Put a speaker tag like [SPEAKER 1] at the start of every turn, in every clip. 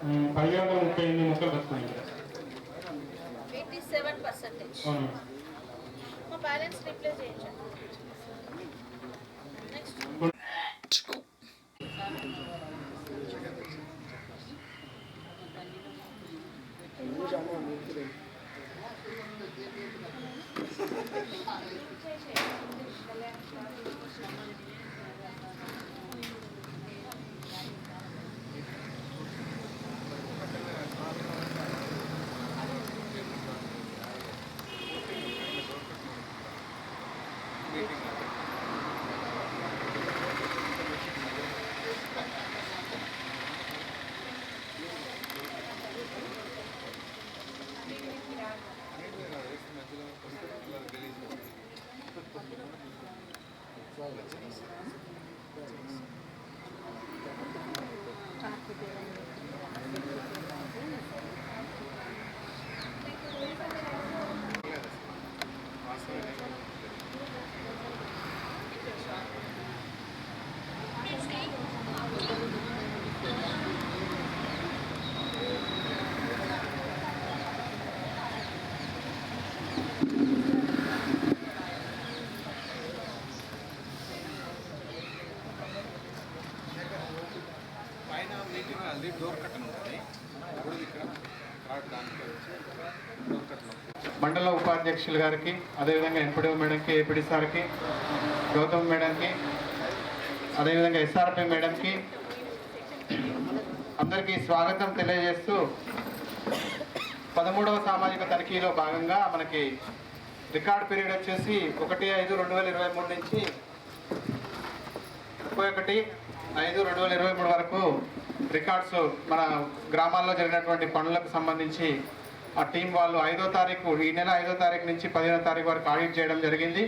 [SPEAKER 1] 1038 మొక్కలు బతున్నాయి.
[SPEAKER 2] 87%. మా balance replace చేయించండి. నెక్స్ట్
[SPEAKER 1] మండల ఉపాధ్యక్షులు గారికి, అదేవిధంగా ఎంపీడీ మేడంకి, ఏపీడీ సార్కి, గౌతమ్ మేడంకి, అదేవిధంగా ఎస్ఆర్పి మేడంకి అందరికీ స్వాగతం తెలియజేస్తూ 13వ సామాజిక తనిఖీలో భాగంగా మనకి రికార్డ్ పీరియడ్ వచ్చేసి 1/5/2023 నుంచి 31/5/2023 వరకు రికార్డ్స్ మన గ్రామాల్లో జరిగినటువంటి పనులకు సంబంధించి ఆ టీం వాళ్ళు ఈ నెల 5వ తారీఖు నుంచి 15వ తారీఖు వరకు ఆడిట్ చేయడం జరిగింది.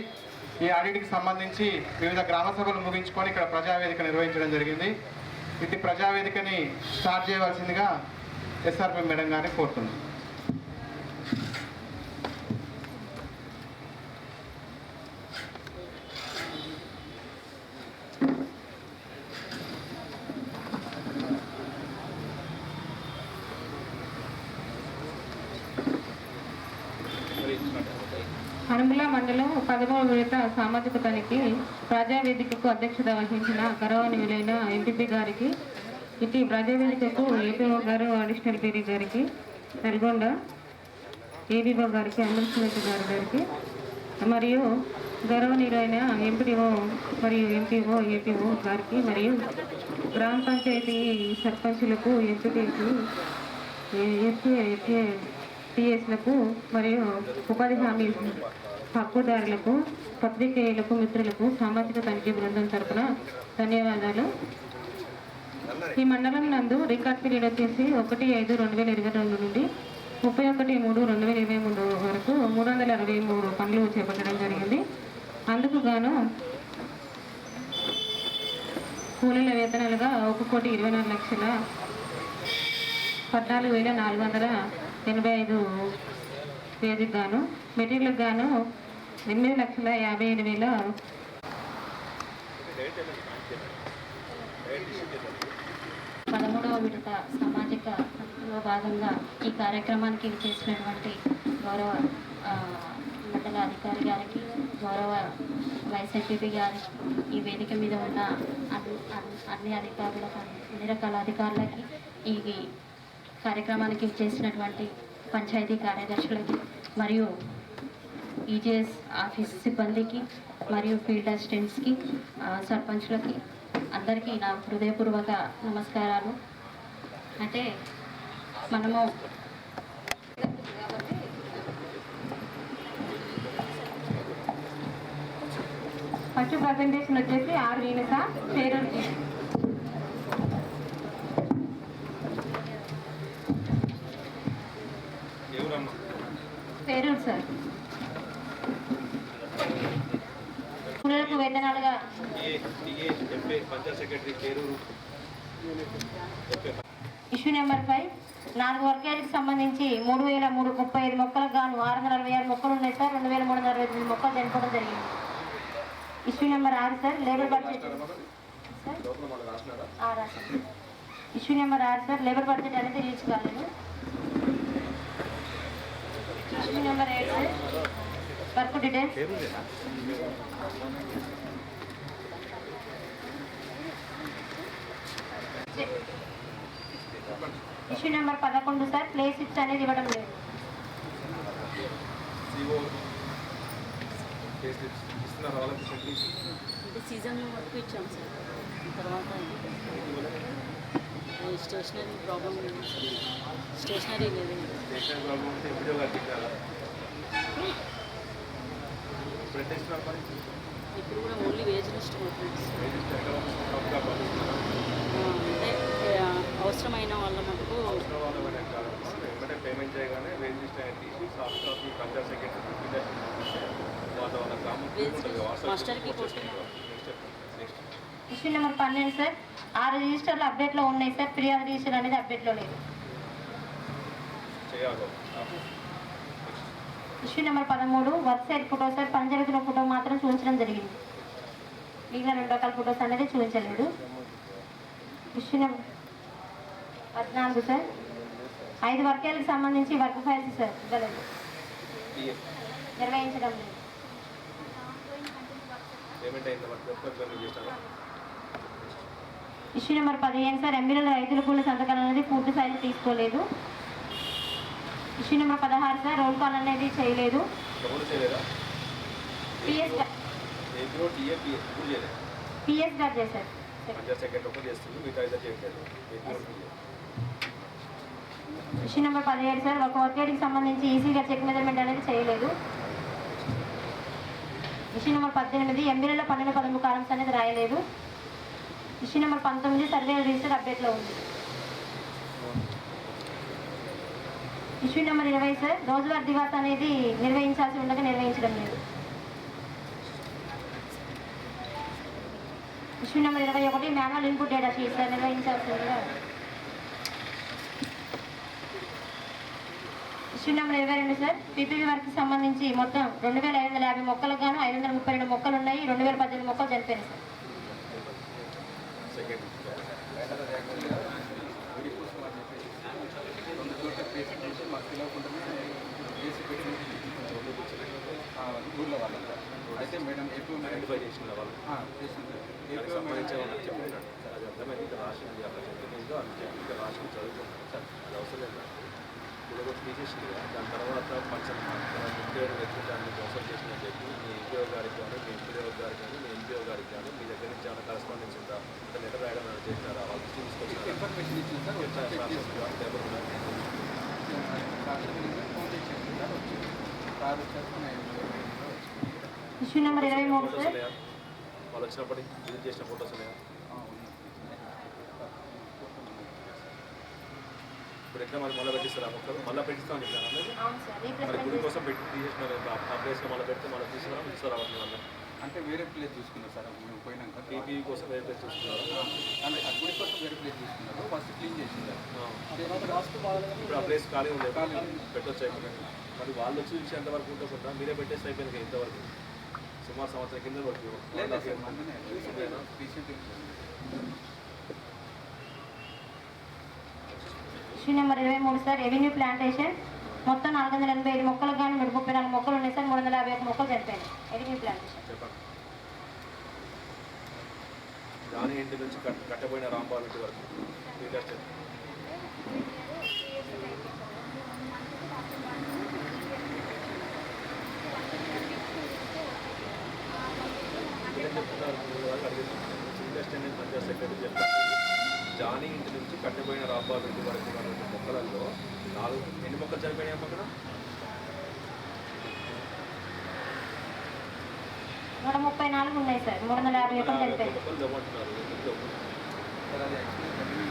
[SPEAKER 1] ఈ ఆడిట్కి సంబంధించి వివిధ గ్రామ సభలు ముగించుకొని ఇక్కడ ప్రజావేదిక నిర్వహించడం జరిగింది. ఇటు ప్రజావేదికని స్టార్ట్ చేయవలసిందిగా ఎస్ఆర్పి మేడం గారిని కోరుతున్నాం.
[SPEAKER 3] అనుముల మండలం 13వ విడత సామాజిక తనిఖీ ప్రజావేదికకు అధ్యక్షత వహించిన గౌరవనీయులైన ఎంపీపీ గారికి, ఇటు ప్రజావేదికకు ఏపీఓ గారు, అడిషనల్ పీడీ గారికి, నల్గొండ ఏబీఓ గారికి, అమృత్ గారికి, మరియు గౌరవనీయులైన ఎంపీడీఓ మరియు ఎంపీఓ, ఏపీఓ గారికి, మరియు గ్రామ పంచాయతీ సర్పంచులకు, ఎంపీటీలకు, టీఎస్లకు మరియు ఉపాధి హామీ హక్కుదారులకు, పత్రికేయులకు, మిత్రులకు సామాజిక తనిఖీ బృందం తరపున ధన్యవాదాలు. ఈ మండలం నందు రికార్డ్ పీరియడ్ వచ్చేసి 1/5/2022 నుండి 31/3/2023 వరకు 363 పనులు చేపట్టడం జరిగింది. అందుకు గాను కూలీల వేతనాలుగా 1,24,14,485 తేదీకి గాను, మెటీరియల్కి గాను 8,57,000.
[SPEAKER 4] 13వ విడత సామాజిక తనిఖీలో భాగంగా ఈ కార్యక్రమానికి చేసినటువంటి గౌరవ మండల అధికారి గారికి, గౌరవ వైస్ ఎంపీపీ గారికి, ఈ వేదిక మీద ఉన్న అన్ని అధికారులకు, అన్ని రకాల అధికారులకి, ఈ కార్యక్రమానికి చేసినటువంటి పంచాయతీ కార్యదర్శులకి, మరియు ఈజీఎస్ ఆఫీస్ సిబ్బందికి, మరియు ఫీల్డ్ అసిస్టెంట్స్కి, సర్పంచ్లకి అందరికీ నా హృదయపూర్వక నమస్కారాలు. అంటే మనము
[SPEAKER 3] ఫస్ట్ ప్రజెంటేషన్ వచ్చేసి ఆర్ వీనస పేరూరు సార్.
[SPEAKER 4] కూలీలకు వేతనాలుగా ఇష్యూ నెంబర్ 5 4 వర్గాలకు సంబంధించి 3,335 మొక్కలకు గాను 646 మొక్కలు ఉన్నాయి సార్. 2,368 మొక్కలు చనిపోవడం జరిగింది. Issue number 6 sir, labour budget sir రాశారు. Issue number 6 sir labour budget అనేది రీచ్ కాలేదు. Issue number 8 sir work details. Issue number 11 sir play slips అనేది ఇవ్వడం లేదు.
[SPEAKER 5] అంటే సీజన్ వరకు ఇచ్చాం సార్. తర్వాత స్టేషనరీ ప్రాబ్లం లేదు. స్టేషనరీ లేదు. ఇప్పుడు కూడా ఓన్లీ వేజ్ లిస్ట్ అవుతుంది. అంటే అవసరమైన వాళ్ళ మటుకు
[SPEAKER 6] పేమెంట్ చేయగానే వేజ్ లిస్ట్ అనేది తీసి సాఫ్ట్ కాపీ పంచాయత్ సెక్రటరీ
[SPEAKER 5] మాస్టర్కి కొట్టిన
[SPEAKER 4] ఇష్యూ నెంబర్ 12 సార్ 6 రిజిస్టర్లు అప్డేట్లో ఉన్నాయి సార్. ఫిర్యాదు రిజిస్టర్ అనేది అప్డేట్లో లేదు. Issue number 13 work side photo sir. పని జరుగుతున్న ఫోటో మాత్రం చూపించడం జరిగింది. మిగిలిన 2 రకాల ఫోటోస్ అనేది చూపించలేదు. ఇష్యూ నెంబర్ 14 సార్ 5 వర్కేలకు సంబంధించి వర్క్ ఫైల్స్ సార్ ఇవ్వలేదు, నిర్వహించడం లేదు. ఇష్యూ నెంబర్ 15 సార్ ఎంబీలలో రైతుల కూలి సంతకాలు అనేది పూర్తి స్థాయిలో తీసుకోలేదు. Issue number 16 sir roll call అనేది చేయలేదు. పిఎస్ గారు చేశారు. ఇష్యూ నెంబర్ 17 సార్ ఒక వర్కేట్కి సంబంధించి ఈసీగా చెక్ మెజర్మెంట్ అనేది చేయలేదు. ఇష్యూ నెంబర్ 18 ఎంబీలలో 12-13 కాలమ్స్ అనేది రాయలేదు. ఇష్యూ నెంబర్ 19 సర్వే రిజిస్టర్ అప్డేట్లో ఉంది. ఇష్యూ నెంబర్ 20 సార్ రోజువారీ దివాస్ అనేది నిర్వహించాల్సి ఉండగా నిర్వహించడం లేదు. Issue number 21 manual input data sheet sir నిర్వహించాల్సి ఉండగా. ఇష్యూ నెంబర్ 22 సార్ పీపీపీ వర్క్కి సంబంధించి మొత్తం 2550 మొక్కలకు గాను 532 మొక్కలు ఉన్నాయి. 2018 మొక్కలు చనిపోయాయి సార్.
[SPEAKER 1] ఊళ్ళో వాళ్ళు అయితే మేడం ఎప్పుడు ఐడెంటిఫై చేసిన వాళ్ళు సంబంధించి చెప్పినట్టు అది అర్థమైంది. రాష్ట్రం ఇంకా రాష్ట్రం చదువుకుంటాం సార్ అది అవసరం లేదు. ఇప్పుడు తీసేసింది కదా దాని తర్వాత ఫంక్షన్ ముఖ్యమైన వ్యక్తి దాన్ని మోసం చేసినని చెప్పి మీ ఎంపీఓ గారికి కానీ మీ ఎంపీఓ గారికి కానీ మీ ఎంపీఓ గారికి కానీ మీ దగ్గర నుంచి ఏమైనా కరస్పాండెన్స్ ఉందా అంటే లెటర్ రాయడం ఏమైనా చేసినారా వాళ్ళు తీసుకొచ్చిన ఇన్ఫర్మేషన్ ఇచ్చింది సార్.
[SPEAKER 4] ఇష్యూ నెంబర్ 23 సార్
[SPEAKER 6] వాళ్ళు వచ్చినప్పటి విజిట్ చేసిన ఫోటోస్ ఉన్నాయా? ఇప్పుడు ఎట్లా మరి మళ్ళీ పెట్టిస్తారా మొక్కలు? మళ్ళీ పెట్టిస్తామని చెప్పాను మరి గుడి కోసం పెట్టి తీసేసినారు. ఆ ప్లేస్లో మళ్ళీ పెడితే మళ్ళీ తీసుకురావాలి వల్ల
[SPEAKER 1] అంటే వేరే ప్లేస్ చూసుకున్నారు సార్. మేము పోయినాక
[SPEAKER 6] పీపీ కోసం వేరే ప్లేస్ చూసుకున్నారు.
[SPEAKER 1] అంటే ఆ గుడి కోసం వేరే ప్లేస్ చూసుకున్నారు. ఫస్ట్ క్లీన్ చేసిందారు.
[SPEAKER 6] ఇప్పుడు ఆ ప్లేస్ ఖాళీ ఉంది పెట్టొచ్చు అయిపోయింది. మరి వాళ్ళు వచ్చి చూసేంత వరకు ఉండకుండా మీరే పెట్టేసి అయిపోయింది ఇంతవరకు సుమారు సంవత్సరం కింద పడుతుంది.
[SPEAKER 4] Issue number 23 sir revenue plantation మొత్తం 485 మొక్కలకు కానీ 134 మొక్కలు ఉన్నాయి సార్. 351 మొక్కలు చనిపోయాయి. రెవెన్యూ ప్లాంటేషన్
[SPEAKER 6] చెప్పండి. దాని ఇంటి నుంచి కట్టబోయిన రాంబాబు ఇంటి వరకు పంచాయత్ సెక్రటరీ చెప్తారు. జానీ ఇంటి నుంచి కట్టబోయిన రాంబాబు ఇంటి వరకు మొక్కలలో ఎన్ని మొక్కలు చనిపోయినాయి అక్కడ?
[SPEAKER 4] 134 ఉన్నాయి సార్. 350 మొక్కలు చనిపోయాయి.
[SPEAKER 6] మొక్కలు జమ్మంటున్నారు.
[SPEAKER 1] సార్ అది యాక్చువల్లీ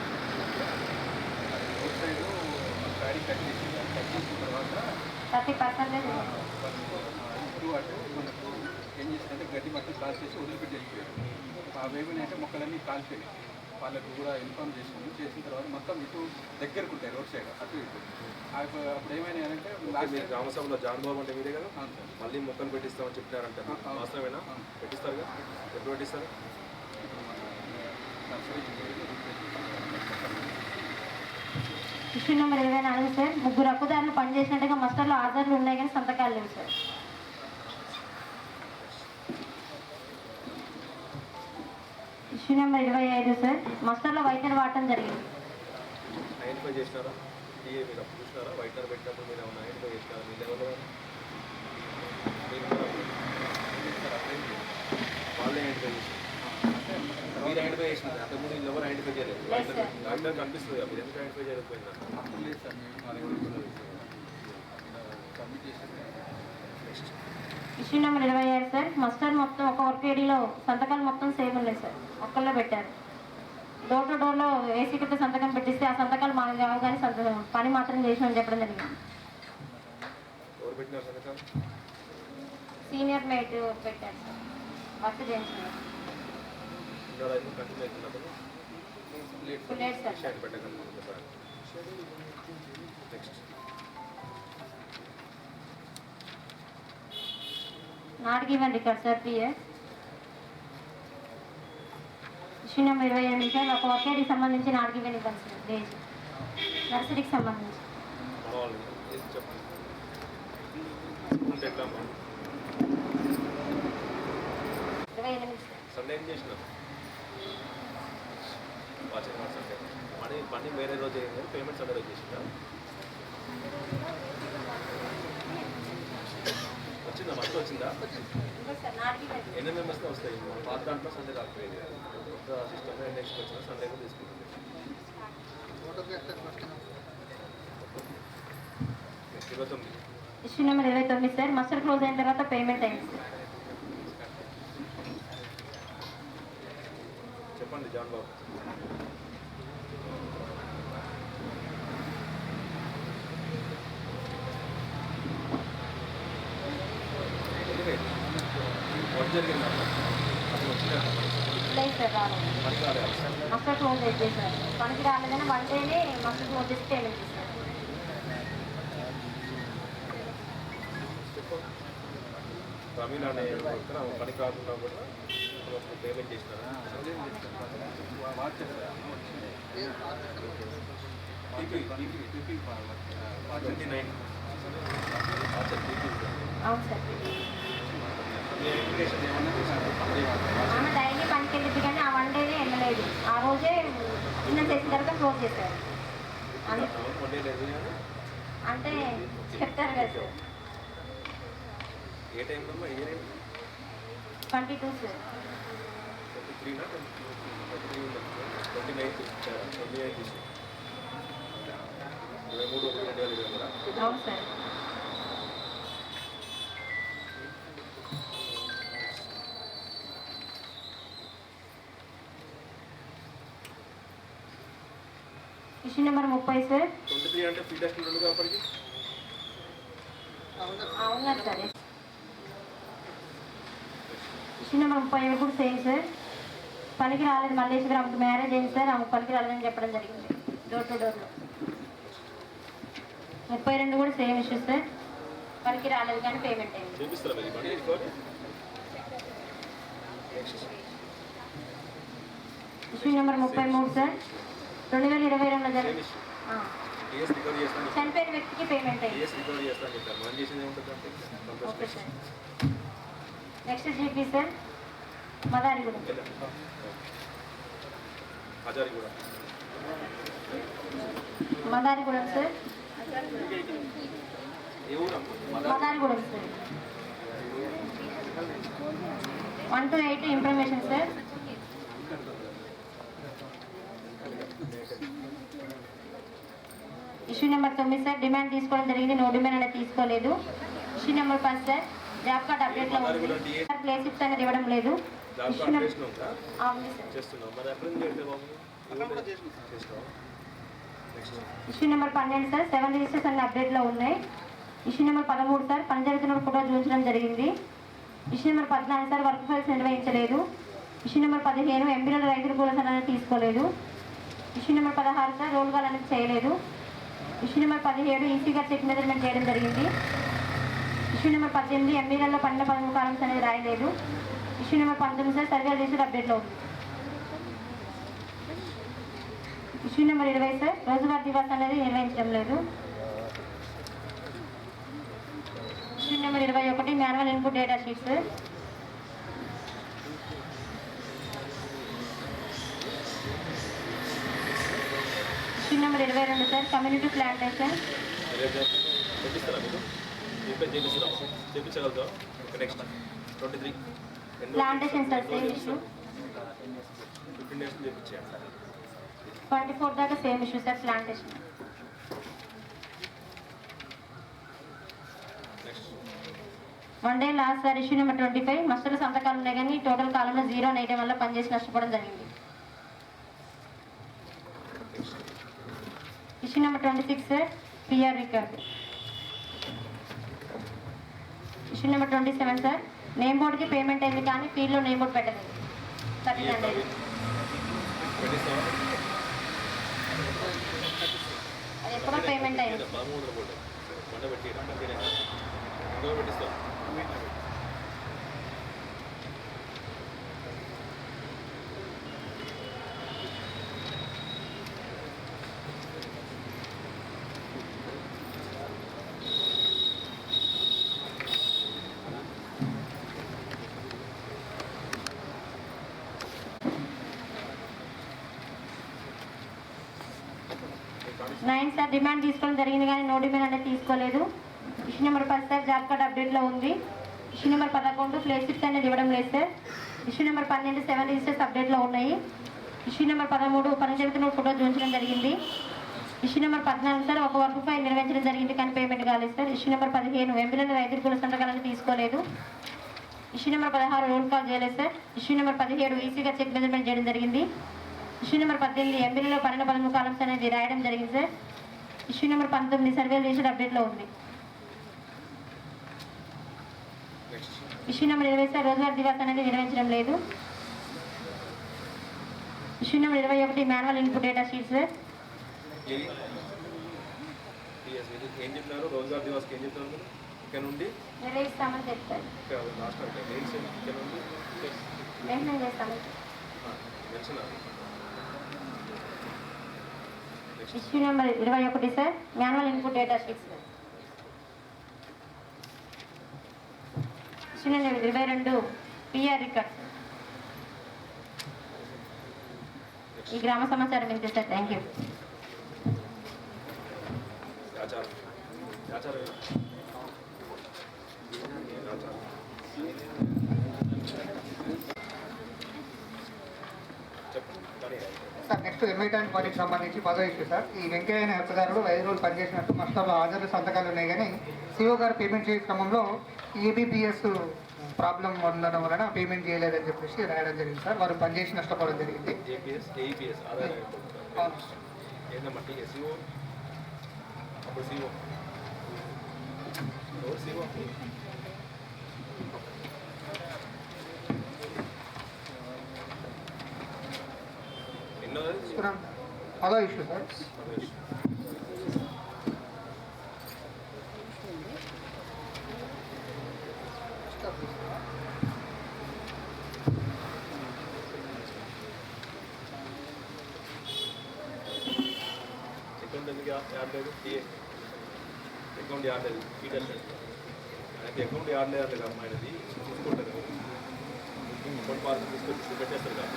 [SPEAKER 1] రోడ్ సైడ్ గాడి కట్ చేసిన తర్వాత
[SPEAKER 4] 30%
[SPEAKER 1] ఇటు అటు మనకు ఏం చేసిందంటే గడ్డి మొత్తం క్రాస్ చేసి వదిలిపెట్టి వెళ్ళిపోయారు. అవేమైనా అంటే మొక్కలన్నీ కాల్పోయినాయి. వాళ్ళకు కూడా ఇన్ఫార్మ్ చేసిన తర్వాత మొత్తం ఇటు దగ్గరకు ఉంటాయి రోడ్ సైడ్ అటు ఇటు. అప్పుడు ఏమైనా అంటే
[SPEAKER 6] మీరు గ్రామసభలో జాన్బాబు అంటే మీరే కదా మళ్ళీ మొక్కలు పెట్టిస్తామని చెప్పినారంటే వాస్తవేనా? పెట్టిస్తారుగా? ఎప్పుడు పెట్టిస్తారు?
[SPEAKER 1] నర్సరీ
[SPEAKER 4] ఇష్యూ నెంబర్ 24 సార్, ముగ్గురు హక్కుదారులు పనిచేసినట్టుగా మస్టర్లో ఆధార్లు ఉన్నాయి కానీ సంతకాలు లేవు సార్. ఇష్యూ నెంబర్ 25 సార్, మస్టర్లో వైద్యులు వాడటం జరిగింది.
[SPEAKER 6] ఐడెంటిఫై చేసినారా? టీఏ మీరు అప్పుడు చూసినారా? వైట్నర్ పెట్టినప్పుడు మీరు ఏమైనా ఐడెంటిఫై చేసినారా? మీ లెవెల్లో వాళ్ళే ఐడెంటిఫై చేసినారు. మీరు ఐడెంటిఫై చేసినారు, అంతకుముందు ఎవరు ఐడెంటిఫై చేయలేదు. వైట్నర్ కనిపిస్తుంది, మీరు ఎందుకు ఐడెంటిఫై చేయలేకపోయిందా?
[SPEAKER 4] ఇష్యూ నెంబర్ 26 సార్, మస్టర్ మొత్తం ఒక వర్క్ ఏరియాలో సంతకాలు మొత్తం సేమ్ ఉన్నాయి సార్, ఒక్కళ్ళే పెట్టారు. డోర్ టు డోర్లో ఏసీకృత సంతకం పెట్టిస్తే ఆ సంతకాలు మాకు కావు కానీ పని మాత్రం చేసినామని చెప్పడం జరిగింది.
[SPEAKER 6] ఎవరు పెట్టినారు సంతకాలు?
[SPEAKER 4] సీనియర్ మేట్ పెట్టారు సార్, వర్క్ చేయించినారు.
[SPEAKER 6] కంటిన్యూ అవుతున్నప్పుడు
[SPEAKER 4] లేదు సార్.
[SPEAKER 6] షాట్ పెట్టకండి చెప్పండి. Next
[SPEAKER 4] not given record sir, PS. Issue number 28 sir, ఒక వర్క్ ఏరియాకి సంబంధించి నాట్ గివెన్ ఇవ్వండి సార్, డేజ్ నర్సరీకి సంబంధించి.
[SPEAKER 6] మన వాళ్ళు చెప్పండి. ఎట్లా
[SPEAKER 4] 28 సార్.
[SPEAKER 6] సండే ఏం చేసినాం? సండే పని వేరే రోజు అయింది, పేమెంట్ సండే రోజు చేసిందా? వచ్చిందా? మంత్ వచ్చిందా? ఎన్ని మెంబర్స్తో వస్తాయి? పాత దాంట్లో సండే రాకపోయింది, కొత్త సిస్టమ్ నెక్స్ట్ వచ్చిన సండే కూడా తీసుకుంటుంది. Next 29.
[SPEAKER 4] Issue number 29 sir, muster close అయిన తర్వాత పేమెంట్ అయింది సార్.
[SPEAKER 6] చెప్పండి జాన్ బాబు. వర్క్ జరిగిందా? అప్పుడు వచ్చిందా?
[SPEAKER 4] లేదు సార్, రాలేదు.
[SPEAKER 6] పని కాలేదు.
[SPEAKER 4] మస్టర్ క్లోజ్ అయితే సార్, పనికి రాలేదని 1 డేనే మస్టర్ క్లోజ్ చేసి పేమెంట్ చేశారు.
[SPEAKER 6] తమిళనాడు పని కాకుండా కూడా పేమెంట్ చేసినారా?
[SPEAKER 4] అవును సార్. ఆమె డైలీ పనికి వెళ్ళింది కానీ ఆ 1 డేనే వెళ్ళలేదు, ఆ రోజే చిన్న చేసిన తర్వాత క్లోజ్ చేశారు. అంటే చెప్తారు కదా సార్.
[SPEAKER 6] ఏ టైంలో? ఏ టైం?
[SPEAKER 4] 22 సార్.
[SPEAKER 6] 23 29 23/1/2023.
[SPEAKER 4] అవును సార్. Issue number 30 sir.
[SPEAKER 6] 23 అంటే ఫీడ్ టెస్ట్ ఉంటుంది కాబట్టి
[SPEAKER 4] అవును సార్. ఇష్యూ నెంబర్ 31 కూడా సేమ్ సార్, పనికి రాలేదు. మల్లేశ్వరి ఆమెకు మ్యారేజ్ అయింది సార్, ఆమెకు పనికి రాలేదని చెప్పడం జరిగింది డోర్ టు డోర్లో. 32 కూడా సేమ్ ఇష్యూ సార్, పనికి రాలేదు కానీ పేమెంట్ అయింది.
[SPEAKER 6] చూపిస్తారా మీరు పని రికార్డ్?
[SPEAKER 4] ఇష్యూ నెంబర్ 33 సార్, 2022లో జరిగింది.
[SPEAKER 6] కేసు రికవరీ చేస్తాను.
[SPEAKER 4] చనిపోయిన వ్యక్తికి పేమెంట్ అయింది.
[SPEAKER 6] కేసు రికవరీ చేస్తాను చెప్పారు. మనం చేసింది ఏముంటుంది అంటే
[SPEAKER 4] okay sir. Next GP sir, Madarigudem.
[SPEAKER 6] హజారి కూడా
[SPEAKER 4] మదారిగూడెం సార్,
[SPEAKER 6] ఏ ఊరమ్మా?
[SPEAKER 4] Madarigudem sir. 1 to 8 information sir. Issue number 9 sir, demand తీసుకోవడం జరిగింది, నో డిమాండ్ అనేది తీసుకోలేదు. Issue number 10 sir, job card అప్డేట్లో ఉంది, ప్లేస్ షిఫ్ట్ అనేది ఇవ్వడం లేదు. ఇష్యూ నెంబర్ అవును సార్.
[SPEAKER 6] చేస్తున్నాం. మరి ఎప్పుడు చేస్తే బాబు? చేస్తాం. Next
[SPEAKER 4] issue number 12 sir, 7 registers అన్ని అప్డేట్లో ఉన్నాయి. ఇష్యూ నెంబర్ 13 సార్, పని జరుగుతున్న ఫోటో చూపించడం జరిగింది. Issue number 14 sir, work files నిర్వహించలేదు. ఇష్యూ నెంబర్ 15 ఎంపీల రైతుల కూడా అనేది తీసుకోలేదు. Issue number 16 sir, roll call అనేది చేయలేదు. ఇష్యూ నెంబర్ 17 ఈసీ గారు చెక్ మెజర్మెంట్ చేయడం జరిగింది. ఇష్యూ నెంబర్ 18 ఎంపీలలో పన్నుల 13 కాలమ్స్ అనేది రాయలేదు. Issue number 19 sir, survey register అప్డేట్లో ఉంది. ఇష్యూ నెంబర్ 20 సార్, రోజువారీ దివాస్ అనేది నిర్వహించడం లేదు. Issue number 21 manual input data sheet sir. Issue number 22 sir, community plantation.
[SPEAKER 6] చేపిస్తారా మీరు చేపించగలుగుతా? Okay, next 23
[SPEAKER 4] plantation sir, same issue.
[SPEAKER 6] 15 days చేపించాను.
[SPEAKER 4] 24 దాకా same issue sir, plantation.
[SPEAKER 6] Next
[SPEAKER 4] 1 day last sir, issue number 25 మస్టర్ల సంతకాలు ఉన్నాయి కానీ టోటల్ కాలంలో 0 అని వేయడం వల్ల పనిచేసి నష్టపోవడం జరిగింది. Issue number 26 sir, PR record. Issue number 27 sir, name బోర్డుకి పేమెంట్ అయింది కానీ ఫీల్డ్లో నేమ్ బోర్డు పెట్టలేదు. 13 అది ఎప్పుడో పేమెంట్ అయింది.
[SPEAKER 6] 13 బోర్డు మంట పెట్టి ఇంకో పెట్టిస్తాం.
[SPEAKER 4] నైన్ సార్, డిమాండ్ తీసుకోవడం జరిగింది కానీ నో డిమాండ్ అనేది తీసుకోలేదు. Issue number 10 sir, job card అప్డేట్లో ఉంది. ఇష్యూ నెంబర్ 11 ప్లేస్ షిఫ్ట్ అనేది ఇవ్వడం లేదు సార్. ఇష్యూ నెంబర్ 12 7 రిజిస్టర్స్ అప్డేట్లో ఉన్నాయి. ఇష్యూ నెంబర్ 13 పని జరుగుతున్న ఫోటో చూపించడం జరిగింది. ఇష్యూ నెంబర్ 14 సార్, ఒక వర్క్ ఫైల్ నిర్వహించడం జరిగింది కానీ పేమెంట్ కాలేదు సార్. ఇష్యూ నెంబర్ 15 ఎంపీలను రైతుల కుల సంతకాలను తీసుకోలేదు. ఇష్యూ నెంబర్ 16 రోల్ కాల్ చేయలేదు సార్. ఇష్యూ నెంబర్ 17 ఈసీగా చెక్ మెజర్మెంట్ చేయడం జరిగింది. ఇష్యూ నెంబర్ 18 ఎంపీలలో 12 కాలమ్స్ అనేది రాయడం జరిగింది sir. Issue number 19 survey register అప్డేట్లో ఉంది. ఇష్యూ నెంబర్ 20 సార్, రోజువారీ దివాస్ అనేది నిర్వహించడం లేదు. Issue number 21 manual input data sheet sir.
[SPEAKER 6] ఏం చెప్పినారు? రోజువారీ దివాస్కి ఏం చెప్తున్నారు? ఇక్కడ నుండి
[SPEAKER 4] నిర్వహిస్తామని చెప్తారు.
[SPEAKER 6] లాస్ట్ ఇక్కడ నుండి
[SPEAKER 4] మెయింటైన్ చేస్తాము.
[SPEAKER 6] తెలిసిన
[SPEAKER 4] issue number 21 sir, manual input data sheet sir. Issue number 22 PR record. ఈ గ్రామ సమాచారం ఇంతే సార్. Thank you.
[SPEAKER 6] ఆచారం ఆచారం ఆచారం
[SPEAKER 7] సార్, నెక్స్ట్ ఎంఐ ట్యాంక్ వాటికి సంబంధించి 10వ ఇష్యూ సార్. ఈ వెంకయ్య అనే అధికారులు 5 రోజులు పనిచేసినట్టు మస్టర్లో హాజరు సంతకాలు ఉన్నాయి కానీ సిఓ గారు పేమెంట్ చేసే క్రమంలో ఏబిపిఎస్ ప్రాబ్లం ఉండడం వలన పేమెంట్ చేయలేదని చెప్పేసి రాయడం జరిగింది సార్. వారు పనిచేసి నష్టపోవడం జరిగింది.
[SPEAKER 6] ఏపీఎస్ ఏఈపీఎస్ ఆధార్ ఏంటమ్మా? టీఎస్సీఓ అప్పుడు సిఓ సిఓ ఎన్నో
[SPEAKER 7] 10వ ఇష్యూ సార్.
[SPEAKER 6] అకౌంట్ ఎందుకు యాడ్ లేదు? టీఏ అకౌంట్ యాడ్ లేదు. ఫీడర్ ఆయనకి అకౌంట్ యాడ్ లేదు కదా ఆయనది చూసుకుంటారు కదా. అకౌంట్ పాస్ తీసుకొచ్చి పెట్టేస్తారు కదా.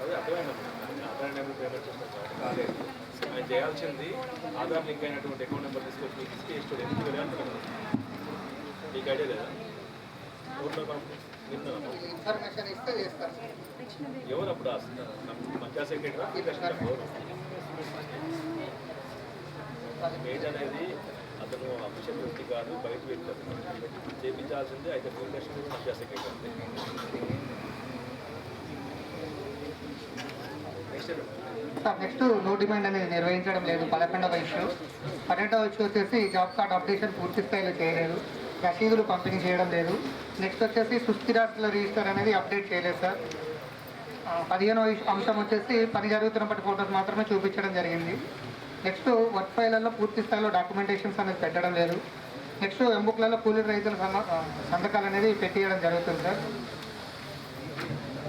[SPEAKER 6] అదే అర్థమైంది. ఆధార్ నెంబర్ పేమెంట్ చేస్తారు కాలేదు. ఆయన చేయాల్సింది ఆధార్ లింక్ అయినటువంటి అకౌంట్ నెంబర్ తీసుకొచ్చి మీకు ఇస్తే ఇష్టం ఎందుకు వెళ్ళాలి? మీకు ఐడియా లేదా?
[SPEAKER 7] ఇన్ఫర్మేషన్ ఇస్తే చేస్తారు.
[SPEAKER 6] ఎవరు అప్పుడు పంచాయత్ సెక్రటరీ పేజ్ అనేది అతను అఫీషియల్ వ్యక్తి కాదు, బయట వ్యక్తి చేయించాల్సిందే. అయితే foundation panchayat secretary.
[SPEAKER 7] Sir, next no demand అనేది నిర్వహించడం లేదు. 11వ ఇష్యూ. 12వ ఇష్యూ వచ్చేసి జాబ్ కార్డ్ అప్డేషన్ పూర్తి స్థాయిలో చేయలేదు. రసీదులు పంపిణీ చేయడం లేదు. నెక్స్ట్ వచ్చేసి సుస్థిరాస్తుల రిజిస్టర్ అనేది అప్డేట్ చేయలేదు సార్. 15వ అంశం వచ్చేసి పని జరుగుతున్నప్పటి ఫోటోస్ మాత్రమే చూపించడం జరిగింది. నెక్స్ట్ వర్క్ ఫైళ్ళల్లో పూర్తి స్థాయిలో డాక్యుమెంటేషన్స్ అనేది పెట్టడం లేదు. నెక్స్ట్ ఎంబుక్లలో కూలీ రైతుల సంతకాలు అనేది పెట్టియడం జరుగుతుంది సార్.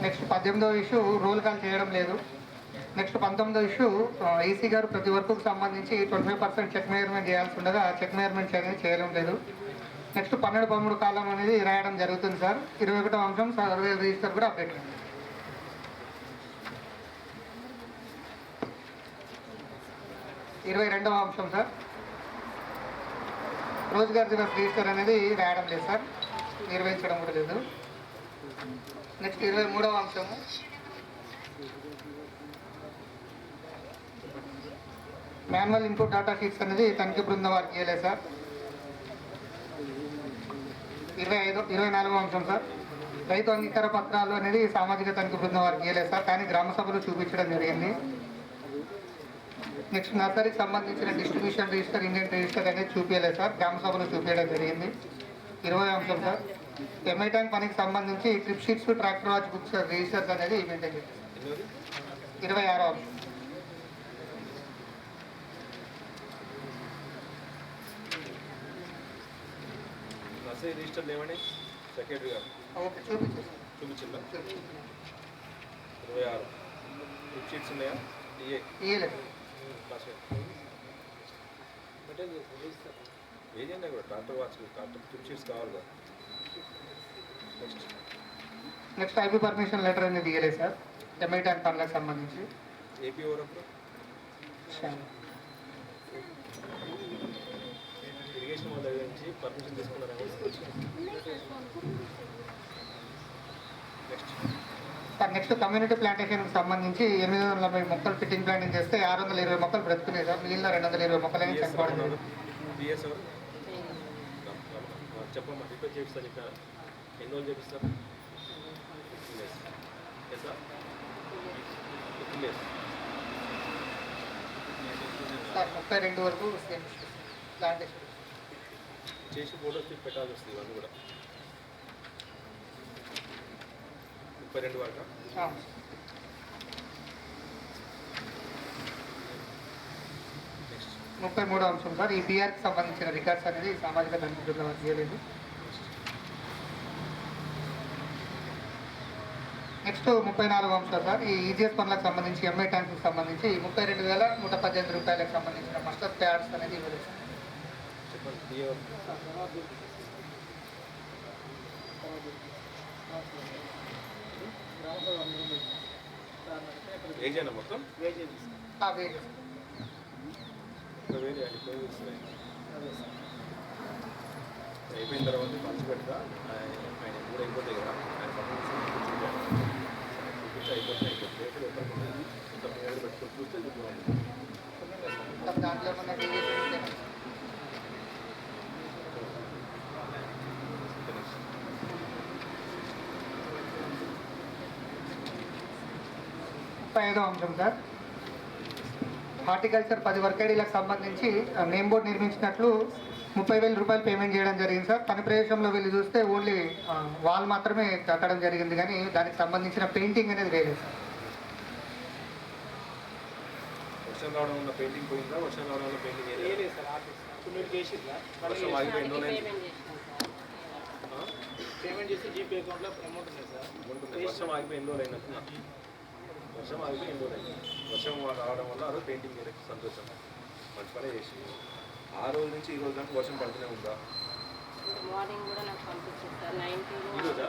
[SPEAKER 7] నెక్స్ట్ 18వ ఇష్యూ రోల్ కాల్ చేయడం లేదు. నెక్స్ట్ 19వ ఇష్యూ ఈసీ గారు ప్రతి వర్క్కు సంబంధించి 25% చెక్ మేయర్మెంట్ చేయాల్సి ఉండగా చెక్ మేయర్మెంట్ అనేది చేయడం లేదు. నెక్స్ట్ 12-13 కాలం అనేది రాయడం జరుగుతుంది సార్. 21వ అంశం సర్వే రిజిస్టర్ కూడా అప్డేట్. 22వ అంశం సార్, రోజ్గార్ దివస్ రిజిస్టర్ అనేది రాయడం లేదు సార్, నిర్వహించడం కూడా లేదు. నెక్స్ట్ 23వ అంశము మాన్యువల్ ఇన్పుట్ డేటా షీట్స్ అనేది తనిఖీ బృందం వారికి ఇవ్వలేదు సార్. 24వ అంశం సార్, రైతు అంగీకార పత్రాలు అనేది సామాజిక తనిఖీ బృందం వారికి ఇవ్వలేదు సార్, కానీ గ్రామ సభలు చూపించడం జరిగింది. నెక్స్ట్ నర్సరీకి సంబంధించిన డిస్ట్రిబ్యూషన్ రిజిస్టర్, ఇండియన్ రిజిస్టర్ అనేది చూపించలేదు సార్, గ్రామ సభలు చూపించడం జరిగింది. 20వ అంశం సార్, ఎంఐ ట్యాంక్ పనికి సంబంధించి trip sheets, tractor watch books registers అనేది మెయింటైన్ చేస్తారు. 26వ అంశం
[SPEAKER 6] నర్సరీ రిజిస్టర్ ఏమని సెక్రటరీ గారు
[SPEAKER 7] ఓకే చూపించారు.
[SPEAKER 6] చూపించిందా? 26 ట్రిప్ షీట్స్ ఉన్నాయా?
[SPEAKER 7] ఇయ్యలేదు.
[SPEAKER 6] ఏజెండా కూడా tractor watch, tractor trip sheets కావాలి కదా.
[SPEAKER 7] నెక్స్ట్ ఐపీ పర్మిషన్ లెటర్ అనేది ఇయ్యలేదు సార్, ఎంఐ ట్యాంక్ పనులకు సంబంధించి.
[SPEAKER 6] ఏపీ ఎవరప్పుడు ఇరిగేషన్ వాళ్ళ దగ్గర నుంచి పర్మిషన్ తీసుకున్నారేమో.
[SPEAKER 7] నెక్స్ట్ కమ్యూనిటీ ప్లాంటేషన్కి సంబంధించి 840 మొక్కలు ఫిట్టింగ్ ప్లాంటింగ్ చేస్తే 620 మొక్కలు బ్రతుకున్నాయి సార్, మిగిలిన 220 మొక్కలని చనిపోవడం.
[SPEAKER 6] బిఎస్ ఎవరు చెప్పమ్మా, రిపేర్ చేపిస్తా చెప్పారా? ఎన్ని రోజులు చేపిస్తారు? 15 days.
[SPEAKER 7] సార్ 32 వరకు ప్లాంటేషన్
[SPEAKER 6] చేసి ఫోటోస్ తీసి పెట్టాల్సి వస్తుంది. ఇవన్నీ కూడా 32 వరకు.
[SPEAKER 7] 33వ అంశం సార్, ఈ బీఆర్కి సంబంధించిన రికార్డ్స్ అనేది సామాజిక తనిఖీ బృందం చేయలేదు. నెక్స్ట్ 34వ అంశం సార్, ఈ ఈజీఎస్ పనులకు సంబంధించి ఎంఐ ట్యాంక్కి సంబంధించి 32,118 రూపాయలకు సంబంధించిన మస్టర్ ప్యాడ్స్ అనేది ఇవ్వలేదు సార్.
[SPEAKER 6] చెప్పండి. ఏజెండా మొత్తం
[SPEAKER 7] వేరే
[SPEAKER 6] వేరే అయిపోయిన తర్వాత మంచి పెడతా ఆయన కూడా అయిపోతాయి కదా, ఆయన చూపించి అయిపోతాయి. పెట్టుకొని చూస్తే
[SPEAKER 7] దాంట్లో ఏమన్నా డీవీఎస్ 35వ అంశం సార్, హార్టికల్చర్ 10 వర్కేడీలకు సంబంధించి నేమ్ బోర్డు నిర్మించినట్లు 30,000 రూపాయలు పేమెంట్ చేయడం జరిగింది సార్. పని ప్రదేశంలో వెళ్ళి చూస్తే ఓన్లీ వాల్ మాత్రమే కట్టడం జరిగింది, కానీ దానికి సంబంధించిన పెయింటింగ్ అనేది లేదు సార్.
[SPEAKER 6] వర్షం రావడం వల్ల పెయింటింగ్ పోయిందా? వర్షం రావడం వల్ల పెయింటింగ్ లేదు సార్. వర్షం ఆగిపోయి ఎన్నో
[SPEAKER 8] పేమెంట్ చేసి జీపే అకౌంట్లో అమౌంట్ ఉంది సార్.
[SPEAKER 6] ఉంటుంది. వర్షం ఆగిపోయి ఎన్నో అయినట్టున్నా, వర్షం ఆగిపోయి ఎన్నో అయింది. వర్షం రావడం వల్ల ఆ రోజు పెయింటింగ్ మీద సంతోషం, మంచి పనే చేసి ఆ రోజు నుంచి ఈ రోజు దాకా వర్షం పడుతూనే ఉందా?
[SPEAKER 5] మార్నింగ్ కూడా నాకు పంపించారు సార్. 19
[SPEAKER 6] ఈరోజా?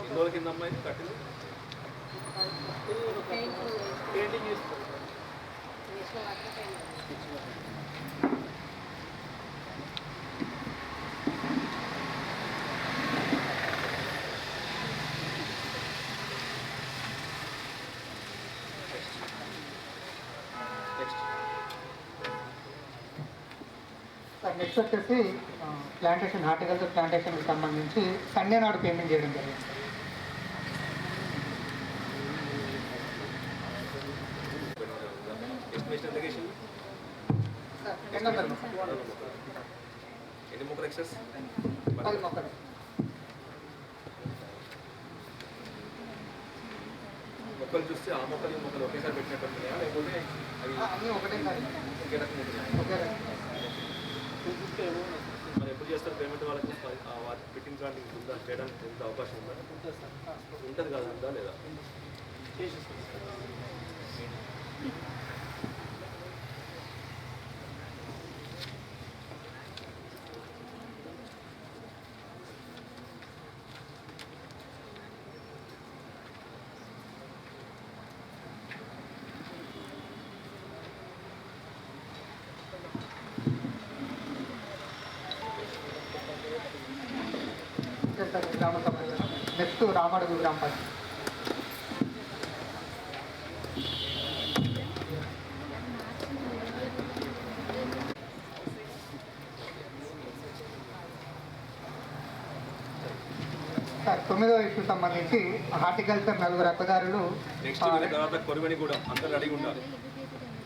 [SPEAKER 6] ఎన్ని రోజుల కింద అమ్మాయి కట్టింది?
[SPEAKER 8] పెయింటింగ్ చేస్తారు.
[SPEAKER 7] నెక్స్ట్ వచ్చేసి ప్లాంటేషన్, హార్టికల్చర్ ప్లాంటేషన్కి సంబంధించి సండే నాడు పేమెంట్ చేయడం జరిగింది.
[SPEAKER 6] ఎస్టిమేషన్ ఎలిగేషన్ ఎన్ని మొక్కలు ఎక్సెస్?
[SPEAKER 7] 10 మొక్కలు.
[SPEAKER 6] మొక్కలు చూస్తే ఆ మొక్కలు ఈ మొక్కలు ఒకేసారి పెట్టినట్టు ఉంటున్నాయా లేకపోతే అవి
[SPEAKER 7] అన్నీ ఒకటే సార్,
[SPEAKER 6] ఒకే రకంగా ఉంటున్నాయా?
[SPEAKER 7] ఒకే రకం.
[SPEAKER 6] మరి ఎప్పుడు చేస్తారు పేమెంట్ వాళ్ళకి? వాటి ఫిట్టింగ్ కానీ ఉందా, చేయడానికి ఎంత అవకాశం ఉందా? ఉంటుంది కదా, ఉందా లేదా?
[SPEAKER 7] సార్ గ్రామ సభ నెక్స్ట్ రామడుగు గ్రామ పంచాయతీ. సార్ 9వ ఇష్యూ సంబంధించి హార్టికల్చర్ 4 హక్కుదారులు
[SPEAKER 6] నెక్స్ట్ తర్వాత కొరవని కూడా అందరూ అడిగి ఉండాలి.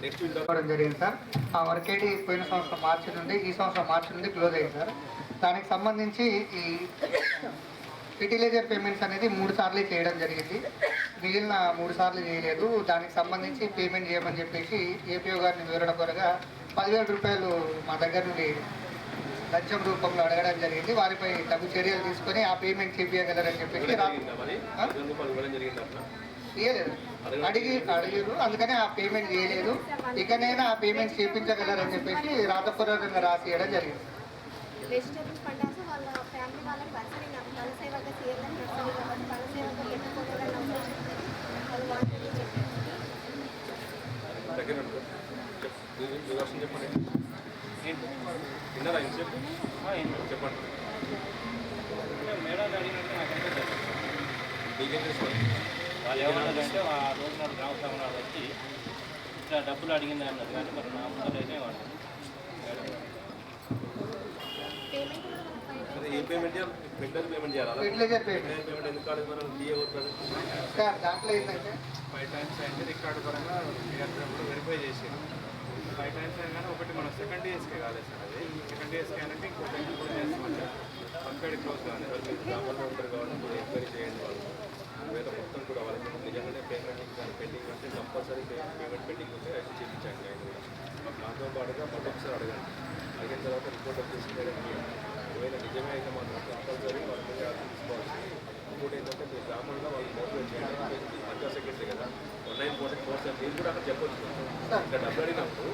[SPEAKER 6] నెక్స్ట్
[SPEAKER 7] ఇవ్వడం జరిగింది సార్. ఆ వర్కేడి పోయిన సంవత్సరం మార్చి నుండి ఈ సంవత్సరం మార్చి నుండి క్లోజ్ అయింది సార్. దానికి సంబంధించి ఈ ఫెర్టిలైజర్ పేమెంట్స్ అనేది 3 సార్లు చేయడం జరిగింది, మిగిలిన 3 సార్లు చేయలేదు. దానికి సంబంధించి పేమెంట్ చేయమని చెప్పేసి ఏపీఓ గారిని వివరణ కొరగా 10,000 రూపాయలు మా దగ్గర నుండి లంచం రూపంలో అడగడం జరిగింది. వారిపై తగు చర్యలు తీసుకొని ఆ పేమెంట్ చేపించగలరని చెప్పేసి చేయలేదు, అడిగారు, అందుకనే ఆ పేమెంట్ చేయలేదు. ఇకనైనా ఆ పేమెంట్ చేయించగలరని చెప్పేసి రాతపూర్వకంగా రాసి ఇవ్వడం జరిగింది.
[SPEAKER 2] వెజిటేబుల్స్ పండాల్సి వాళ్ళ ఫ్యామిలీ వాళ్ళకి నర్సరీ బలసేవగా సీఎల్ఎం నర్సరీ కాబట్టి బలసేవగా పెట్టుకోవాలని వాళ్ళు
[SPEAKER 6] చెప్పండి. విన్నారా ఇన్సెప్ట్? చెప్పండి.
[SPEAKER 8] మేడం అడిగినట్టు నాకు అనిపించదు.
[SPEAKER 6] మీకేం తెలుసుకోండి.
[SPEAKER 8] వాళ్ళు ఏమన్నారంటే ఆ రోజు నాడు గ్రామ సభ నాడు వచ్చి ఇట్లా డబ్బులు అడిగింది అన్నారు, కానీ మరి నా ముందర అయితే వాళ్ళు
[SPEAKER 2] పేమెంట్ కూడా మనకు
[SPEAKER 6] అదే ఏ పేమెంట్ చేయాలి? ఫెర్టిలైజర్ పేమెంట్ చేయాలి.
[SPEAKER 7] ఫెర్టిలైజర్ పేమెంట్
[SPEAKER 6] పేమెంట్ ఎందుకు కాలేదు? మనం డిఏ
[SPEAKER 7] సార్ దాంట్లో ఏంటంటే
[SPEAKER 1] 5 టైమ్స్ అయింది రికార్డు పరంగా కూడా వెరిఫై చేసారు. 5 టైమ్స్ అయినా కానీ ఒకటి మన సెకండ్ ఇయర్స్కే కాలేదు సార్. అది సెకండ్ ఇయర్స్కి అయినట్టు ఇంకో 24 చేస్తామంటే కంప్లీట్ క్లోజ్ కాదు.
[SPEAKER 6] మీరు గ్రామంలో ఉంటారు కాబట్టి మీరు ఎంక్వైరీ చేయండి. వాళ్ళు ఒకవేళ మొత్తం కూడా వాళ్ళకి నిజంగానే పేమెంట్ కానీ పెండింగ్ అంటే కంపల్సరీ పేమెంట్ పెండింగ్ ఉంటే అది చేయించండి. ఆయన కూడా దాంతో పాటుగా మళ్ళీ ఒకసారి అడగండి. అడిగిన తర్వాత రిపోర్ట్ వచ్చేసి ఒకవేళ నిజమే అయితే మాత్రం కంపల్సరీ వాళ్ళ మీద యాక్షన్ తీసుకోవాలి. ఇంకోటి ఏంటంటే మీ గ్రామంలో వాళ్ళు మోటివేట్ చేయండి. పంచాయత్ సెక్రటరీ కదా, 1944 మీరు కూడా అక్కడ చెప్పొచ్చు. ఇక్కడ డబ్బు అడిగినప్పుడు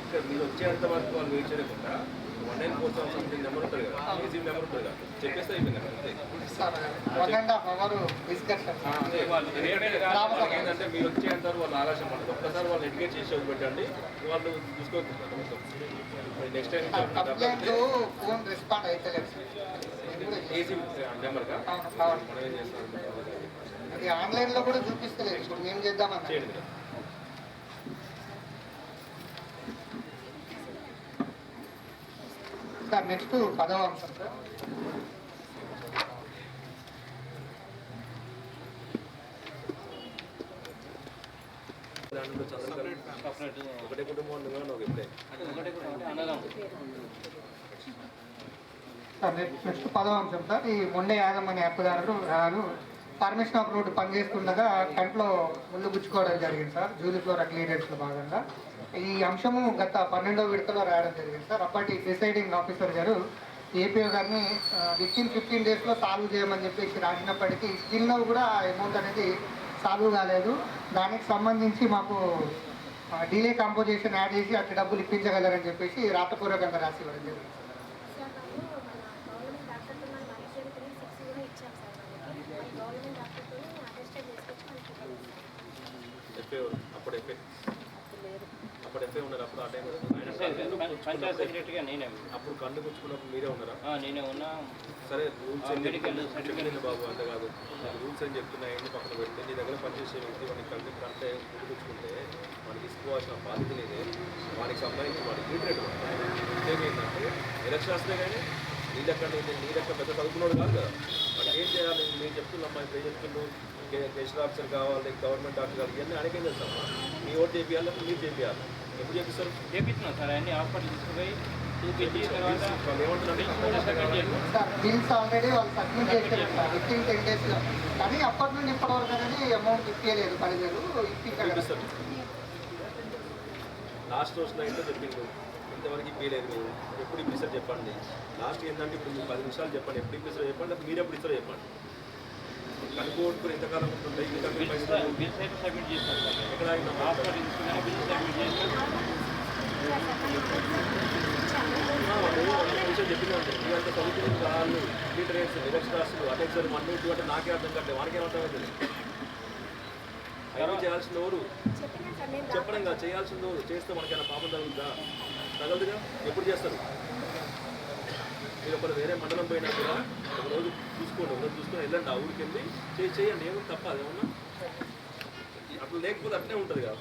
[SPEAKER 6] ఇక్కడ మీరు వచ్చేంత వరకు వాళ్ళు వెయిట్ చేయకుండా 1947 సంథింగ్ నెంబర్ ఉంటుంది కదా, ఏసీ నెంబర్ ఉంటుంది కదా, చెప్పేస్తే అయిపోయింది అక్కడ అంతే.
[SPEAKER 7] 1.5 అవర్ డిస్కషన్.
[SPEAKER 6] ఏంటంటే మీరు వచ్చేంత వరకు వాళ్ళు ఆలస్యం పడదు. ఒక్కసారి వాళ్ళు ఎడ్యుకేట్ చేసి పెట్టండి, వాళ్ళు చూసుకోవచ్చు. Next time
[SPEAKER 7] complaint phone respond అయితే
[SPEAKER 6] ఏసీ నెంబర్గా మనం ఏం చేస్తాం
[SPEAKER 7] అది ఆన్లైన్లో కూడా చూపిస్తలేదు. ఇప్పుడు మేము చేద్దామని
[SPEAKER 6] చేయండి కదా.
[SPEAKER 7] సార్ నెక్స్ట్ 10వ అంశం సార్.
[SPEAKER 6] దాంట్లో
[SPEAKER 8] సపరేట్
[SPEAKER 6] ఒకటే కుటుంబం ఉండగా నాకు ఇప్పుడే
[SPEAKER 8] ఒకటే కూడా అన్నదాం.
[SPEAKER 7] సార్ నెక్స్ట్ 10వ అంశం సార్. ఈ మొండే యాదమ్మ అనే హక్కుదారులు పర్మిషన్ ఆఫ్ రోడ్ పనిచేస్తుండగా కంట్లో ముళ్ళు గుచ్చుకోవడం జరిగింది సార్, జూలీ ఫ్లోర్ క్లియరెన్స్లో భాగంగా. ఈ అంశము గత 12వ విడతలో రాయడం జరిగింది సార్. అప్పటి ప్రిసైడింగ్ ఆఫీసర్ గారు ఏపీఓ గారిని వితిన్ 15 డేస్లో సాల్వ్ చేయమని చెప్పేసి రాసినప్పటికీ స్టిల్ కూడా అమౌంట్ అనేది సాల్వ్ కాలేదు. దానికి సంబంధించి మాకు డిలే కాంపోజిషన్ యాడ్ చేసి అట్టి డబ్బులు ఇప్పించగలరని చెప్పేసి రాతపూర్వకంగా రాసి ఇవ్వడం జరిగింది.
[SPEAKER 2] సార్ వాళ్ళు మన గవర్నమెంట్ డాక్టర్తో మనం 106 కూడా ఇచ్చాం సార్. మనకి మన గవర్నమెంట్ డాక్టర్తో అటెస్టెడ్ చేసుకొచ్చి మనకి
[SPEAKER 6] ఎఫ్ఏ అప్పుడు ఎఫ్ఏ ఉన్నారు. అప్పుడు ఆ టైం
[SPEAKER 8] పంచాయత్ సెక్రటరీగా నేనే,
[SPEAKER 6] అప్పుడు కళ్ళు కూర్చుకున్నప్పుడు మీరే ఉన్నారా?
[SPEAKER 8] నేనే ఉన్నా.
[SPEAKER 6] సరే రూల్స్
[SPEAKER 8] మెడికల్ సర్టిఫికేట్
[SPEAKER 6] బాబు అంతే కాదు, రూల్స్ అని చెప్తున్నాయండి పక్కన పెడితే నీ దగ్గర పనిచేసే వ్యక్తి వాడికి కళ్ళు కంటే ముందు కూర్చుకుంటే వాడికి తీసుకోవాల్సిన బాధ్యత లేదే. వాడికి సంబంధించి వాడికి ట్రీట్మెంట్ ఏంటంటే ఎలక్షన్ వస్తే కానీ నీ దగ్గర పెద్ద చదువుకున్నాడు కాదు కదా, వాడికి ఏం చేయాలి? నేను చెప్తున్నా ఇప్పుడు ఏం చెప్తున్నాను, గెస్ట్ ఆఫీసర్ కావాలి, గవర్నమెంట్ డాక్టర్ కావాలి, ఇవన్నీ ఆయనకేం చేస్తామా? మీ ఓటు చేపియాలి, మీరు చేపియాలి. ఎప్పుడు చేపిస్తారు?
[SPEAKER 8] చేపించినాం సార్. అన్ని హాస్పిటల్ తీసుకుపోయి చూపించి తర్వాత
[SPEAKER 6] వాళ్ళు ఏమంటున్నారు
[SPEAKER 8] సబ్మిట్ చేస్తాం.
[SPEAKER 7] సార్ బిల్స్ ఆల్రెడీ వాళ్ళు సబ్మిట్ చేశారు సార్ 10 డేస్లో, కానీ అప్పటి నుండి ఇప్పటి వరకు అనేది అమౌంట్ ఇప్పలేదు 10,000 ఇప్పించారు.
[SPEAKER 6] లాస్ట్ రోజు నైట్లో చెప్పిండు ఇంతవరకు ఇప్పలేదు మీరు ఎప్పుడు ఇప్పిస్తారు చెప్పండి. లాస్ట్ ఏంటంటే ఇప్పుడు మీరు 10 నిమిషాలు చెప్పండి ఎప్పుడు ఇప్పిస్తారో చెప్పండి, అది మీరు ఎప్పుడు ఇస్తారో చెప్పండి. కనుక్కోట్టుకుని ఎంతకాలం ఉంటుంది ఇంకా మీరు
[SPEAKER 8] బిల్స్ బిల్స్ అయితే సబ్మిట్ చేస్తాం సార్.
[SPEAKER 6] ఎక్కడ ఆగినా
[SPEAKER 8] హాస్పిటల్ తీసుకుని బిల్స్ సబ్మిట్ చేస్తాం.
[SPEAKER 6] విషయం చెప్పింది అంటే మీరంతా చదువుకుని వాళ్ళు లిటరేట్స్ ఎలక్ట్రాస్లు అటెక్సర్ 1, 2 అంటే నాకే అర్థం కట్టే వానికే అర్థమవుతుంది. అవన్నీ చేయాల్సిన ఎవరు
[SPEAKER 2] చెప్పినా సార్ నేను
[SPEAKER 6] చెప్పడం కాదు, చేయాల్సింది ఎవరు. చేస్తే మనకైనా పాపం తగులుతుందా? తగలదుగా. ఎప్పుడు చేస్తారు మీరు? ఒకరు వేరే మండలం పోయినా కూడా ఒక రోజు చూసుకోండి, ఒక రోజు చూసుకొని వెళ్ళండి, ఆ ఊరికి వెళ్ళి చేయండి. ఏమో తప్ప అదేమన్నా అట్లా లేకపోతే అట్లే ఉంటుంది కదా.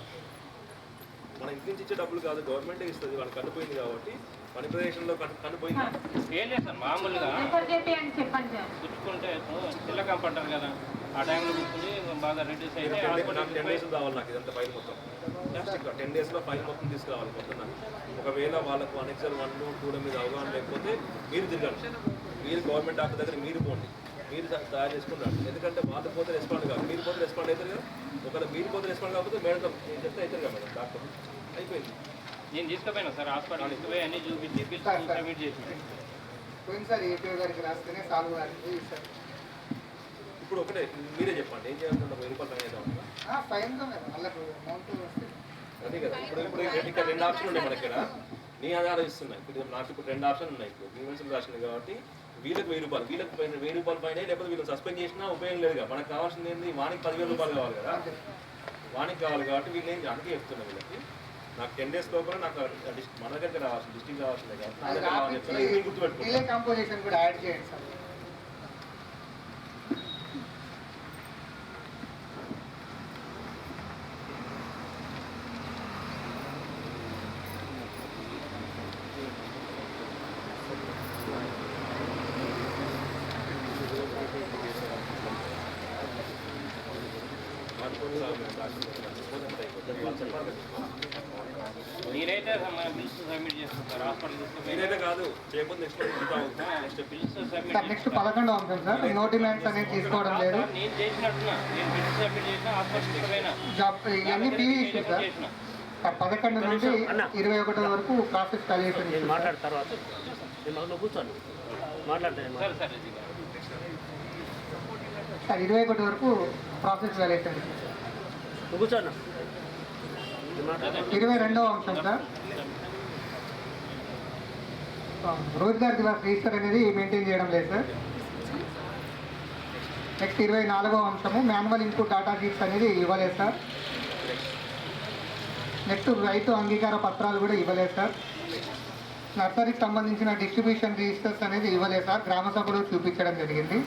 [SPEAKER 6] మన ఇంటి నుంచి ఇచ్చే డబ్బులు కాదు, గవర్నమెంటే ఇస్తుంది. వాళ్ళకి కన్నుపోయింది కాబట్టి పని ప్రదేశంలో కన్నుపోయింది.
[SPEAKER 8] ఏం లేదు సార్, మామూలుగా
[SPEAKER 3] చెప్పండి సార్.
[SPEAKER 8] గుచ్చుకుంటే పిల్ల కంపంటారు కదా, ఆ టైంలో గుచ్చుకుని బాగా రెడ్యూస్ అయితే
[SPEAKER 6] నాకు 10 డేస్ కావాలి. నాకు ఇదంతా ఫైల్ మొత్తం 10 డేస్లో ఫైల్ మొత్తం తీసుకురావాలి మొత్తం. ఒకవేళ వాళ్ళకు అనెక్సర్ 1, 2 మీద అవగాహన లేకపోతే మీరు తిరగండి, మీరు గవర్నమెంట్ డాక్టర్ దగ్గర మీరు పోండి, మీరు తయారు చేసుకున్నాడు. ఎందుకంటే వాళ్ళు పోతే రెస్పాండ్ కాదు, మీరు పోతే రెస్పాండ్ అవుతారు కదా. ఒకవేళ మీరు పోతే రెస్పాండ్ కాకపోతే మేడం చెప్తే అవుతారు కదా మేడం డాక్టర్. అయిపోయింది.
[SPEAKER 8] నేను తీసుకుపోయినా సార్ హాస్పిటల్ తీసుకుపోయి అన్నీ చూపించి బిల్స్ సబ్మిట్ చేసి
[SPEAKER 7] పోయింది సార్ ఏపీ గారికి రాస్తేనే సాల్వ్ గారికి సార్.
[SPEAKER 6] ఇప్పుడు ఒకటే మీరే చెప్పండి ఏం చేయాలంటే 1000 రూపాయలు ఫైన్ అయితే ఉంటుందా?
[SPEAKER 7] ఫైన్గా మేడం వాళ్ళకు అమౌంట్ వస్తుంది.
[SPEAKER 6] అదే కదా. ఇప్పుడు ఇక్కడ 2 ఆప్షన్లు ఉన్నాయి మన ఇక్కడ. నీ ఆధారం ఇస్తున్నాయి. ఇప్పుడు నాకు ఇప్పుడు 2 ఆప్షన్లు ఉన్నాయి. ఇప్పుడు గ్రీవెన్స్లు రాసినాయి కాబట్టి వీళ్ళకి 1000 రూపాయలు, వీళ్ళకి 1000 రూపాయలు ఫైన్, లేకపోతే వీళ్ళని సస్పెండ్ చేసినా ఉపయోగం లేదు కదా. మనకు కావాల్సింది ఏంటి? వానికి 10,000 రూపాయలు కావాలి కదా. వానికి కావాలి కాబట్టి వీళ్ళు ఏం అందుకే చెప్తున్నా వీళ్ళకి. నాకు 10 డేస్ లోపల నాకు మన దగ్గర రావాల్సింది, డిస్ట్రిక్ట్ రావాల్సిందే కాబట్టి నా దగ్గర రావాలని చెప్తున్నా. మీరు గుర్తుపెట్టుకోండి.
[SPEAKER 7] డిలే కంపోజిషన్ కూడా యాడ్ చేయండి సార్.
[SPEAKER 8] నేనైతే మన బిల్స్ సబ్మిట్ చేస్తాను సార్ హాస్పిటల్ తీసుకుపోయి.
[SPEAKER 6] మీరైతే కాదు చేయకపోతే next
[SPEAKER 8] next bills submit
[SPEAKER 7] sir next 11వ అంశం సార్, నో డిమాండ్స్ అనేది తీసుకోవడం లేదు.
[SPEAKER 8] నేను చేసినట్టున్నా, నేను బిల్స్ సబ్మిట్ చేసిన హాస్పిటల్ తీసుకుపోయినా
[SPEAKER 7] జాబ్ ఇవన్నీ పీవీ ఇష్యూ సార్.
[SPEAKER 8] చేసిన
[SPEAKER 7] 11 నుండి 21 వరకు ప్రాసెస్ కలిగేషన్ ఇష్యూ.
[SPEAKER 9] మాట్లాడిన తర్వాత కూర్చోండి మాట్లాడతాను.
[SPEAKER 8] సరే సార్ ఇది
[SPEAKER 7] సార్ 21 వరకు ప్రాసెస్ వాల్యుయేషన్.
[SPEAKER 9] కూర్చోండి.
[SPEAKER 7] 22వ అంశం సార్, రోజ్గార్ దివాస్ రిజిస్టర్ అనేది మెయింటైన్ చేయడం లేదు సార్. నెక్స్ట్ 24వ అంశము, మాన్యువల్ ఇన్పుట్ డాటా షీట్స్ అనేది ఇవ్వలేదు సార్. నెక్స్ట్ రైతు అంగీకార పత్రాలు కూడా ఇవ్వలేదు సార్. నర్సరీకి సంబంధించిన డిస్ట్రిబ్యూషన్ రిజిస్టర్స్ అనేది ఇవ్వలేదు సార్. గ్రామ సభలో చూపించడం జరిగింది,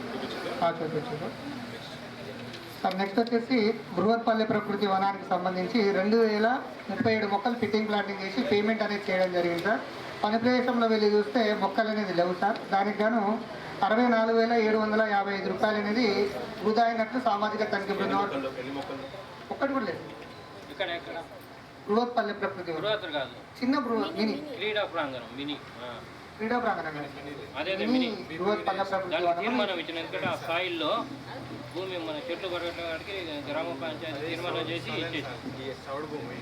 [SPEAKER 7] చూపించారు సార్. నెక్స్ట్ వచ్చేసి బృహత్పల్లె ప్రకృతి వనానికి సంబంధించి 2037 మొక్కలు ఫిట్టింగ్ ప్లాంటింగ్ చేసి పేమెంట్ అనేది చేయడం జరిగింది సార్. పని ప్రదేశంలో వెళ్ళి చూస్తే మొక్కలు అనేది లేవు సార్. దానికి గాను 64,755 రూపాయలు అనేది వృధా అయినట్లు సామాజిక తనిఖీ బృందం. ఒక్కటి కూడా లేదు.
[SPEAKER 8] ఇక్కడ ఎక్కడ
[SPEAKER 7] బృహత్పల్లె ప్రకృతి వనం,
[SPEAKER 8] బృహత్తు కాదు,
[SPEAKER 7] చిన్న మినీ
[SPEAKER 8] క్రీడా ప్రాంగణం మినీ
[SPEAKER 7] క్రీడా ప్రాంగణం,
[SPEAKER 8] అదే
[SPEAKER 7] మినీ బృహత్పల్లె ప్రకృతి
[SPEAKER 8] దానికి
[SPEAKER 7] వనం.
[SPEAKER 8] తీర్మానం ఇచ్చిన, ఎందుకంటే ఆ స్థాయిలో భూమి మన చెట్లు కొట్టడానికి గ్రామ పంచాయతీ తీర్మానం చేసి ఇచ్చేసాం.
[SPEAKER 1] ఈ చౌడు భూమి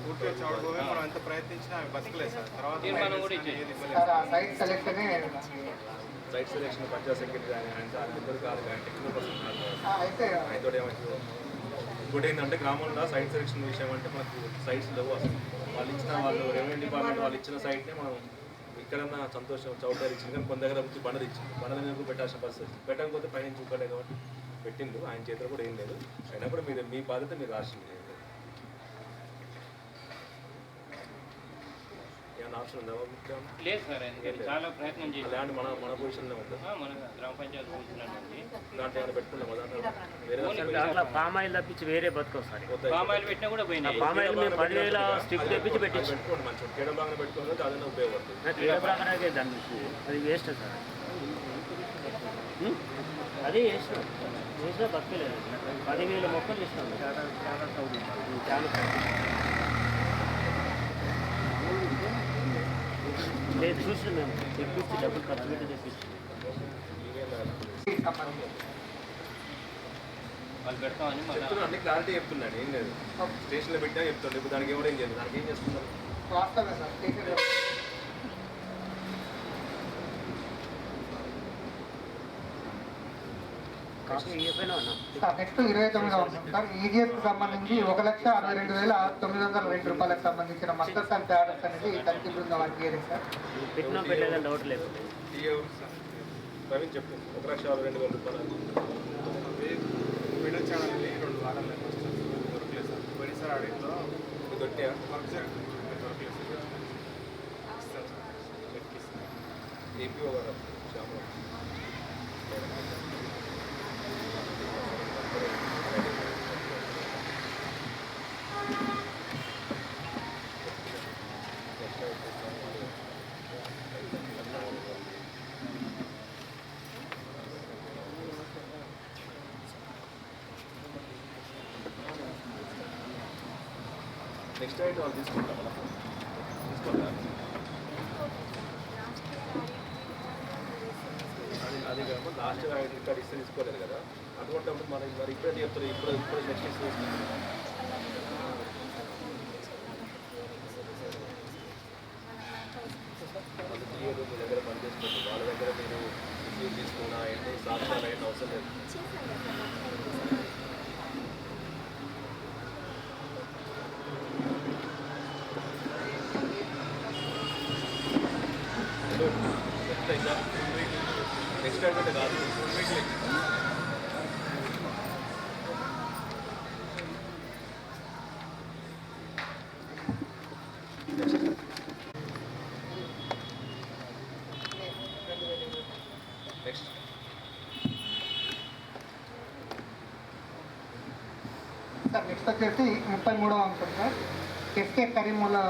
[SPEAKER 1] పూర్తిగా చౌడు భూమి మనం ఎంత ప్రయత్నించినా అవి బతకలేదు సార్. తర్వాత
[SPEAKER 8] తీర్మానం కూడా ఇచ్చేసి
[SPEAKER 7] సార్ ఆ site selection
[SPEAKER 6] site selection panchayat secretary కానీ ఆయన సార్ ఇద్దరు కాదు కానీ టెక్నికల్ పర్సన్ కాదు.
[SPEAKER 7] అయితే
[SPEAKER 6] ఆయనతో ఏమైంది ఇంకోటి ఏంటంటే గ్రామంలో సైట్ సెలెక్షన్ విషయం అంటే మనకు సైట్స్ లేవు అసలు. వాళ్ళు ఇచ్చిన వాళ్ళు రెవెన్యూ డిపార్ట్మెంట్ వాళ్ళు ఇచ్చిన సైట్నే మనం ఇక్కడన్నా సంతోషం చౌటరీ ఇచ్చింది, కానీ కొంత దగ్గర వచ్చి బండలు ఇచ్చింది. బండల మీద పెట్టాల్సిన పరిస్థితి, పెట్టకపోతే పైన చూపలేదు కాబట్టి పెట్టిండు. ఆయన చేతిలో కూడా ఏం లేదు. అయినా కూడా మీరు మీ బాధ్యత మీరు రాసింది. ఏమైనా ఆప్షన్ ఉందా
[SPEAKER 8] లేదు సార్, ఎందుకంటే చాలా ప్రయత్నం చేసి
[SPEAKER 6] ల్యాండ్ మన పొజిషన్లో ఉందా?
[SPEAKER 8] మన గ్రామ పంచాయతీ కూర్చున్నానండి.
[SPEAKER 6] దాంట్లో ఏమైనా పెట్టుకున్నాం వేరే
[SPEAKER 9] దాంట్లో పామాయిల్ తప్పించి వేరే బతుకొస్తారు.
[SPEAKER 8] పామాయిల్ పెట్టినా కూడా పోయినాయి.
[SPEAKER 9] పామాయిల్ మేము 10,000 స్ట్రిప్ తెప్పించి పెట్టించాం.
[SPEAKER 6] పెట్టుకోండి మంచిగా క్రీడ బాగా పెట్టుకోవాలి, అదైనా ఉపయోగపడుతుంది.
[SPEAKER 9] క్రీడా ప్రకారంగా దాన్ని అది వేస్ట్ సార్. అది వేసినా బతకలేదు. 10,000 మొక్కలు ఇస్తాం. చాలా లేదు చూసి మేము తెప్పించి డబ్బులు ఖర్చు పెట్టి తెప్పించి
[SPEAKER 8] వాళ్ళు పెడతామని మళ్ళీ
[SPEAKER 6] చెప్తున్నా అన్ని క్లారిటీ చెప్తున్నాడు, ఏం లేదు స్టేషన్లో పెట్టా చెప్తుండే. ఇప్పుడు దానికి ఎవరు ఏం చేయలేదు, దానికి ఏం చేస్తున్నారు?
[SPEAKER 7] వాస్తవమే సార్ స్టేషన్
[SPEAKER 9] కాఫీ ఇవ్వకపోయినా అన్నా
[SPEAKER 7] సార్ నెక్స్ట్ 29వ అంశం సార్ ఈజీఎస్కి సంబంధించి 1,62,902 రూపాయలకు సంబంధించిన మస్టర్స్ అండ్ ప్యాడర్స్ అనేది తనిఖీ బృందం అడిగేది సార్.
[SPEAKER 9] పెట్టినా పెట్టలేదని డౌట్ లేకుండా
[SPEAKER 6] ప్రవీణ్ చెప్పు. 1,62,000 రూపాయలు
[SPEAKER 1] వీడియో ఛానల్ 2 వారాలు దొరకలేదు సార్. పోయినసారి ఆడిట్లో
[SPEAKER 6] దొరికా
[SPEAKER 1] వర్క్ దొరకలేదు సార్.
[SPEAKER 6] ఏపీఓ గారు శ్యామరావు నెక్స్ట్ ఐటమ్ వాళ్ళు తీసుకుంటాం తీసుకోండి. అది కాకుండా లాస్ట్ ఐడి కార్డ్ ఇస్తే తీసుకోలేదు కదా, అటువంటిప్పుడు మరి ఇప్పుడే చెప్తారు. ఇప్పుడు నెక్స్ట్ ఇస్తే వాళ్ళు తీయరు, మీ దగ్గర పనిచేసుకోండి. వాళ్ళ దగ్గర మీరు రిసీవ్ తీసుకున్నా ఏంటి సాక్ష్యాలు అయిన అవసరం లేదు. నెక్స్ట్ అంటే కాదు నెక్స్ట్
[SPEAKER 7] సార్ నెక్స్ట్ వచ్చేసి 33వ అంశం సార్ ఎస్కే కరీముల్లా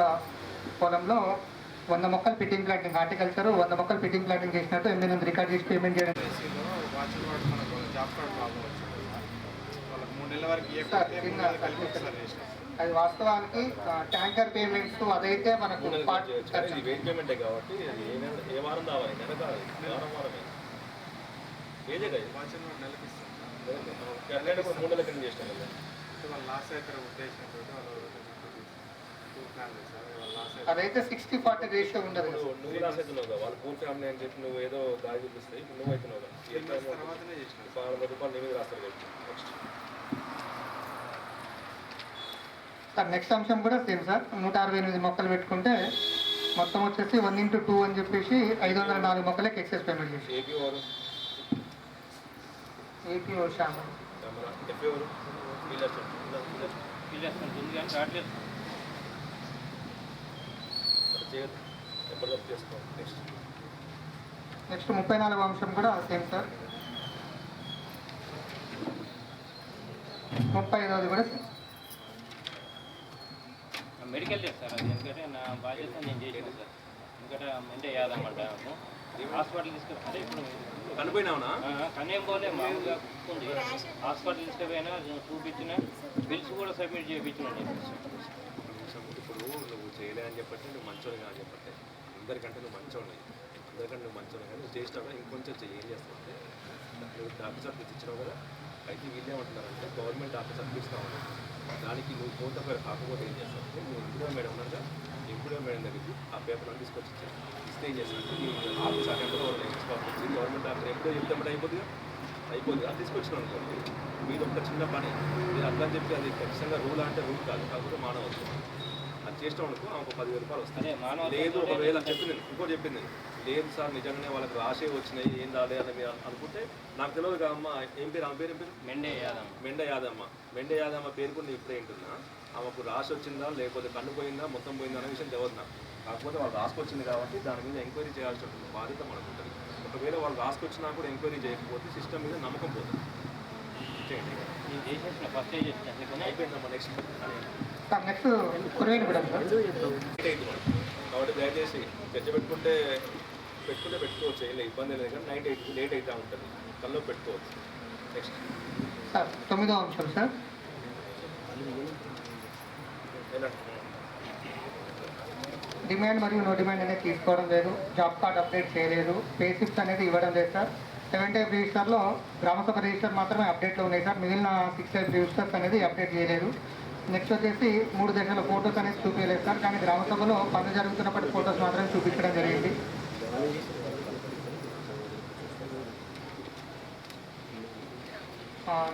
[SPEAKER 7] పొలంలో 100 మొక్కలు ఫిట్టింగ్ ప్లాంటింగ్ హార్టికల్చర్ 100 మొక్కలు ఫిట్టింగ్ ప్లాంటింగ్ చేసినట్టు 8 రికార్డ్ చేసి పేమెంట్ చేయడం.
[SPEAKER 1] వాచర్ వాడు మనకు జాబ్ కార్డ్ ప్రాబ్లం వచ్చింది సార్. వాళ్ళకి 3 నెలల వరకు
[SPEAKER 7] సార్
[SPEAKER 1] ఇవ్వకపోతే
[SPEAKER 7] చిన్న
[SPEAKER 1] 3 నెలలు కలిపి ఒకసారి చేసినాం సార్.
[SPEAKER 7] అది వాస్తవానికి ట్యాంకర్ పేమెంట్స్ అదైతే మనకు
[SPEAKER 6] ఇది వెయిట్ పేమెంటే కాబట్టి అది ఏ వారం రావాలి, నెల కావాలి, వారమే ఏదే కదా.
[SPEAKER 1] వాచర్ వాడు నెలకి ఇస్తాం సార్.
[SPEAKER 6] 3 నెలల కింద చేసినాం కదా.
[SPEAKER 1] వాళ్ళు లాస్ అవుతారు ఉద్దేశంతో వాళ్ళు ప్లాన్ చేశారు. వాళ్ళు లాస్ అవుతారు.
[SPEAKER 7] అదైతే 60-40 రేషియో ఉండదు కదా.
[SPEAKER 6] నువ్వు లాస్ అవుతున్నావు కదా, వాళ్ళు పూర్ ఫ్యామిలీ అని చెప్పి నువ్వు ఏదో దారి చూపిస్తాయి. ఇప్పుడు నువ్వు అవుతున్నావు కదా,
[SPEAKER 1] తర్వాతనే చేసినాం.
[SPEAKER 6] 600 రూపాయలు నీ మీద రాస్తారు కదా. నెక్స్ట్
[SPEAKER 7] సార్ నెక్స్ట్ అంశం కూడా సేమ్ సార్ 168 మొక్కలు పెట్టుకుంటే మొత్తం వచ్చేసి 1x2 అని చెప్పేసి 504 మొక్కలకి ఎక్సెస్ పేమెంట్ చేసి
[SPEAKER 6] ఏపీ వారు
[SPEAKER 7] ఏపీ శ్యామ
[SPEAKER 6] ఎఫ్ఏ వారు
[SPEAKER 8] ఉంది కానీ రావట్లేదు.
[SPEAKER 6] చేయదు, ఎప్పటికప్పుడు చేసుకోవాలి. నెక్స్ట్
[SPEAKER 7] నెక్స్ట్ 34వ అంశం కూడా సేమ్ సార్ 35వది కూడా సేమ్.
[SPEAKER 8] మెడికల్ చేస్తారు అది, ఎందుకంటే నా బాధ్యత నేను చేసాను సార్. ఎందుకంటే మెంటే యాదమ్మంట హాస్పిటల్ తీసుకెళ్ళి అదే ఇప్పుడు
[SPEAKER 6] కనిపోయినావునా?
[SPEAKER 8] కన్నేం పోలే మామూలుగా ఉంది. హాస్పిటల్ తీసుకుపోయినా చూపించిన బిల్స్ కూడా సబ్మిట్ చేయించిన నేను.
[SPEAKER 6] ఇప్పుడు నువ్వు చేయలే అని చెప్పంటే నువ్వు మంచోని అని చెప్పంటే అందరికంటే నువ్వు మంచోని, అందరికంటే నువ్వు మంచోని కానీ నువ్వు చేసినావు కదా, ఇంకొంచెం చెయ్యి. ఏం చేస్తావు అంటే నువ్వు డాక్టర్ సర్టిఫికేట్ ఇచ్చినావు కదా, అయితే వీళ్ళు ఏమంటున్నారంటే గవర్నమెంట్ డాక్టర్ సర్టిఫికేట్ ఇస్తావు, దానికి నువ్వు కోర్టు పేరు కాకపోతే ఏం చేస్తావు అంటే నువ్వు ఇంప్రూవ్ మేడం ఉన్నాక ఇంప్రూవ్ మేడం దగ్గరికి ఆ పేపర్ అని తీసుకొచ్చి ఇస్తే ఏం చేస్తానంటే నీ ఆఫీస్ ఆ నెంబర్ పంపించి గవర్నమెంట్ డాక్టర్ ఎప్పుడో చెప్తామంటే అయిపోతుంది అది తీసుకొచ్చినావు అనుకోండి. మీరు ఒక చిన్న పని మీరు అట్లా చెప్పి అది ఖచ్చితంగా రూల్ అంటే రూల్ కాదు, కాకపోతే మానవత్వం. అది చేసినాం అనుకో ఆమెకు 10,000 రూపాయలు వస్తాయి. లేదు ఒకవేళ చెప్పింది ఇంకోటి చెప్పింది లేదు సార్ నిజంగానే వాళ్ళకి రాసే వచ్చినాయి ఏం రాలే అని మీరు అనుకుంటే నాకు తెలియదు కదమ్మ. ఏం పేరు ఆమె పేరు? ఏం పేరు?
[SPEAKER 8] మెండే యాదమ్మ.
[SPEAKER 6] మెండే యాదమ్మ పేరు కూడా ఇప్పుడే ఏంటున్నా. ఆమెకు రాసి వచ్చిందా లేకపోతే కన్ను పోయిందా మొత్తం పోయిందా అనే విషయం తెలియదు నాకు. కాకపోతే వాళ్ళు రాసుకొచ్చింది కాబట్టి దాని మీద ఎంక్వైరీ చేయాల్సి ఉంటుంది, బాధ్యత మనకు ఉంటుంది. ఒకవేళ వాళ్ళు రాసుకొచ్చినా కూడా ఎంక్వైరీ చేయకపోతే సిస్టమ్ మీద నమ్మకం పోతుంది. చేయండి,
[SPEAKER 8] నేను చేసేసిన ఫస్ట్ చేసిన
[SPEAKER 6] అయిపోయిందమ్మా. నెక్స్ట్
[SPEAKER 7] సార్ నెక్స్ట్ కురవేణి కూడా సార్
[SPEAKER 6] కాబట్టి దయచేసి చర్చ పెట్టుకుంటే పెట్టుకోవచ్చు, ఏం ఇబ్బంది లేదు. కానీ నైట్ లేట్ అవుతూ ఉంటుంది, కల్లో పెట్టుకోవచ్చు. నెక్స్ట్
[SPEAKER 7] సార్ 9వ అంశం సార్ డిమాండ్ మరియు నో డిమాండ్ అనేది తీసుకోవడం లేదు, జాబ్ కార్డ్ అప్డేట్ చేయలేదు, పే స్లిప్స్ అనేది ఇవ్వడం లేదు సార్. 7 టైప్ రిజిస్టర్లో గ్రామసభ రిజిస్టర్ మాత్రమే అప్డేట్లో ఉన్నాయి సార్. మిగిలిన 6 టైప్ రిజిస్టర్స్ అనేది అప్డేట్ చేయలేదు. నెక్స్ట్ వచ్చేసి 3 దశల ఫొటోస్ అనేది చూపించలేదు సార్, కానీ గ్రామసభలో పనులు జరుగుతున్నప్పటి ఫొటోస్ మాత్రమే చూపించడం జరిగింది.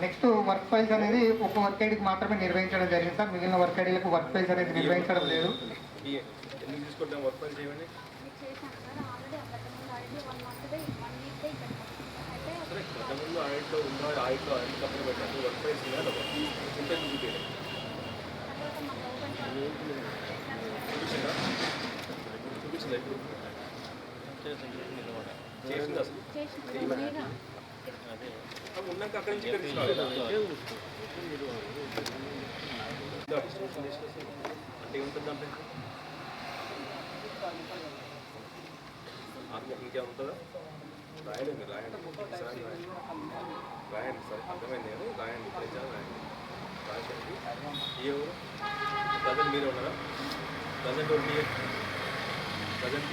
[SPEAKER 7] నెక్స్ట్ వర్క్ ఫైల్స్ అనేది ఒక వర్క్ ఐడికి మాత్రమే నిర్వహించడం జరిగింది సార్. మిగిలిన వర్క్ ఐడీలకు వర్క్ ఫైల్స్ అనేది నిర్వహించడం లేదు.
[SPEAKER 6] ఎందుకు తీసుకుంటాం వర్క్ ఫైల్ చేయండి
[SPEAKER 2] చేశాను సార్. ఆల్రెడీ ఆల్రెడీ 1 మంత్దే 1 వీక్దే ఇక్కడ అయితే
[SPEAKER 6] సరే గతంలో ఆడిట్లో ఉందా ఆడిట్లో అన్ని పక్కన పెట్టండి వర్క్ ఫైల్స్ ఉందా ఉంటే చూపించండి
[SPEAKER 2] తర్వాత మా గవర్నమెంట్
[SPEAKER 6] చూపించిందా చూపించిందా ఇప్పుడు చేసింది అసలు
[SPEAKER 2] చేసిన
[SPEAKER 6] అవి ఉన్నాక అక్కడి నుంచి ఇక్కడ తీసుకోవాలి అంటే ఏముంటుంది అంటే ఇంకేం ఉంటుందా రాయండి మీరు రాయండి సార్ రాయండి సార్ అర్థమైంది కానీ రాయండి ప్రజలు రాయండి రాసండి ఈ ఎవరు ప్రజెంట్ మీరే ఉన్నారా ప్రజెంట్ ఒకటి ప్రజెంట్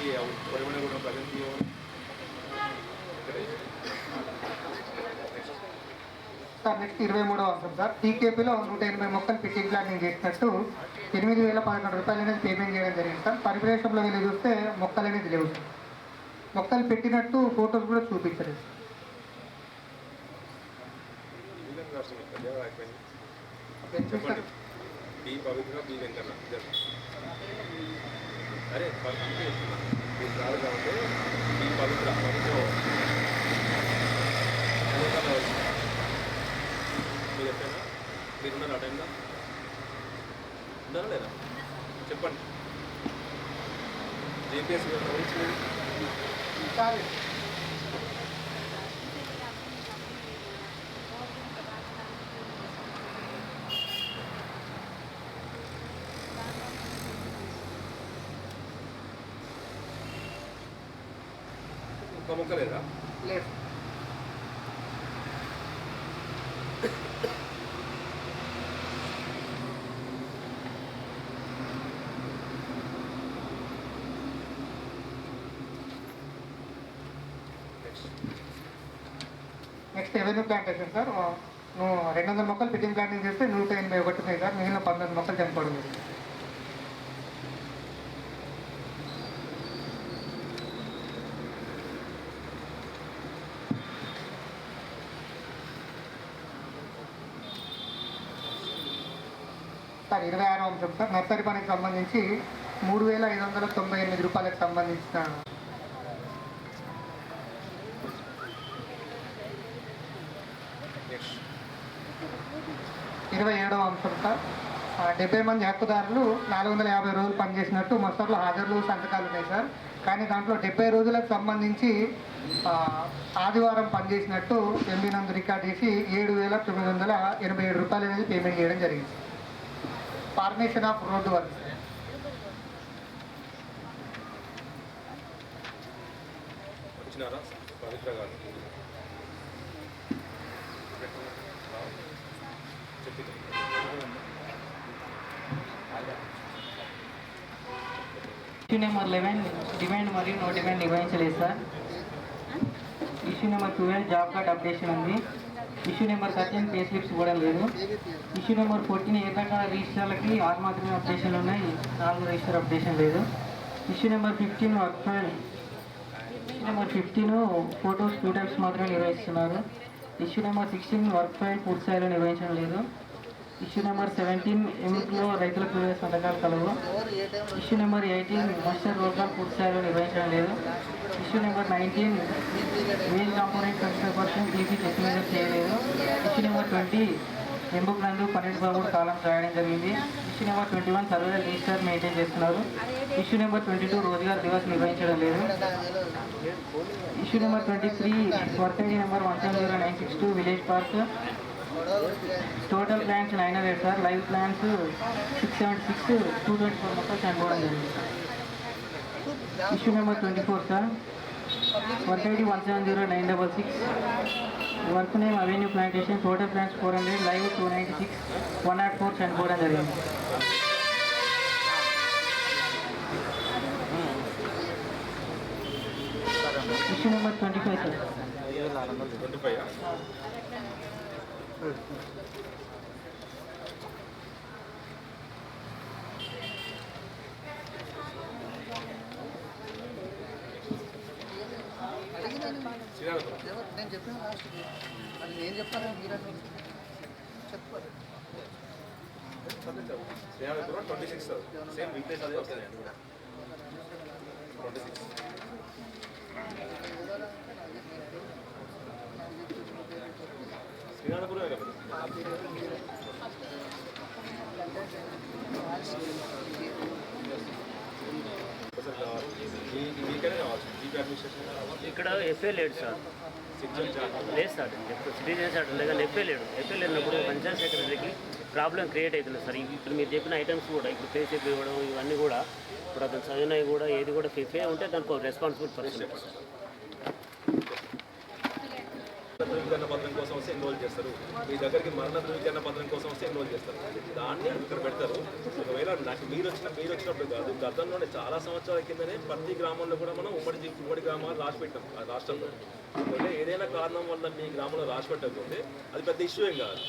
[SPEAKER 6] పొరమైన కూడా ప్రజెంట్ ఎవరు
[SPEAKER 7] సార్ నెక్స్ట్ 23వ అంశం సార్. టీకేపీలో 180 మొక్కలు పిట్టింగ్ ప్లానింగ్ చేసినట్టు 8,011 రూపాయలు అనేది పేమెంట్ చేయడం జరిగింది సార్. పరిప్రేషంలో వెళ్ళి చూస్తే మొక్కలు అనేది లేవు సార్. మొక్కలు పెట్టినట్టు ఫోటోస్ కూడా చూపించలేదు.
[SPEAKER 6] చెప్పండి బి పవిత్ర బి వెంకన్న అరే పవిత్ర చెప్తున్నా మీరు రాదు కాబట్టి బి పవిత్ర పవిత్ర మీరు ఎప్పుడైనా మీరున్నారు ఆ టైంలో ఉన్నారా లేదా చెప్పండి జేపీఎస్ ఒక మొక్క లేదా
[SPEAKER 7] లేదు. Next avenue plantation sir. నువ్వు 200 మొక్కలు పిట్టింగ్ ప్లాంటింగ్ చేస్తే 181 ఉన్నాయి సార్. మిగిలిన 19 మొక్కలు చనిపోవడం లేదు. సార్ 26వ అంశం సార్. నర్సరీ పనికి సంబంధించి 3,598 రూపాయలకు సంబంధించిన 27వ అంశం సార్. 70 మంది హక్కుదారులు 450 రోజులు పనిచేసినట్టు మొత్తంలో హాజరులు సంతకాలు ఉన్నాయి సార్. కానీ దాంట్లో 70 రోజులకు సంబంధించి ఆదివారం పనిచేసినట్టు ఎంబీ నందు రికార్డ్ చేసి 7,987 రూపాయలు అనేది పేమెంట్ చేయడం జరిగింది. ఫార్మేషన్ ఆఫ్ రోడ్డు వర్క్
[SPEAKER 6] వచ్చినారా పవిత్ర గారు చెప్పి
[SPEAKER 10] ఇష్యూ నెంబర్ 11 డిమాండ్ మరియు నో డిమాండ్ నిర్వహించలేదు sir. Issue number 12 job card updation ఉంది. ఇష్యూ నెంబర్ 13 పే స్లిప్స్ కూడా లేదు. ఇష్యూ నెంబర్ 14 ఏ రకాల రిజిస్టర్లకి 6 మాత్రమే అప్డేషన్లు ఉన్నాయి, 4 రిజిస్టర్ అప్డేషన్ లేదు. Issue number 15 work file. Issue number 15 photos 2 types మాత్రమే నిర్వహిస్తున్నారు. ఇష్యూ నెంబర్ 16 వర్క్ ఫైల్ పూర్తి స్థాయిలో నిర్వహించడం లేదు. ఇష్యూ నెంబర్ 17 ఎముకలో రైతులకు సంతకాలు కలవు. ఇష్యూ నెంబర్ 18 మాస్టర్ వర్గాలు పూర్తి స్థాయిలో నిర్వహించడం లేదు. Issue number 19 wage component 25% BP checking చేయలేదు. ఇష్యూ నెంబర్ 20 ఎంబుక్ నందు 12 కాలం రాయడం జరిగింది. ఇష్యూ నెంబర్ 21 సర్వేల రిజిస్టర్ మెయింటైన్ చేస్తున్నారు. ఇష్యూ నెంబర్ 22 రోజ్గార్ దివస్ నిర్వహించడం లేదు. Issue number 23 work ID number 170962 village park. Total plants 900 sir. Live plants 676 224 మొక్కలు చనిపోవడం జరిగింది. Issue number 24 sir. Work ID 170966 work name avenue plantation. Total plans 400 live 296 104 చనిపోవడం జరిగింది. Issue number 25 sir.
[SPEAKER 6] 25.
[SPEAKER 7] నేను చెప్పిన లాస్ట్ అది నేను చెప్తాను మీరు చెప్పారు.
[SPEAKER 6] శ్రీరామపురం 26 సార్. సేమ్ వీక్నెస్ అదే వస్తుంది అండి కూడా. 26. శ్రీరామపురమే కదా. మీకైనా కావచ్చు. జీపీ అడ్మినిస్ట్రేషన్ కావచ్చు.
[SPEAKER 9] ఇక్కడ ఎఫ్ఏ లేడు సార్. లేదు సార్, సిటిజన్ సార్ లేదు కానీ ఎఫ్ఏ లేనప్పుడు పంచాయత్ సెక్రటరీకి ప్రాబ్లం క్రియేట్ అవుతుంది సార్. ఇప్పుడు మీరు చెప్పిన ఐటమ్స్ కూడా ఇప్పుడు పే చేసి ఇవ్వడం ఇవన్నీ కూడా ఇప్పుడు అతను చదివినవి కూడా ఏది కూడా ఫిఫే ఉంటే దానికి ఒక రెస్పాన్సిబుల్ పర్సన్ సార్.
[SPEAKER 6] ధృవీకరణ పత్రం కోసం వస్తే ఎన్రోల్ చేస్తారు. మీ దగ్గరికి మరణ ధృవీకరణ పత్రం కోసం వస్తే ఎన్రోల్ చేస్తారు. దాన్ని ఇక్కడ పెడతారు. ఒకవేళ నాకు మీరు వచ్చినప్పుడు కాదు, గతంలోనే చాలా సంవత్సరాల కిందనే ప్రతి గ్రామంలో కూడా మనం ఉమ్మడి గ్రామాలు రాసి పెట్టాం ఆ రాష్ట్రంలో. ఒకవేళ ఏదైనా కారణం వల్ల మీ గ్రామంలో రాసి పెట్టకపోతే అది పెద్ద ఇష్యూ ఏం కాదు.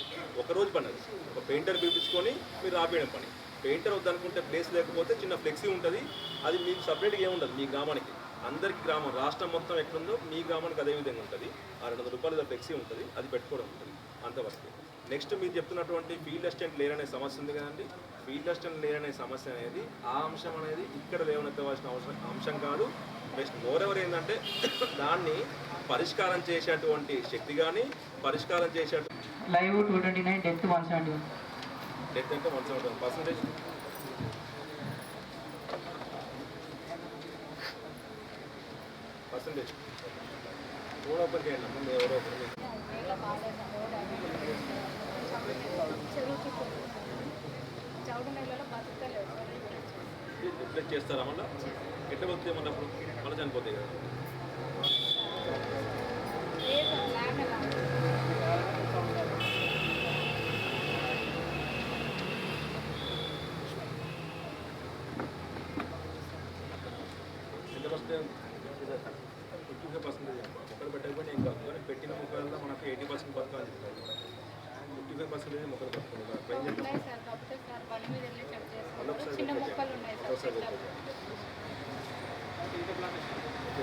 [SPEAKER 6] ఒకరోజు పని, ఒక పెయింటర్ పిలిపించుకొని మీరు ఆపేయడం పని. పెయింటర్ వద్దనుకుంటే ప్లేస్ లేకపోతే చిన్న ఫ్లెక్సీ ఉంటుంది. అది మీకు సపరేట్గా ఏముండదు. మీ గ్రామానికి అందరికీ గ్రామం రాష్ట్రం మొత్తం ఎక్కడుందో మీ గ్రామానికి అదే విధంగా ఉంటుంది. 600 రూపాయల ఫ్లెక్సీ ఉంటుంది. అది పెట్టుకోవడం ఉంటుంది అంతవరకు. నెక్స్ట్ మీరు చెప్తున్నటువంటి ఫీల్డ్ అసిస్టెంట్ లేరనే సమస్య ఉంది కదండి. ఫీల్డ్ అసిస్టెంట్ లేరనే సమస్య అనేది ఆ అంశం అనేది ఇక్కడ లేవనెత్తవలసిన అంశం కాదు. నెక్స్ట్ మోరెవర్ ఏంటంటే దాన్ని పరిష్కారం చేసేటువంటి శక్తి కానీ పరిష్కారం చేసే
[SPEAKER 10] లైవ్ 229, డెత్ 171.
[SPEAKER 6] డెత్ అంటే 170%. కూడా ఓపెన్ చేయండి అమ్మ. మీరు ఎవరో ఓపెన్ రిఫ్లెక్ట్ చేస్తారా మళ్ళీ? ఎట్లా వస్తే మళ్ళీ అప్పుడు మళ్ళీ చనిపోతాయి కదా. ఎంత వస్తే 55% మొక్కలు పెట్టకపోయినా ఏం కాదు. కానీ పెట్టిన మొక్కల్లో మనకు 80% బతకాలి. 55% మొక్కలు బతుకున్నాయి.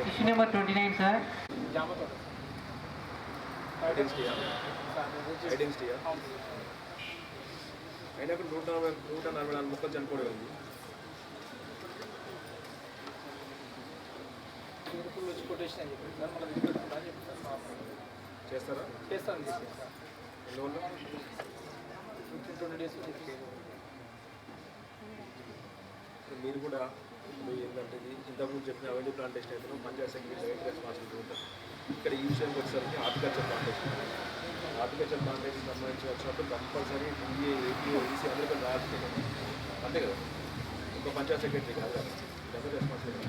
[SPEAKER 10] Issue number 29 sir.
[SPEAKER 6] ఐడెంటిటీయా అయినా కూడా 144 మొక్కలు చనిపోవడం ఉంది. చేస్తారా?
[SPEAKER 10] చేస్తాను.
[SPEAKER 6] ఎన్ని రోజులు?
[SPEAKER 10] 20 days.
[SPEAKER 6] మీరు కూడా ఏంటంటే ఇంతకుముందు చెప్పిన అవెన్యూ ప్లాంటేషన్ అయితే పంచాయత్ సెక్రటరీ రెస్పాన్సిబిలిటీ ఉంటుంది. ఇక్కడ ఈ విషయానికి వచ్చేసరికి హార్టికల్చర్ ప్లాంటేషన్ సంబంధించి వచ్చినప్పుడు కంపల్సరీ డిఏ, ఏపీఓ, ఈసీ అందరికీ రావాల్సిందే అంతే కదా. ఇంకో పంచాయత్ సెక్రటరీ కాదు కదా, అందరూ responsibility.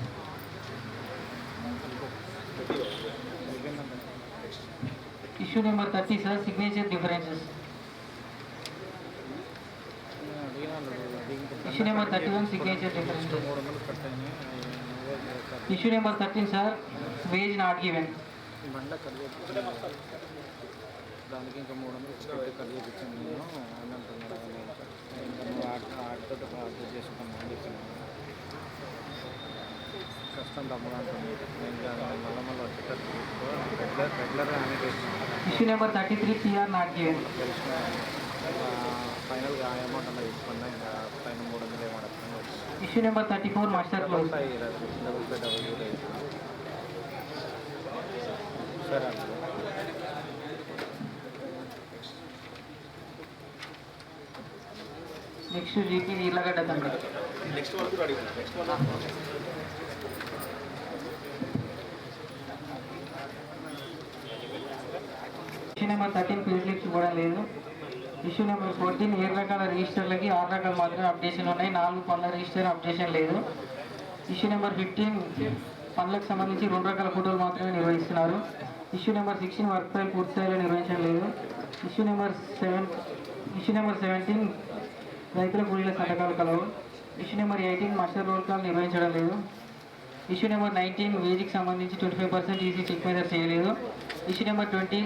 [SPEAKER 10] Issue number 30 sir. Signature differences. Issue number 31 signature differences. Issue number 13 sir. Wage not given.
[SPEAKER 11] దానికి ఇంకా 300 కట్ చేయించాను నేను అని అంటున్నాను. ఆటతో అర్థం చేసుకున్నాను అని చెప్పాను. కష్టం తమ్ముడు అంటున్నాను. నేను మళ్ళీ వచ్చేటట్టు రెగ్యులర్గా అని చేస్తున్నాను.
[SPEAKER 10] Issue number 33 CR not given.
[SPEAKER 11] ఫైనల్గా అమౌంట్ అలా తీసుకున్నా. ఇంకా పైన 300 ఏమడుతున్నాను.
[SPEAKER 10] Issue number 34 master close.
[SPEAKER 11] Double pay double యూట్ సరే అండి.
[SPEAKER 10] నెక్స్ట్ జీపీ నీళ్ళగడ్డ తండ్రి.
[SPEAKER 6] నెక్స్ట్ వరకు ready. Next one
[SPEAKER 10] issue number 13 field ఇవ్వడం లేదు. ఇష్యూ నెంబర్ 14 7 రకాల రిజిస్టర్లకి 6 రకాలు మాత్రమే అప్డేషన్ ఉన్నాయి. 4 పనుల రిజిస్టర్ అప్డేషన్ లేదు. ఇష్యూ నెంబర్ 15 పనులకు సంబంధించి 2 రకాల ఫోటోలు మాత్రమే నిర్వహిస్తున్నారు. ఇష్యూ నెంబర్ 16 వర్క్ ఫైల్ పూర్తి స్థాయిలో నిర్వహించడం లేదు. ఇష్యూ నెంబర్ 17 రైతుల కూలీల సంతకాలు కలవు. Issue number 18 master roll call నిర్వహించడం లేదు. ఇష్యూ నెంబర్ 19 వేదికి సంబంధించి 25% ఈసీ చెక్ మెజర్ చేయలేదు. ఇష్యూ నెంబర్ 20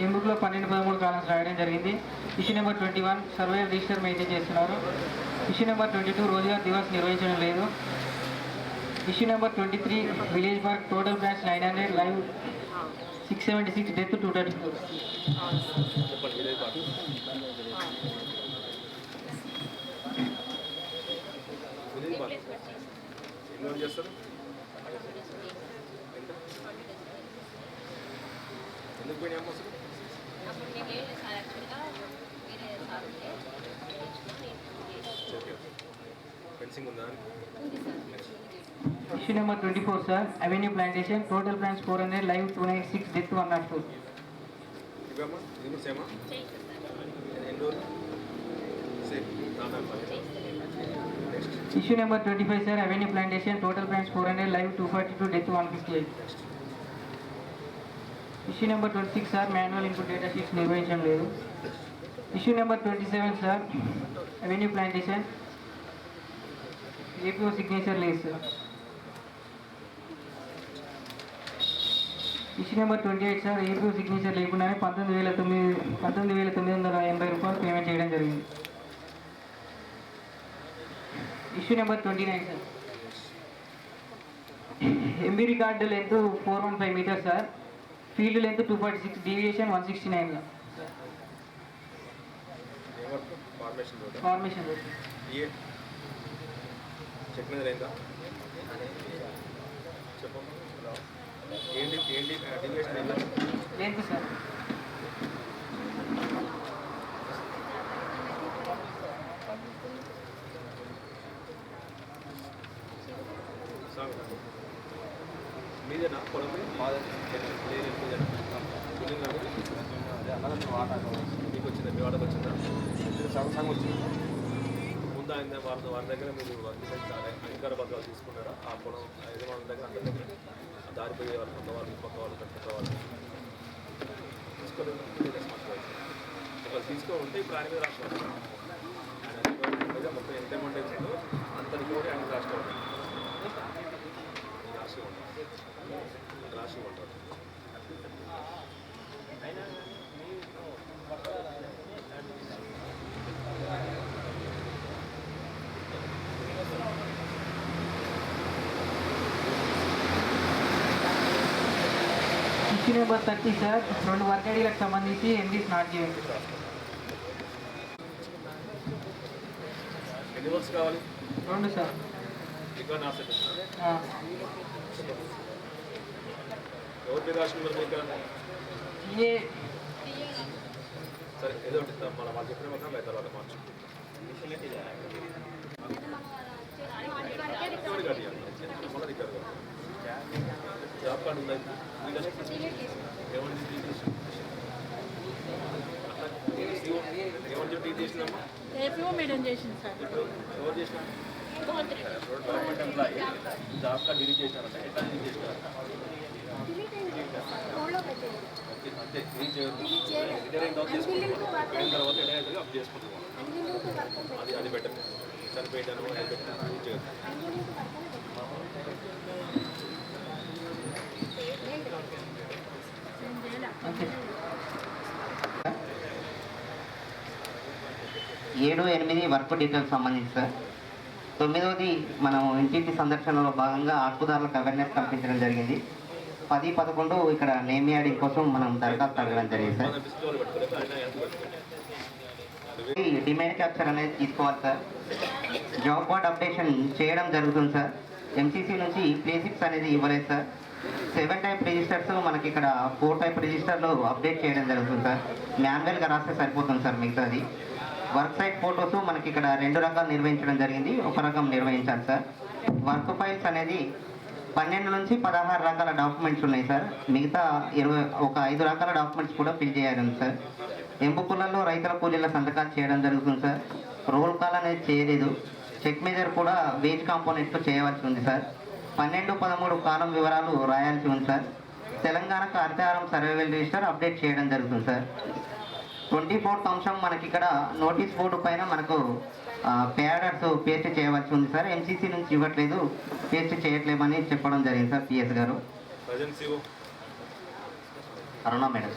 [SPEAKER 10] ఎంబుక్లో 12-13 కాలమ్స్ రాయడం జరిగింది. Issue number 21 surveyor register maintain చేస్తున్నారు. ఇష్యూ నెంబర్ 22 రోజ్గార్ దివాస్ నిర్వహించడం లేదు. Issue number 23 village park total branch 900 live 676 death 234.
[SPEAKER 6] చెప్పండి విలేజ్ పార్క్ విలేజ్ పార్క్ ఎన్ని రోజులు చేస్తారు? ఎందుకు పోయినా అసలు ఫెన్సింగ్ ఉందా?
[SPEAKER 10] Issue number 24 sir avenue plantation total plans 400 live 296 death 104.
[SPEAKER 6] ఇవమ్మా ఇది కూడా సేమా? ఎన్ని రోజులు same next
[SPEAKER 10] issue number 25 sir avenue plantation total plans 400 live 242 death 158. Issue number 26 sir manual input data sheets నిర్వహించడం లేదు. Issue number 27 sir avenue plantation APO signature లేదు sir. Issue number 28 sir APO signature లేకుండానే 19,980 రూపాయలు payment చేయడం జరిగింది. Issue number 29 sir MB record length 415 metres sir field length 246 deviation 169 formation road
[SPEAKER 6] check మీద లేదా చెప్పమ్మా ఏంటి డీవియేషన్ ఏంటి
[SPEAKER 10] లెంత్ సార్
[SPEAKER 6] మీదేనా పొలం మీకు వచ్చిందా? మీ వాడకు వచ్చిందా? సంఘం వచ్చింది ముందు ఆయన వారి దగ్గర మీరు అధికార పత్రాలు తీసుకున్నారా? ఆ పొలం యజమానుల దగ్గర అందరి దగ్గర దారిపోయే వాళ్ళు కొత్త వాళ్ళు పక్క వాళ్ళు కట్టుకున్న వాళ్ళు తీసుకోలేదు. ఒకళ్ళు తీసుకో ఉంటే ఇప్పుడు ఆయన మీద రాసుకోవాలి. ఆయన మీద మొత్తం ఎంత అమౌంట్ వచ్చిందో అంతటి కూడా ఆయన రాసుకోవాలి. రాసి ఉంటారు.
[SPEAKER 10] ఇష్యూ నెంబర్ 30 సార్ 2 వర్క్ ఐడీలకు సంబంధించి ఎండీస్ నాట్ చేయండి.
[SPEAKER 6] ఎన్ని వర్క్స్ కావాలి?
[SPEAKER 10] 2 సార్.
[SPEAKER 6] ఇక్కడ నా సెట్ ఎవరి మీద రాసుకున్నారు మీకు? సరే ఏదో ఒకటి మన వాళ్ళు చెప్పిన మాత్రం లేదా తర్వాత మార్చు జాబ్ కార్డు ఉందా? ఏమని చెప్పి చేసినామా?
[SPEAKER 5] మెయింటైన్ చేసింది సార్.
[SPEAKER 6] ఎవరు చేసినా? Government employee job card delete చేసినారంటే ఎట్లా డిలీట్ చేసినారు? అంతే ఏం చేయొద్దు. రిటైర్ అయిన తర్వాత ఎడైనా అప్ చేసుకుంటున్నాం. అది బెటర్. చనిపోయాను అది బెటర్. ఏం చేయొద్దు.
[SPEAKER 12] ఏడు 8 వర్క్ డీటెయిల్స్ సంబంధించి సార్. 9వది మనం ఇంటింటి సందర్శనలో భాగంగా హక్కుదారులకు అవేర్నెస్ కల్పించడం జరిగింది. 10, 11 ఇక్కడ నేమ్ యాడింగ్ కోసం మనం దరఖాస్తు అడగడం జరిగింది సార్. డిమాండ్ క్యాప్చర్ అనేది తీసుకోవాలి సార్. జాబ్ కార్డ్ అప్డేషన్ చేయడం జరుగుతుంది సార్. ఎంసీసీ నుంచి ప్లేసిక్స్ అనేది ఇవ్వలేదు సార్. 7 టైప్ రిజిస్టర్స్ మనకి ఇక్కడ 4 టైప్ రిజిస్టర్లు అప్డేట్ చేయడం జరుగుతుంది సార్. మాన్యువల్గా రాస్తే సరిపోతుంది సార్. మిగతాది వర్క్ సైట్ ఫోటోస్ మనకి ఇక్కడ 2 రకాలు నిర్వహించడం జరిగింది. ఒక రకం నిర్వహించాలి సార్. వర్క్ ఫైల్స్ అనేది 12 నుంచి 16 రకాల డాక్యుమెంట్స్ ఉన్నాయి సార్. మిగతా 5 రకాల డాక్యుమెంట్స్ కూడా ఫిల్ చేయాలి సార్. ఎంపుకులలో రైతుల కూలీల సంతకాలు చేయడం జరుగుతుంది సార్. రోల్ కాల్ అనేది చేయలేదు. చెక్ మేజర్ కూడా వేజ్ కాంపోనెంట్తో చేయవలసి ఉంది సార్. 12, 13 కాలం వివరాలు రాయాల్సి ఉంది సార్. తెలంగాణకు హరితహారం సర్వేవల్ రిజిస్టర్ అప్డేట్ చేయడం జరుగుతుంది సార్. 24th అంశం మనకి ఇక్కడ నోటీస్ బోర్డు పైన మనకు ప్యాడర్స్ పేస్ట్ చేయవలసి ఉంది సార్. ఎంసీసీ నుంచి ఇవ్వట్లేదు, పేస్ట్ చేయట్లేమని చెప్పడం జరిగింది సార్ పిఎస్ గారు. అరుణ మేడం.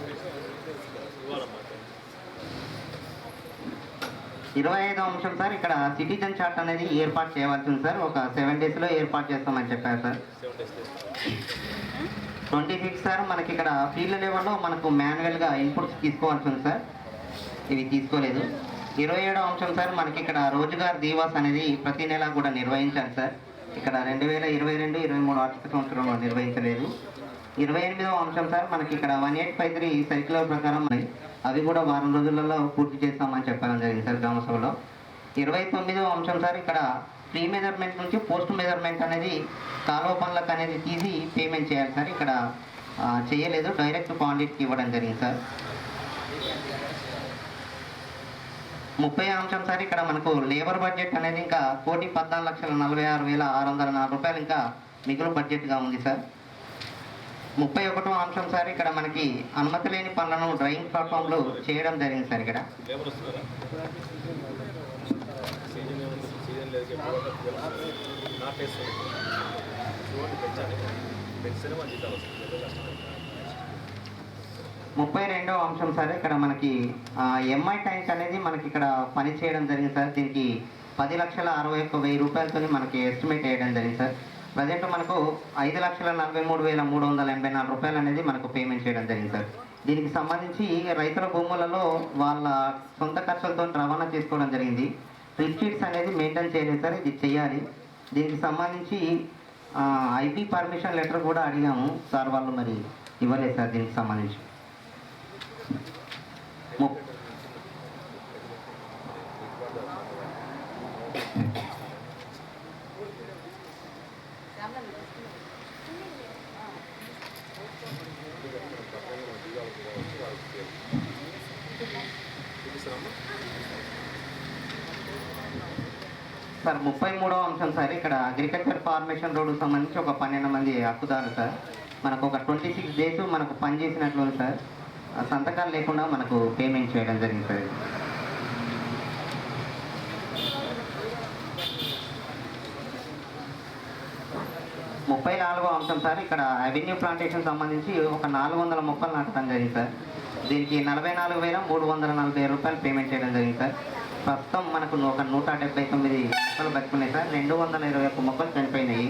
[SPEAKER 12] 25వ అంశం సార్, ఇక్కడ సిటిజన్ చార్ట్ అనేది ఏర్పాటు చేయవలసి ఉంది సార్. ఒక 7 daysలో ఏర్పాటు చేస్తామని చెప్పారు సార్. 26 సార్, మనకి ఇక్కడ ఫీల్డ్ లెవెల్లో మనకు మాన్యువల్గా ఇన్పుట్స్ తీసుకోవాల్సి ఉంది సార్, ఇవి తీసుకోలేదు. 27వ అంశం సార్, మనకి ఇక్కడ రోజ్గార్ దివాస్ అనేది ప్రతి నెల కూడా నిర్వహించాలి సార్. ఇక్కడ 2022-23 ఆర్థిక సంవత్సరంలో నిర్వహించలేదు. 28వ అంశం సార్, మనకి ఇక్కడ 1853 సర్క్యులర్ ప్రకారం అవి కూడా వారం రోజులలో పూర్తి చేస్తామని చెప్పడం జరిగింది సార్ గ్రామ సభలో. 29వ అంశం సార్, ఇక్కడ ప్రీ మెజర్మెంట్ నుంచి పోస్ట్ మెజర్మెంట్ అనేది కాలువ పనులకు అనేది తీసి పేమెంట్ చేయాలి సార్. ఇక్కడ చేయలేదు, డైరెక్ట్ కాండిట్కి ఇవ్వడం జరిగింది సార్. 30వ అంశం సార్, ఇక్కడ మనకు లేబర్ బడ్జెట్ అనేది ఇంకా 1,14,46,604 రూపాయలు ఇంకా మిగులు బడ్జెట్గా ఉంది సార్. 31వ అంశం సార్, ఇక్కడ మనకి అనుమతి లేని పనులను డ్రైవింగ్ ప్లాట్ఫామ్లో చేయడం జరిగింది సార్. ఇక్కడ ముప్పై 32వ అంశం సార్, ఇక్కడ మనకి ఎంఐ ట్యాంక్ అనేది మనకి ఇక్కడ పని చేయడం జరిగింది సార్. దీనికి 10,61,000 రూపాయలతో మనకి ఎస్టిమేట్ వేయడం జరిగింది సార్. ప్రజెంట్ మనకు 5,43,384 రూపాయలు అనేది మనకు పేమెంట్ చేయడం జరిగింది సార్. దీనికి సంబంధించి రైతుల భూములలో వాళ్ళ సొంత ఖర్చులతో రవాణా చేసుకోవడం జరిగింది. రిస్ట్రిక్ట్స్ అనేది మెయింటైన్ చేయలేదు సార్, ఇది చేయాలి. దీనికి సంబంధించి ఐపీ పర్మిషన్ లెటర్ కూడా అడిగాము సార్, వాళ్ళు మరి ఇవ్వలేదు సార్. దీనికి సంబంధించి సార్ 33వ అంశం సార్, ఇక్కడ అగ్రికల్చర్ ఫార్మేషన్ రోడ్డుకు సంబంధించి ఒక 12 మంది హక్కుదారులు సార్. మనకు ఒక 26 days మనకు పని చేసినట్లు సార్, సంతకాలు లేకుండా మనకు పేమెంట్ చేయడం జరిగింది సార్. 34వ అంశం సార్, ఇక్కడ అవెన్యూ ప్లాంటేషన్ సంబంధించి ఒక 400 మొక్కలు నాటడం జరిగింది సార్. దీనికి 44,340 రూపాయలు పేమెంట్ చేయడం జరిగింది సార్. ప్రస్తుతం మనకు ఒక 179 మొక్కలు బతుకున్నాయి సార్. 221 మొక్కలు చనిపోయినాయి.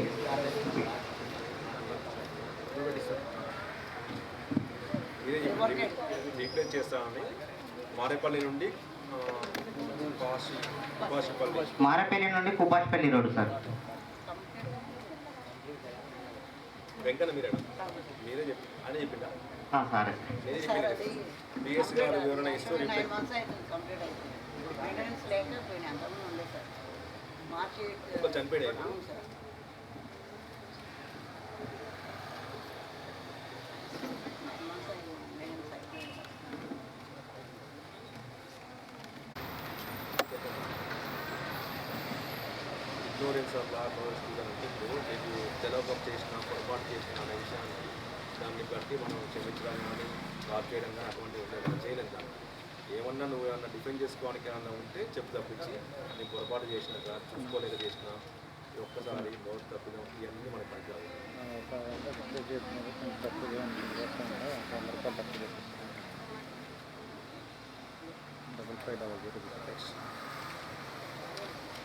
[SPEAKER 6] రీప్లేస్ చేస్తామని మారేపల్లి నుండి
[SPEAKER 12] కుపాష్పల్లి రోడ్డు సార్.
[SPEAKER 6] వెంకన్న మీరే చెప్పి అని చెప్పిందా
[SPEAKER 12] సరే
[SPEAKER 6] బిఎస్సీ గారు వివరణ ఇస్తూ చనిపోయాడు. ఇగ్నోరెన్స్ ఆఫ్ లా నేను తెలవకం చేసిన పొరపాటు చేసిన అనే విషయాన్ని దాన్ని బట్టి మనం క్షమించడం కానీ కాల్ చేయడం కానీ అటువంటి మనం చేయలేం. దాన్ని ఏమన్నా నువ్వు ఏమన్నా డిఫెండ్ చేసుకోవడానికి ఏమన్నా ఉంటే చెప్పు తప్పించి నేను పొరపాటు చేసినా సార్, చూసుకోలేక చేసిన ఒక్కసారి బౌద్ధ తప్పిదం ఇవన్నీ మనకు పనిచేయాలి.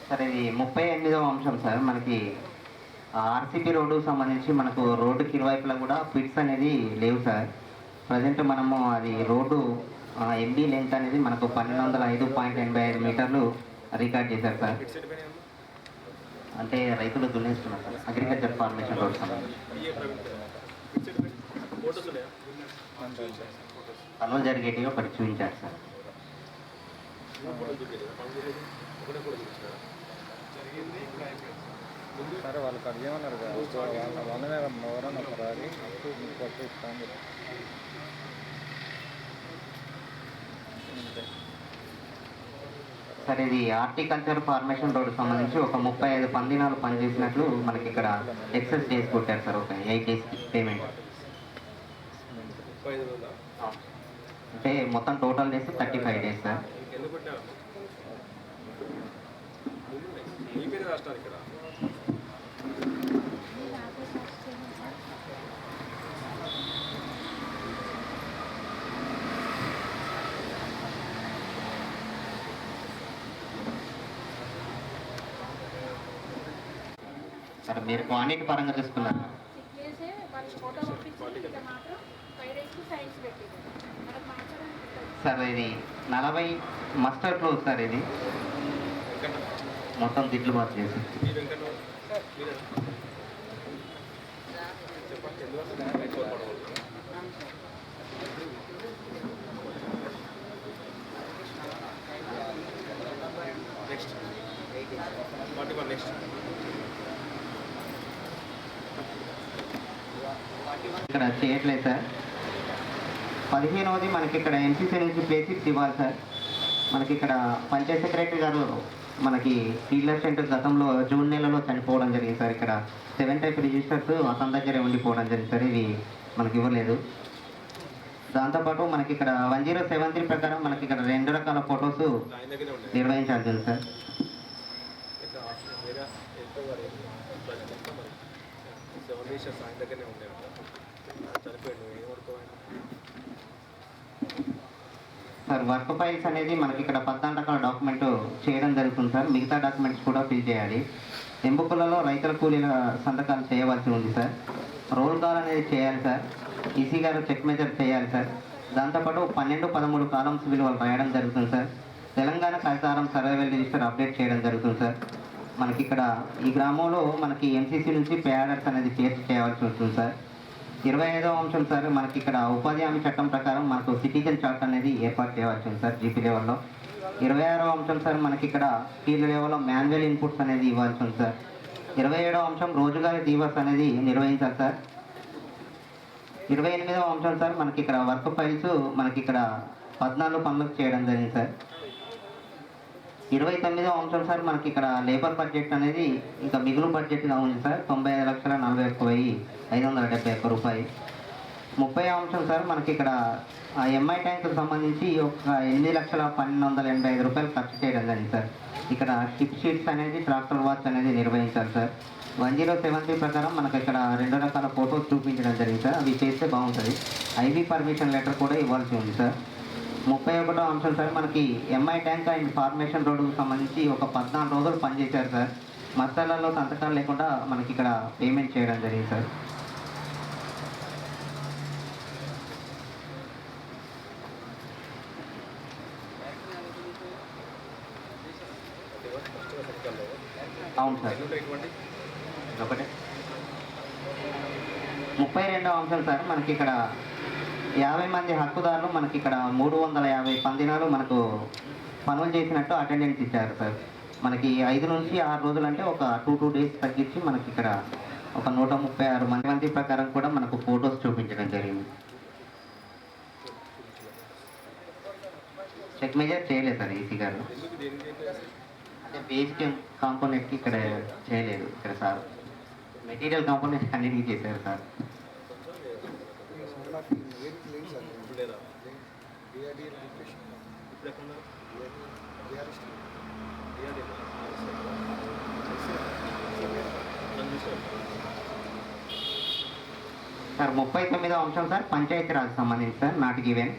[SPEAKER 12] సార్ ఇది 38వ అంశం సార్, మనకి ఆర్సీపీ రోడ్డుకు సంబంధించి మనకు రోడ్డుకి ఇరువైపులా కూడా పిట్స్ అనేది లేవు సార్. ప్రజెంట్ మనము అది రోడ్డు ఎంబీ లెంత్ అనేది మనకు 1205.85 మీటర్లు రికార్డ్ చేశారు సార్. అంటే రైతులు దున్నేస్తున్నారు సార్, అగ్రికల్చర్ ఫార్మేషన్ రోడ్ సంబంధించి పనులు జరిగేటిగా ఒకటి చూపించారు సార్.
[SPEAKER 11] సరే వాళ్ళకి అడిగేమన్నారు కదా, వాళ్ళనే ఎవరన్నా ఒక రాగి మీకు కొట్టి ఇస్తాను.
[SPEAKER 12] సార్ ఇది హార్టికల్చర్ ఫార్మేషన్ రోడ్డు సంబంధించి ఒక 35 పందినాలు పనిచేసినట్లు మనకి ఇక్కడ ఎక్సెస్ డేస్ కొట్టారు సార్. ఒక 8 days పేమెంట్ అంటే మొత్తం టోటల్ డేస్ 35 డేస్ సార్.
[SPEAKER 6] ఎందుకు పెట్టారు మీ పేరు రాష్ట్రాలు ఇక్కడ
[SPEAKER 12] సార్ మీరు క్వాంటిటీ పరంగా చూసుకున్నారు సార్. ఇది 40 మస్టర్డ్ క్లోజ్ సార్. ఇది మొత్తం దిట్లు బాత్ చేసి
[SPEAKER 6] నెక్స్ట్ 41 నెక్స్ట్
[SPEAKER 12] ఇక్కడ చేయట్లేదు సార్. 15వది మనకి ఇక్కడ ఎంసీసీ నుంచి ప్లేసిక్స్ ఇవ్వాలి సార్. మనకి ఇక్కడ పంచాయత్ సెక్రటరీ గారు మనకి ఫీల్డ్ అసిస్టెంట్ గతంలో జూన్ నెలలో చనిపోవడం జరిగింది సార్. ఇక్కడ 7 టైప్ రిజిస్టర్స్ అతని దగ్గరే ఉండిపోవడం జరిగింది సార్. ఇవి మనకి ఇవ్వలేదు. దాంతోపాటు మనకి ఇక్కడ 1073 ప్రకారం మనకి ఇక్కడ 2 రకాల ఫొటోస్ నిర్వహించాల్సి ఉంది సార్.
[SPEAKER 6] ఆయన దగ్గరనే ఉండే చనిపోయాడు
[SPEAKER 12] సార్ వర్క్ ఫైల్స్ అనేది మనకి ఇక్కడ 14 రకాల డాక్యుమెంట్ చేయడం జరుగుతుంది సార్. మిగతా డాక్యుమెంట్స్ కూడా ఫిల్ చేయాలి. ఎంబుకులలో రైతుల కూలీల సంతకాలు చేయవలసి ఉంది సార్. రోల్ కాల్ అనేది చేయాలి సార్. ఈసీ గారు చెక్ మెజర్ చేయాలి సార్. దాంతోపాటు 12, 13 కాలమ్స్ విలువలు రాయడం జరుగుతుంది సార్. తెలంగాణ సహకారం సర్వైవల్ రిజిస్టర్ అప్డేట్ చేయడం జరుగుతుంది సార్. మనకి ఇక్కడ ఈ గ్రామంలో మనకి ఎంసీసీ నుంచి పే ఆర్డర్స్ అనేది చేయవలసి ఉంటుంది సార్. 25వ అంశం సార్ మనకి ఇక్కడ ఉపాధి హామీ చట్టం ప్రకారం మనకు సిటిజన్ చార్ట్ అనేది ఏర్పాటు చేయవలసి ఉంది సార్ జీపీ లెవెల్లో. 26వ అంశం సార్ మనకి ఇక్కడ ఫీల్డ్ లెవెల్లో మాన్యువల్ ఇన్పుట్స్ అనేది ఇవ్వాల్సి ఉంది సార్. 27వ అంశం రోజుగారీ దివస్ అనేది నిర్వహించాలి సార్. 28వ అంశం సార్ మనకి ఇక్కడ వర్క్ ఫైల్స్ మనకి ఇక్కడ 14 పనులకు చేయడం జరిగింది సార్. 29వ అంశం సార్ మనకి ఇక్కడ లేబర్ బడ్జెట్ అనేది ఇంకా మిగులు బడ్జెట్గా ఉంది సార్. 95,41,571 రూపాయలు. 30వ అంశం సార్ మనకి ఇక్కడ ఎంఐ ట్యాంకుకు సంబంధించి ఒక 8,12,85 రూపాయలు ఖర్చు చేయడం జరిగింది సార్. ఇక్కడ టిప్ షీట్స్ అనేది ట్రాక్టర్ వాచ్ అనేది నిర్వహించాలి సార్. 1073 ప్రకారం మనకి ఇక్కడ 2 రకాల ఫొటోస్ చూపించడం జరిగింది సార్. అవి చేస్తే బాగుంటుంది. ఐబీ పర్మిషన్ లెటర్ కూడా ఇవ్వాల్సి ఉంది సార్. 31వ అంశం సార్ మనకి ఎంఐ ట్యాంక్ అండ్ ఫార్మేషన్ రోడ్డుకు సంబంధించి ఒక 14 రోజులు పనిచేశారు సార్. మసాలాల్లో సంతకాలు లేకుండా మనకి ఇక్కడ పేమెంట్ చేయడం జరిగింది సార్. అవును సార్. ఒకటే 32వ అంశం సార్ మనకి ఇక్కడ 50 మంది హక్కుదారులు మనకి ఇక్కడ 350 పందినాలు మనకు పనులు చేసినట్టు అటెండెన్స్ ఇచ్చారు సార్. మనకి 5 నుంచి 6 రోజులు అంటే ఒక 2 డేస్ తగ్గించి మనకి ఇక్కడ ఒక 136 మంది ప్రకారం కూడా మనకు ఫొటోస్ చూపించడం జరిగింది. చెక్ మెజర్ చేయలేదు సార్ ఈసీ గారు. అంటే బేసిక్ కాంపోనెంట్కి ఇక్కడ చేయలేదు ఇక్కడ సార్. మెటీరియల్ కాంపోనెంట్ అన్నిటికీ చేశారు సార్. సార్ 39వ అంశం సార్ పంచాయతీరాజ్ సంబంధించి సార్ నాట్ గివెన్.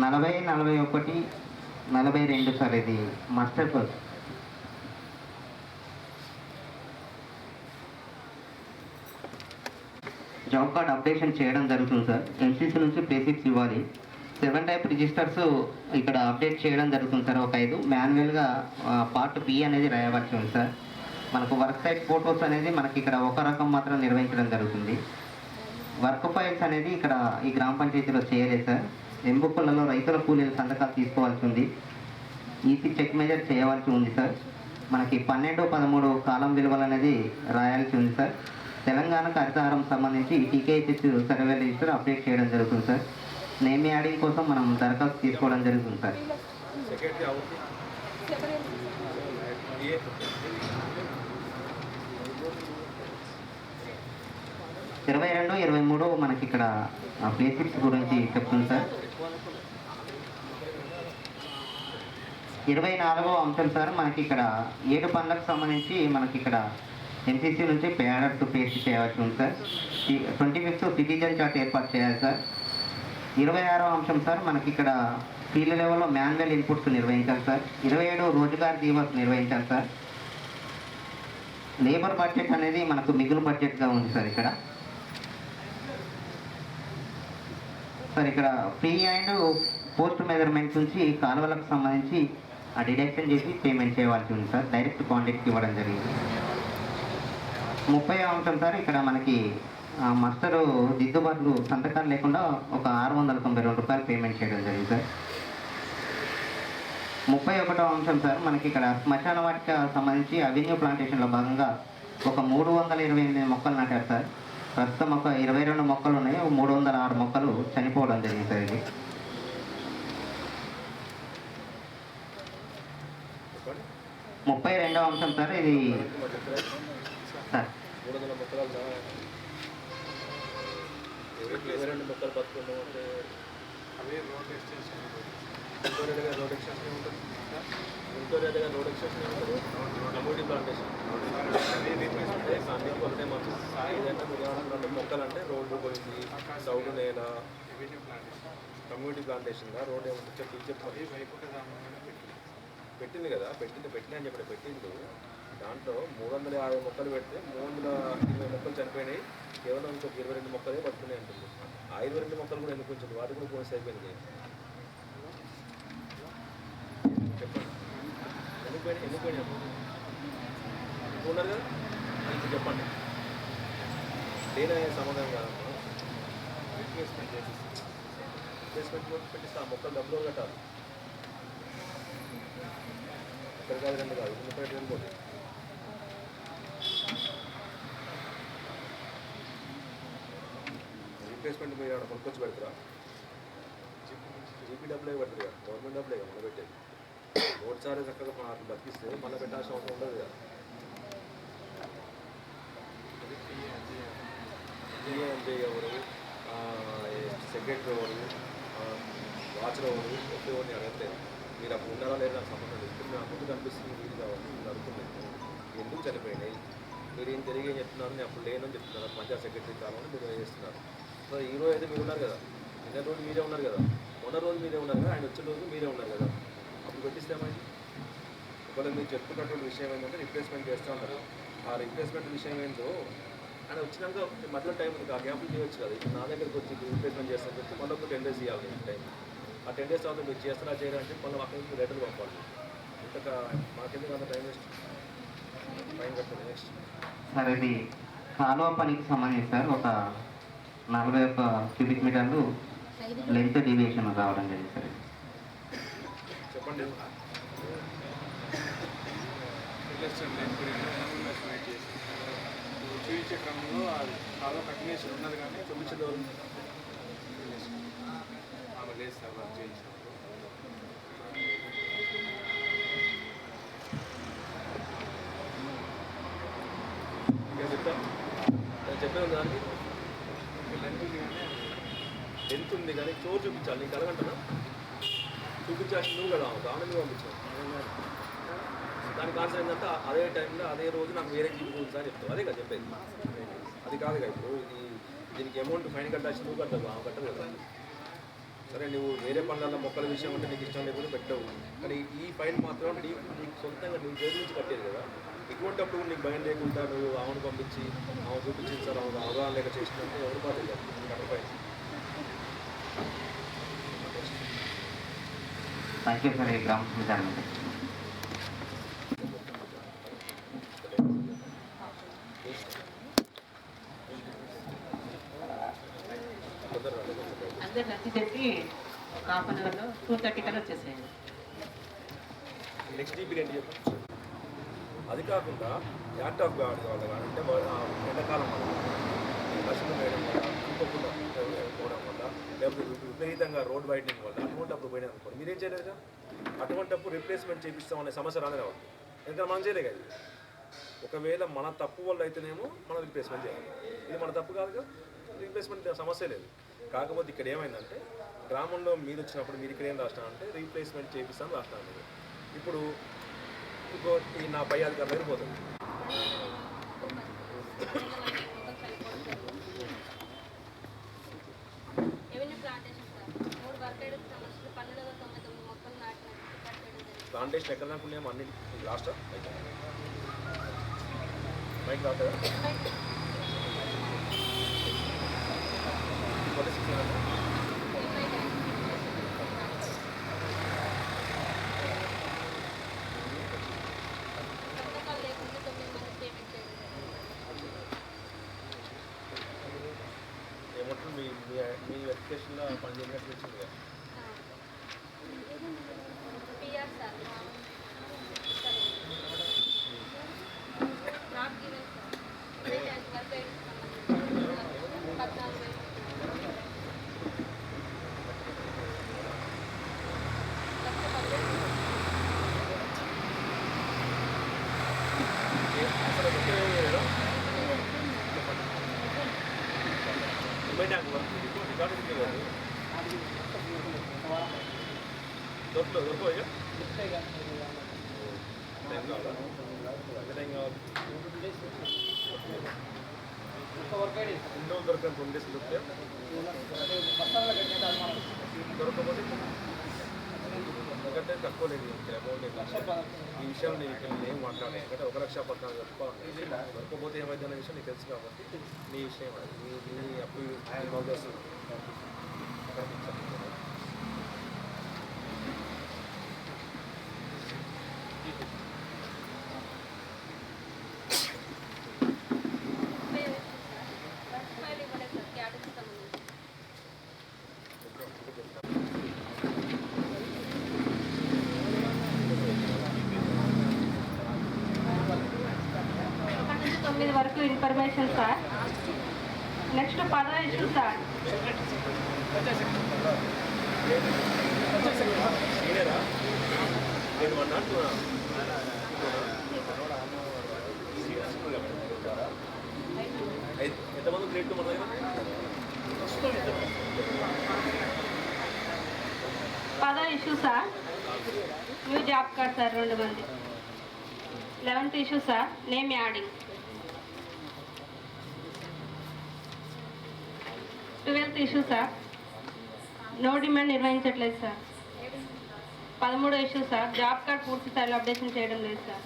[SPEAKER 12] 40, 41, 42 సార్ ఇది muster course. Job card updation చేయడం జరుగుతుంది సార్. ఎంసీసీ నుంచి ప్లేసిక్స్ ఇవ్వాలి. 7 టైప్ రిజిస్టర్స్ ఇక్కడ అప్డేట్ చేయడం జరుగుతుంది సార్. ఒక 5 మాన్యువల్గా పార్ట్ బి అనేది రాయవలసి ఉంది సార్. మనకు వర్క్ సైట్ ఫొటోస్ అనేది మనకి ఇక్కడ ఒక రకం మాత్రం నిర్వహించడం జరుగుతుంది. వర్క్ ఫైల్స్ అనేది ఇక్కడ ఈ గ్రామ పంచాయతీలో చేయలేదు సార్. ఎంబుక్కులలో రైతుల కూలీల సంతకాలు తీసుకోవాల్సి ఉంది. ఈసీ చెక్ మెజర్ చేయవలసి ఉంది సార్. మనకి 12, 13 కాలం విలువలు అనేది రాయాల్సి ఉంది సార్. తెలంగాణ హరితహారం సంబంధించి టీకేహెచ్ సర్వే రిజిస్టర్ అప్డేట్ చేయడం జరుగుతుంది సార్. నేమ్ యాడింగ్ కోసం మనం దరఖాస్తు తీసుకోవడం జరుగుతుంది సార్. 22, 23 మనకి ఇక్కడ ప్లేసిప్స్ గురించి చెప్తుంది సార్. 24వ అంశం సార్, మనకి ఇక్కడ 7 పనులకు సంబంధించి మనకి ఇక్కడ ఎంసీసీ నుంచి పేడర్ టు పేస్ట్ చేయవలసి ఉంది సార్. 25th సిటిజన్ చార్ట్ ఏర్పాటు చేయాలి సార్. 26వ అంశం సార్, మనకి ఇక్కడ ఫీల్డ్ లెవెల్లో మాన్యువల్ ఇన్పుట్స్ నిర్వహించాలి సార్. 27 రోజ్గార్ దివస్ నిర్వహించాలి సార్. లేబర్ బడ్జెట్ అనేది మనకు మిగులు బడ్జెట్గా ఉంది సార్. ఇక్కడ ప్రీ అండ్ పోస్ట్ మెజర్మెంట్ నుంచి కాలువలకు సంబంధించి ఆ డిడక్షన్ చేసి పేమెంట్ చేయవలసి ఉంది సార్. డైరెక్ట్ కాంటాక్ట్ ఇవ్వడం జరిగింది. 30వ అంశం సార్, ఇక్కడ మనకి మస్టరు దిద్దుబాట్లు సంతకాలు లేకుండా ఒక 692 రూపాయలు పేమెంట్ చేయడం జరిగింది సార్. 31వ అంశం సార్, మనకి ఇక్కడ శ్మశాన వాటిక సంబంధించి అవెన్యూ ప్లాంటేషన్లో భాగంగా ఒక 328 మొక్కలు నాటారు సార్. ప్రస్తుతం ఒక 22 మొక్కలు ఉన్నాయి, 306 మొక్కలు చనిపోవడం జరిగింది సార్. ఇది 32వ అంశం సార్, ఇది సార్
[SPEAKER 6] 300 మొక్కలు 22 మొక్కలు బతుకున్నాం అంటే అవే రోడ్ ఎక్స్టెన్షన్ రోడ్ ఎక్స్టెన్షన్ ఉంటుంది. రోడ్ ఎక్స్టెన్షన్ ఉంటుంది. కమ్యూనిటీ ప్లాంటేషన్ అన్నిటికీ ఒకటే మంచి ఏదైనా మీరు మొక్కలు అంటే రోడ్డు పోయింది, సౌడు నేల, కమ్యూనిటీ ప్లాంటేషన్గా రోడ్ ఏమంటే పెట్టింది కదా, పెట్టిన అని చెప్పి పెట్టిండు. దాంట్లో 350 మొక్కలు పెడితే 320 మొక్కలు చనిపోయినాయి. కేవలం ఇంకొక 22 మొక్కలే పట్టుకున్నాయి అంటుంది. ఆ 22 మొక్కలు కూడా ఎందుకు ఉంచింది, వాటి కూడా పోలీస్ అయిపోయింది. చెప్పండి ఎందుకు పోయినా ఉన్నారు కదా, ఇది చెప్పండి. దేని సమాధానం కాదమ్మా. రీప్లేస్మెంట్ పెట్టిస్తే ఆ మొక్కలు డబ్బులు కట్టాలి. ఇక్కడ కాదు 2 కాదు 32 పోతే రీప్లేస్మెంట్ మీరు అక్కడ కొనుక్కొచ్చి పెడతారా? జీపీ డబ్బులే పెడతారు కదా, గవర్నమెంట్ డబ్బులే కదా మనం పెట్టేది. రోడ్ సారే చక్కగా అట్లా బతికిస్తే మళ్ళీ పెట్టాల్సిన అవసరం ఉండదు కదా. ఎంపీ ఎవరు, సెక్రటరీ ఎవరు, వాచర్ ఎవరు, ఎవరిని అడగట్లేదు. మీరు అప్పుడు ఉన్నారా లేదా నాకు సంబంధం లేదు. ఇప్పుడు నాకు ముందు కనిపిస్తుంది వీలు కావాలి. మీరు అడుగుతున్నాను ఎందుకు చనిపోయినాయి, మీరు ఏం తిరిగి ఏం చెప్తున్నారు, నేను అప్పుడు లేనని చెప్తున్నారు. పంచాయత్ సెక్రటరీ కావాలని మీరు చేస్తున్నారు. సో ఈ రోజు అయితే మీరు ఉన్నారు కదా, నిన్న రోజు మీరే ఉన్నారు కదా, మొన్న రోజు మీరే ఉన్నారు కదా, ఆయన వచ్చిన రోజు మీరే ఉన్నారు కదా. అప్పుడు పెట్టిస్తామండి. ఒకవేళ మీరు చెప్తున్నటువంటి విషయం ఏంటంటే రిప్లేస్మెంట్ చేస్తూ ఉంటారు. ఆ రిప్లేస్మెంట్ విషయం ఏంటో ఆయన వచ్చినాక మధ్యలో టైం ఉంది, ఆ గ్యాప్లు చేయవచ్చు కదా. ఇప్పుడు నా దగ్గరికి వచ్చి రిప్లేస్మెంట్ చేస్తాను చెప్తే మళ్ళీ ఒక 10 days ఇవ్వాలి టైం. ఆ 10 days తర్వాత మీరు చేస్తారా చేయరా అంటే మళ్ళీ అక్కడి నుంచి లెటర్లు పంపాలి. ఇంతక మాకెందుకు అంత టైం వేస్ట్, టైం కట్టండి. నెక్స్ట్
[SPEAKER 12] సార్, ఇది కాలువ పనికి సంబంధించి సార్ ఒక 41 క్యూబిక్ మీటర్లు లెంత్ డీవియేషన్ రావడం జరిగింది సార్.
[SPEAKER 6] చెప్పండి. చూపించే క్రమంలో కాలువ కంటిన్యూషన్ ఉన్నది కానీ చూపించదు ఆమె లేదు సార్. వాళ్ళు చేయించారు చెప్తాను. నేను చెప్పాను దానికి లెంత్ ఉంది కానీ చోరు చూపించాలి. నీకు కలగంటనా చూపించాల్సి నువ్వు కదా, ఆనందం పంపించావు. దానికి ఆన్సర్ ఏంటంటే అదే టైంలో అదే రోజు నాకు వేరే జీవితం ఉందా అని చెప్తావు. అదే కదా చెప్పేది. అది కాదు కదా. ఇప్పుడు దీనికి అమౌంట్ ఫైన్ కట్టాల్సి నువ్వు కట్టవు, కట్టదు కదా. సరే నువ్వు వేరే పనులలో మొక్కల విషయం అంటే నీకు ఇష్టం లేకపోతే పెట్టవు, కానీ ఈ ఫైన్ మాత్రం నీకు సొంతంగా నీ జైలు నుంచి కట్టేది కదా. ఇటువంటిప్పుడు నీకు భయం లేకుండా నువ్వు ఆమెను పంపించి ఆమె చూపించింది సార్ ఆమె అవగాహన లేక చేసినట్టు ఎవరు బాధ్యత కట్టపై.
[SPEAKER 12] Thank you sir. ఈ గ్రామ విధానం
[SPEAKER 3] అందరు నచ్చి చెప్పి ఒక హాఫ్ అన్ అవర్లో 2:30 కల్లా వచ్చేసేయండి.
[SPEAKER 6] నెక్స్ట్ డీపీ ఏంటి చెప్పు. అది కాకుండా యాక్ట్ ఆఫ్ గాడ్ వల్ల అంటే ఎండాకాలం వల్ల వర్షం వేయడం వల్ల అనుకోకుండా పోవడం వల్ల లేకపోతే విపరీతంగా రోడ్ వైడనింగ్ వల్ల అటువంటి అప్పుడు పోయినా అనుకోండి మీరేం చేయలేదుగా. అటువంటిప్పుడు రిప్లేస్మెంట్ చేపిస్తామనే సమస్య రానే రావద్దు. ఎందుకంటే మనం చేయలే కదా. ఒకవేళ మన తప్పు వల్ల అయితేనేమో మనం రీప్లేస్మెంట్ చేయాలి. ఇది మన తప్పు కాదుగా, రీప్లేస్మెంట్ సమస్య లేదు. కాకపోతే ఇక్కడ ఏమైందంటే గ్రామంలో మీరు వచ్చినప్పుడు మీరు ఇక్కడ ఏం రాసినారంటే రీప్లేస్మెంట్ చేపిస్తాను రాసినాను మీరు. ఇప్పుడు ఇంకో ఈ నా పై అధికారులు అయిపోతుంది. ప్లాంటేషన్ ఎక్కడ దాకా అన్ని లాస్ట్ అయితే మైక్ రాదా ఏమంటారు మీ ఎడ్యుకేషన్లో పనిచేసినట్టు వచ్చింది కదా. దొరకకపోతే ఎందుకంటే తక్కువ లేదు అమౌంట్. ఈ విషయం నేను ఇక్కడ ఏం మాట్లాడాను ఎందుకంటే 1,14,000 రూపాయలు దొరకకపోతే ఏమైందన్న విషయం నీకు తెలుసు కాబట్టి నీ విషయం అది నీ అప్పుడు ఇన్వాల్వ్ చేస్తుంది.
[SPEAKER 4] వరకు ఇన్ఫర్మేషన్ సార్. నెక్స్ట్ 10వ ఇష్యూ సార్.
[SPEAKER 6] ఎంతమంది గ్రేడ్ 2 మన దగ్గర
[SPEAKER 4] 10వ issue sir. New job card sir 2 మంది. 11th issue sir. Name adding. 12th issue sir. No demand నిర్వహించట్లేదు సార్. 13వ ఇష్యూ సార్. జాబ్ కార్డ్ పూర్తి స్థాయిలో అప్డేషన్ చేయడం లేదు సార్.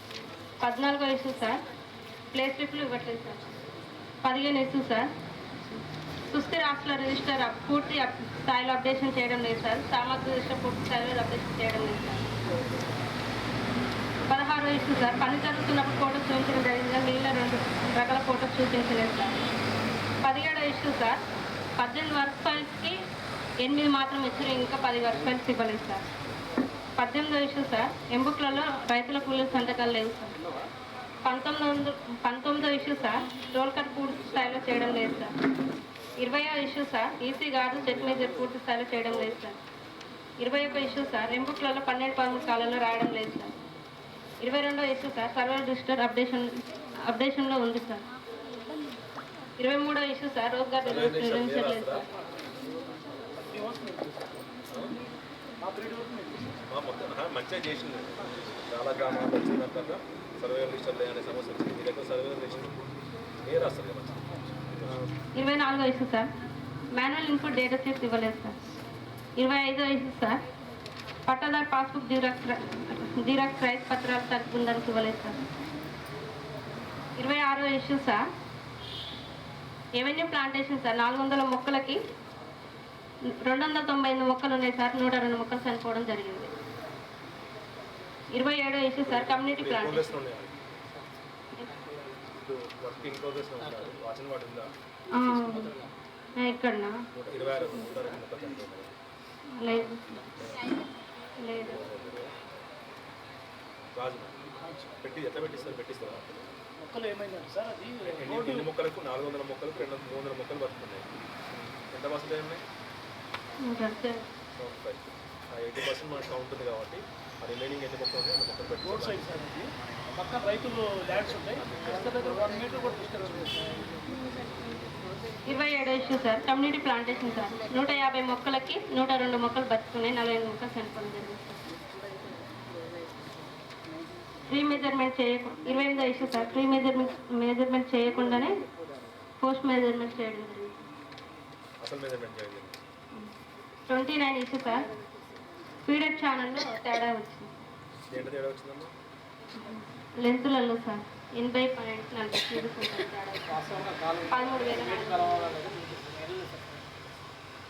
[SPEAKER 4] 14వ ఇష్యూ సార్. ప్లే స్లిప్లు ఇవ్వట్లేదు సార్. 15 issue sir. సుస్థిర ఆస్తుల రిజిస్టర్ పూర్తి స్థాయిలో అప్డేషన్ చేయడం లేదు సార్. సామాజిక రిజిస్టర్ పూర్తి స్థాయిలో అప్డేషన్ చేయడం లేదు సార్. 16వ ఇష్యూ సార్. పని జరుగుతున్నప్పుడు ఫోటోస్ చూపించడం జరిగింది, మిగిలిన 2 రకాల ఫోటోస్ చూపించలేదు సార్. 17వ ఇష్యూ సార్. 18 వర్క్ ఫైల్స్కి 8 మాత్రం ఇచ్చారు, ఇంకా 10 వర్క్ ఫైల్స్ ఇవ్వలేదు సార్. 18వ ఇష్యూ సార్. ఎంబుక్లలో రైతుల కూలీల సంతకాలు లేవు సార్. 19వ ఇష్యూ సార్. రోల్ కట్ పూర్తి స్థాయిలో చేయడం లేదు సార్. 20వ ఇష్యూ సార్. ఈసీ గార్డు చెక్ మేజర్ పూర్తి స్థాయిలో చేయడం లేదు సార్. 21వ ఇష్యూ సార్. ఎంబుక్లలో 12-13 కాలంలో రాయడం లేదు సార్. 22వ ఇష్యూ సార్. సర్వర్ రిజిస్టర్ అప్డేషన్లో ఉంది సార్. 23వ ఇష్యూ సార్. రోజ్గార్ నిర్వహించలేదు సార్.
[SPEAKER 6] మంచిగా చేసింది. చాలా గ్రామాలు వచ్చిన తర్వాత సర్వే రిజిస్టర్ అనే సమస్య వచ్చింది. మీ దగ్గర సర్వే రిజిస్టర్ ఏ రాస్తారు కదా.
[SPEAKER 4] 24వ issue sir. Manual input data sheets ఇవ్వలేదు సార్. 25వ ఇష్యూ సార్. పట్టాదారు పాస్బుక్ జిరాక్స్ రైతు పత్రాలు తగ్గుందని ఇవ్వలేదు సార్. 26వ issue sir. Avenue plantation sir. 400 మొక్కలకి 298 మొక్కలు ఉన్నాయి సార్. 102 మొక్కలు చనిపోవడం జరిగింది. 27వ ఇష్యూ సార్. కమ్యూనిటీ ప్లాంటేషన్ ఎక్కడన్నా లేదు లేదు.
[SPEAKER 6] ఎట్లా పెట్టిస్తారా
[SPEAKER 11] మొక్కలు ఏమైందంటే సార్ అది
[SPEAKER 6] ఎన్ని మొక్కలకు 400 మొక్కలకు 300 మొక్కలు బతుకున్నాయి. ఎంత బస్సులు ఉన్నాయి?
[SPEAKER 4] 75.
[SPEAKER 6] 80% మనకు కౌంట్ ఉంది కాబట్టి రిమైనింగ్ ఎన్ని మొక్కలు ఉంటాయి అన్ని మొక్కలు
[SPEAKER 13] రోడ్
[SPEAKER 6] పెట్టుకోవాలి.
[SPEAKER 13] సైడ్ సార్ ఇది పక్కన రైతులు ల్యాండ్స్ ఉంటాయి దగ్గర 1 మీటర్ కూడా డిస్టెన్స్ లేదు.
[SPEAKER 4] 27 issue sir community plantation sir 150 మొక్కలకి 102 మొక్కలు బతుకున్నాయి, 45 మొక్కలు చనిపోవడం జరిగింది సార్. ప్రీ మెజర్మెంట్ 28వ ఇష్యూ సార్ ప్రీ మెజర్మెంట్ చేయకుండానే పోస్ట్ మెజర్మెంట్ చేయడం జరిగింది.
[SPEAKER 6] అసలు మెజర్మెంట్ చేయండి.
[SPEAKER 4] 29 ఇష్యూ సార్ ఫీడర్ ఛానల్లో తేడా వచ్చింది.
[SPEAKER 6] ఏంటో తేడా వచ్చిందమ్మా?
[SPEAKER 4] లెంతులలో సార్ 80.40 తేడా 13,000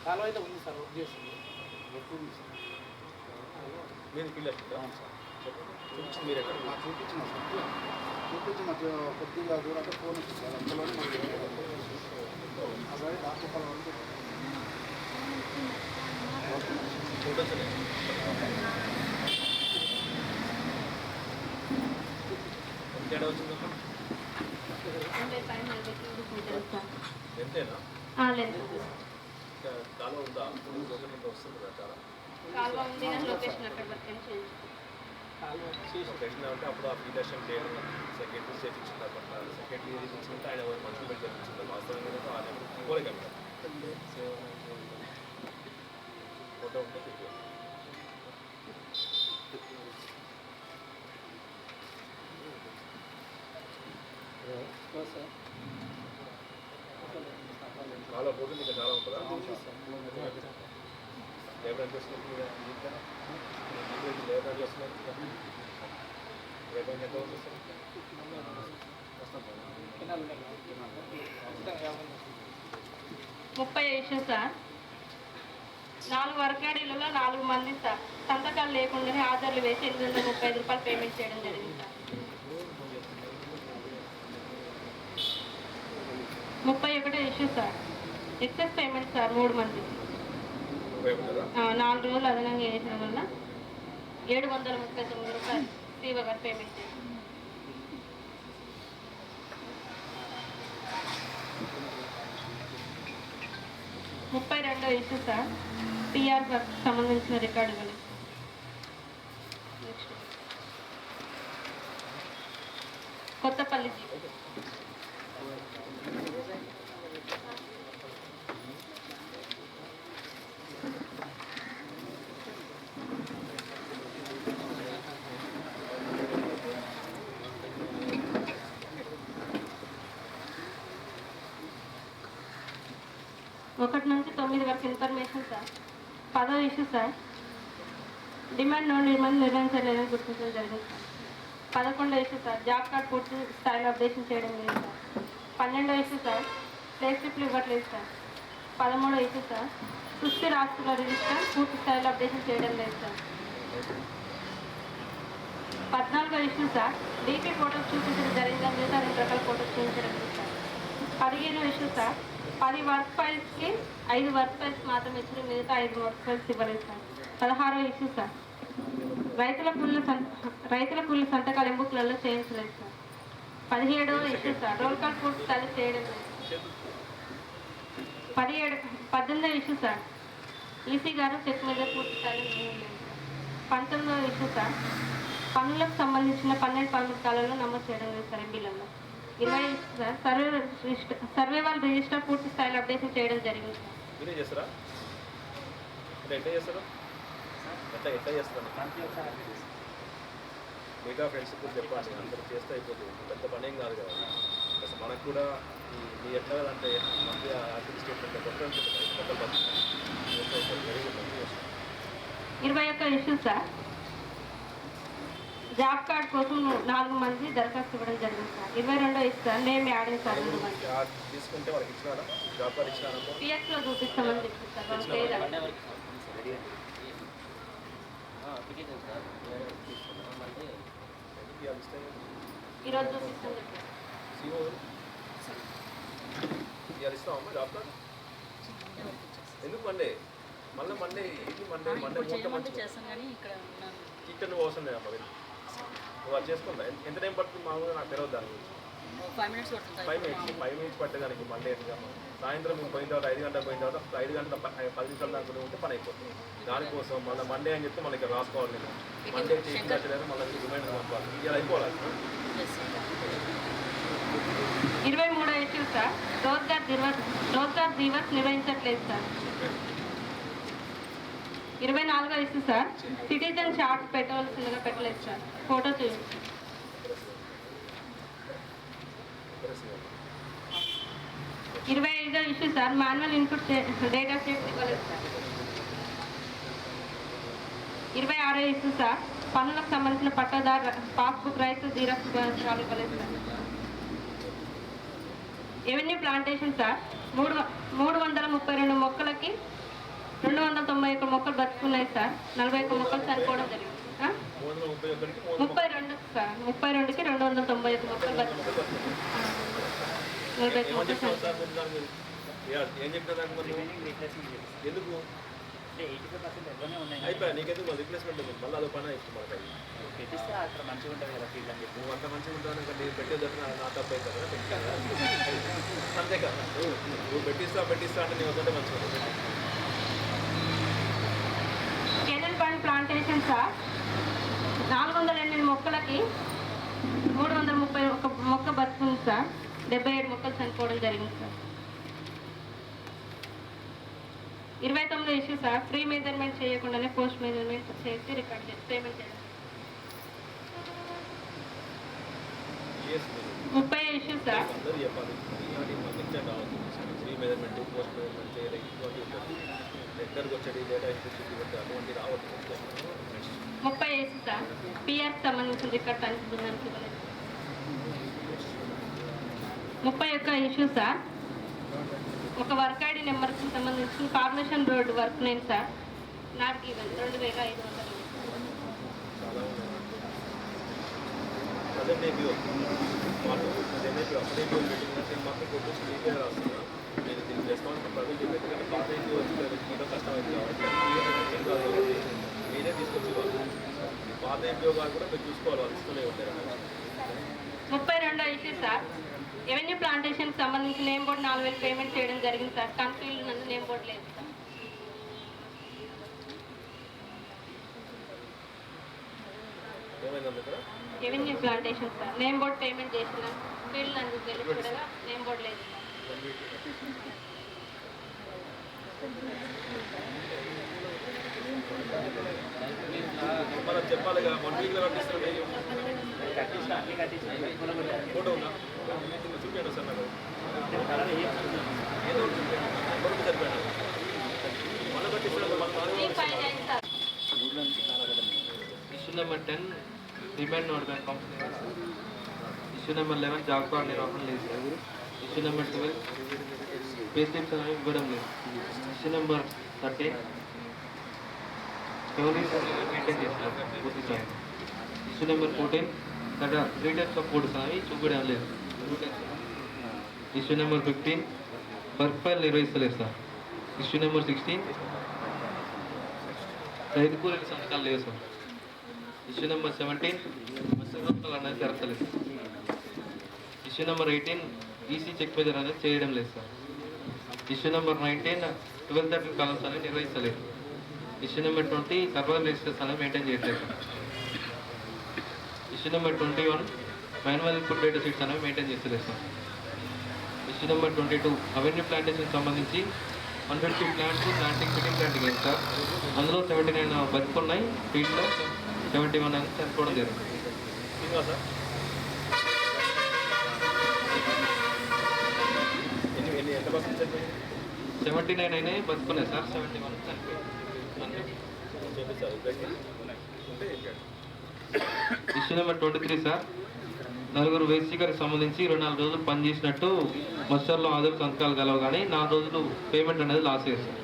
[SPEAKER 13] కాలువ అయితే ఉంది సార్ వర్క్ చేస్తుంది
[SPEAKER 6] మీరు ఫీల్ అవుతుందా? చూపించింది మీరు ఎక్కడ
[SPEAKER 11] చూపించిన కొద్దిగా దూరం ఫోన్ వచ్చింది అంతలో
[SPEAKER 6] ఫోటోస్ తేడా వచ్చిందమ్మా?
[SPEAKER 4] 80.40 సార్
[SPEAKER 6] ఎంతేనా?
[SPEAKER 4] లెంత్
[SPEAKER 6] ఇంకా కాలువ ఉందా? లొకేషన్ ఇంకా వస్తుంది కదా చాలా.
[SPEAKER 4] కాలువ ఉంది కానీ లొకేషన్ అక్కడ వరకు చేంజ్
[SPEAKER 6] ప్రశ్న అంటే అప్పుడు ఆ ఫీడర్షన్ లేదు సెక్రటరీ చేయించింది అనమాట. సెక్రటరీ చేయించుకుంటే ఆయన మనుషులు పెట్టి చేయించుకుంటాం వాస్తవంగా ఆయన పోలే కదా ఫోటో ఉంటే చూపించాలి. చాలా పోతుంది ఇంకా చాలా ఉంటుందా? లేబర్ ఎంత వస్తుంది? లేబర్ ఎంత వస్తున్నారు? లేబర్ ఎంత వస్తుంది?
[SPEAKER 4] 30 ఇష్యూ సార్ 4 వర్గాడీలలో 4 మంది సార్ సంతకాలు లేకుండానే హాజరులు వేసి 835 రూపాయలు పేమెంట్ చేయడం జరిగింది sir. 31 issue sir excess payment sir 3 మంది 4 రోజులు అదనంగా వేసిన వల్ల 739 రూపాయలు సీఓ గారు పేమెంట్ చేశారు. 32 ఇష్యూ సార్ పిఆర్ వర్క్ సంబంధించిన రికార్డులు. కొత్తపల్లి ఒకటి నుంచి 9 వరకు ఇన్ఫర్మేషన్ సార్. 10వ ఇష్యూ సార్ డిమాండ్ నిర్వహించలేదని గుర్తించడం జరిగింది సార్. 11వ ఇష్యూ సార్ జాబ్ కార్డ్ పూర్తి స్థాయిలో అప్డేషన్ చేయడం లేదు సార్. 12వ ఇష్యూ సార్ ప్లే స్లిప్లు ఇవ్వట్లేదు సార్. 13వ ఇష్యూ సార్ సుస్థిర ఆస్తుల రిజిస్టర్ పూర్తి స్థాయిలో అప్డేషన్ చేయడం లేదు సార్. 14వ ఇష్యూ సార్ డీపీ ఫోటోస్ చూపించడం జరిగిందని మిగతా 2 రకాల ఫోటోస్ చూపించడం లేదు సార్. 15వ ఇష్యూ సార్ 10 వర్క్ ఫైల్స్కి 5 వర్క్ ఫైల్స్ మాత్రం ఇచ్చిన మిగతా 5 వర్క్ ఫైల్స్ ఇవ్వలేదు సార్. 16వ ఇష్యూ సార్ రైతుల కూలీల సంతకాలు ఎంబుక్లలో చేయించలేదు సార్. 17వ ఇష్యూ సార్ రోల్ కాల్ పూర్తి స్థాయిలో చేయడం లేదు. 18వ ఇష్యూ సార్ ఈసీ గారు చెక్ మీద పూర్తి స్థాయిలో లేదు సార్. 19వ ఇష్యూ సార్ పనులకు సంబంధించిన 12 పనుల నమోదు చేయడం లేదు సార్ ఎంబీలలో. 20 సార్ సర్వేవాల్ రిజిస్టర్ పూర్తి స్థాయిలో అప్డేషన్ చేయడం జరిగింది సార్.
[SPEAKER 6] మీరే చేస్తారా? అంటే ఎట్లా చేస్తారు? ఎట్లా చేస్తారు? మిగతా ఫ్రెండ్స్ కూడా చెప్పండి, అందరూ చేస్తే అయిపోతుంది. పెద్ద పని ఏం కాదు కదా. అసలు మనకు కూడా మీ ఎట్లా అంటే మంచి ఆర్థిక స్టేట్మెంట్ కొత్త
[SPEAKER 4] 21 ఇష్యూ సార్ జాబ్ కార్డ్ కోసం 4 మంది దరఖాస్తు ఇవ్వడం జరిగింది సార్. 22వ ఇష్యూ సార్ నేమ్ యాడ్ అయింది సార్.
[SPEAKER 6] తీసుకుంటే వాళ్ళకి ఇచ్చినారా? Job card ఇచ్చినారా?
[SPEAKER 4] పిఎస్లో చూపిస్తామని చెప్పింది సార్. వాళ్ళ పేరు ఈరోజు చూపిస్తాం
[SPEAKER 6] ఇస్తామమ్మా జాబ్ కార్డ్. ఎందుకు మండే? మళ్ళీ మండే మండే
[SPEAKER 5] చేస్తాం కానీ
[SPEAKER 6] ఇక్కడ నువ్వు అవసరం లేదమ్మా. నువ్వు అది చేసుకుందా? ఎంత టైం పడుతుంది మామూలుగా నాకు తెలియదు దాని గురించి.
[SPEAKER 5] 5 minutes పడుతుంది.
[SPEAKER 6] 5 minutes పట్టేదానికి మండే సాయంత్రం మేము పోయిన తర్వాత 5 గంటలకు పోయిన తర్వాత 5 గంటల 10 నిమిషాల దాకా ఉంటే పని అయిపోతుంది. దానికోసం మళ్ళీ మండే అని చెప్తే మనకి రాసుకోవాలి. నేను మండే చేసినట్టు మళ్ళీ రిమైండర్ పంపాలి. ఇలా అయిపోవాలి.
[SPEAKER 4] 23వ ఇష్యూ సార్, రోజ్గార్ దివస్ నిర్వహించట్లేదు సార్. 24వ ఇష్యూ సార్, సిటిజన్ చార్ట్ పెట్టవలసిందిగా పెట్టలేదు సార్. ఫోటో చూడండి. 25వ issue sir, manual input data sheet ఇవ్వలేదు సార్. 26వ ఇష్యూ సార్, పన్నులకు సంబంధించిన పట్టాదారు పాస్బుక్ రైతు జీరాక్స్ ఇవ్వలేదు సార్. ఎవెన్యూ ప్లాంటేషన్ సార్, 332 మొక్కలకి 291 మొక్కలు బతుకున్నాయి సార్. 41 మొక్కలు చనిపోవడం జరిగింది. 32 సార్, 32కి 291 మొక్కలు బతుకున్నాయి. 41 మొక్కలు చనిపోయాయి.
[SPEAKER 6] ఏం చెప్తారు ఎందుకు అయిపోయా నీకెందుకు రిప్లేస్మెంట్ ఉంది. మళ్ళీ అదో పని ఇష్టం మనకి
[SPEAKER 8] పెట్టిస్తే అక్కడ మంచిగా ఉంటుంది కదా ఫీల్డ్ అని చెప్పి.
[SPEAKER 6] నువ్వు అంత మంచిగా ఉంటాను కదా నేను పెట్టేదట్టు నా తప్పు అవుతుంది కదా. అంతే కదా నువ్వు పెట్టిస్తా అంటే నేను వద్దంటే మంచిగా ఉంటుంది.
[SPEAKER 4] కెనల్ బండ్ ప్లాంటేషన్ సార్, 408 మొక్కలకి 331 మొక్క బతుకుంది సార్. 77 మొక్కలు చనిపోవడం జరిగింది సార్. 29వ ఇష్యూ సార్, ప్రీ మెజర్మెంట్ చేయకుండానే పోస్ట్ మెజర్మెంట్ చేసి రికార్డ్ చేసి పేమెంట్ చేయాలి. 30వ ఇష్యూ సార్,
[SPEAKER 6] అందరూ చెప్పాలి మెజర్మెంట్ పోస్ట్ మెజర్మెంట్ ఇటువంటి దగ్గరకు వచ్చేది డేటా ఇన్పుట్ అటువంటి రావద్దు.
[SPEAKER 4] 30వ ఇష్యూ సార్, పిఆర్కి సంబంధించిన రికార్డ్ తనిఖీ బృందానికి ఇవ్వలేదు. 31వ ఇష్యూ సార్, ఒక వర్క్ ఐడి నెంబర్కి సంబంధించిన formation road work name sir not given 2500.
[SPEAKER 6] మాత్రం కొట్టు స్పీడ్గా రాస్తున్నా. నేను దీనికి రెస్పాన్సిబుల్ ప్రజలు ఎందుకంటే పాత ఇంటి వచ్చి కష్టమైంది కాబట్టి మీరే తీసుకొచ్చి పాత ఉద్యోగాలు కూడా మీరు చూసుకోవాలి. వాళ్ళు ఇస్తూనే ఉంటారు.
[SPEAKER 4] 32వ ఇష్యూ సార్, ఎవెన్యూ ప్లాంటేషన్కి సంబంధించి నేమ్ బోర్డు 4000 పేమెంట్ చేయడం జరిగింది సార్. కన్ఫీల్డ్ నందు నేమ్ బోర్డు లేదు sir. Avenue plantation sir, name board payment చేసిన ఫీల్డ్ నందు చూడగా నేమ్ బోర్డు లేదు సార్.
[SPEAKER 6] మనం చెప్పాలి కదా 1 వీక్లో కట్టిస్తాం. ఫోటో ఉందా చూపించండి సార్ నాకు. ఏదో ఎవరికి సరిపోయాను మనం కట్టిస్తాం.
[SPEAKER 10] Issue number 10 demand note bank company. Issue number 11 job card నిర్వహణ లేదు sir. Issue number 12 pay slips అనేవి ఇవ్వడం లేదు. ఇష్యూ నెంబర్ 13 స్టోరీస్ మెయింటైన్ చేస్తారు పూర్తి చేయాలి. ఇష్యూ నెంబర్ 14 ఇక్కడ 3 టైప్స్ ఆఫ్ ఫుడ్స్ అనేవి చూపించడం లేదు. ఇష్యూ నెంబర్ 15 వర్క్ ఫైల్ నిర్వహిస్తలేదు సార్. ఇష్యూ నెంబర్ 16 రైతు కూలీల సంతకాలు లేవు సార్. ఇష్యూ నెంబర్ 17 మత్స్యకారులు అనేది జరగలేదు. Issue number 18 EC check measure అనేది చేయడం లేదు సార్. ఇష్యూ నెంబర్ 19 12-13 కాలమ్స్ అనేవి నిర్వహిస్తలేదు. ఇష్యూ నెంబర్ 20 సర్వర్ రిజిస్టర్స్ అనేవి మెయింటైన్ చేయట్లేదు sir. Issue number 21 manual input data sheets అనేవి మెయింటైన్ చేస్తలేదు sir. Issue number 22 avenue plantation సంబంధించి 150 ప్లాంట్స్ ప్లాంటింగ్ ఫిట్టింగ్ ప్లాంటింగ్ అయింది సార్. అందులో 79 బతుకున్నాయి. ఫీల్డ్లో 71 అనేది చనిపోవడం జరిగింది. 79 అయినాయి బతుకున్నాయి సార్. 71 చనిపోయింది. ఇష్యూ నెంబర్ 23 సార్, 4 వేసీకరికి సంబంధించి 24 రోజులు పనిచేసినట్టు మస్టర్లో ఆధార్ సంతకాలు కలవు కానీ 4 రోజులు పేమెంట్ అనేది లాస్ అయ్యారు సార్.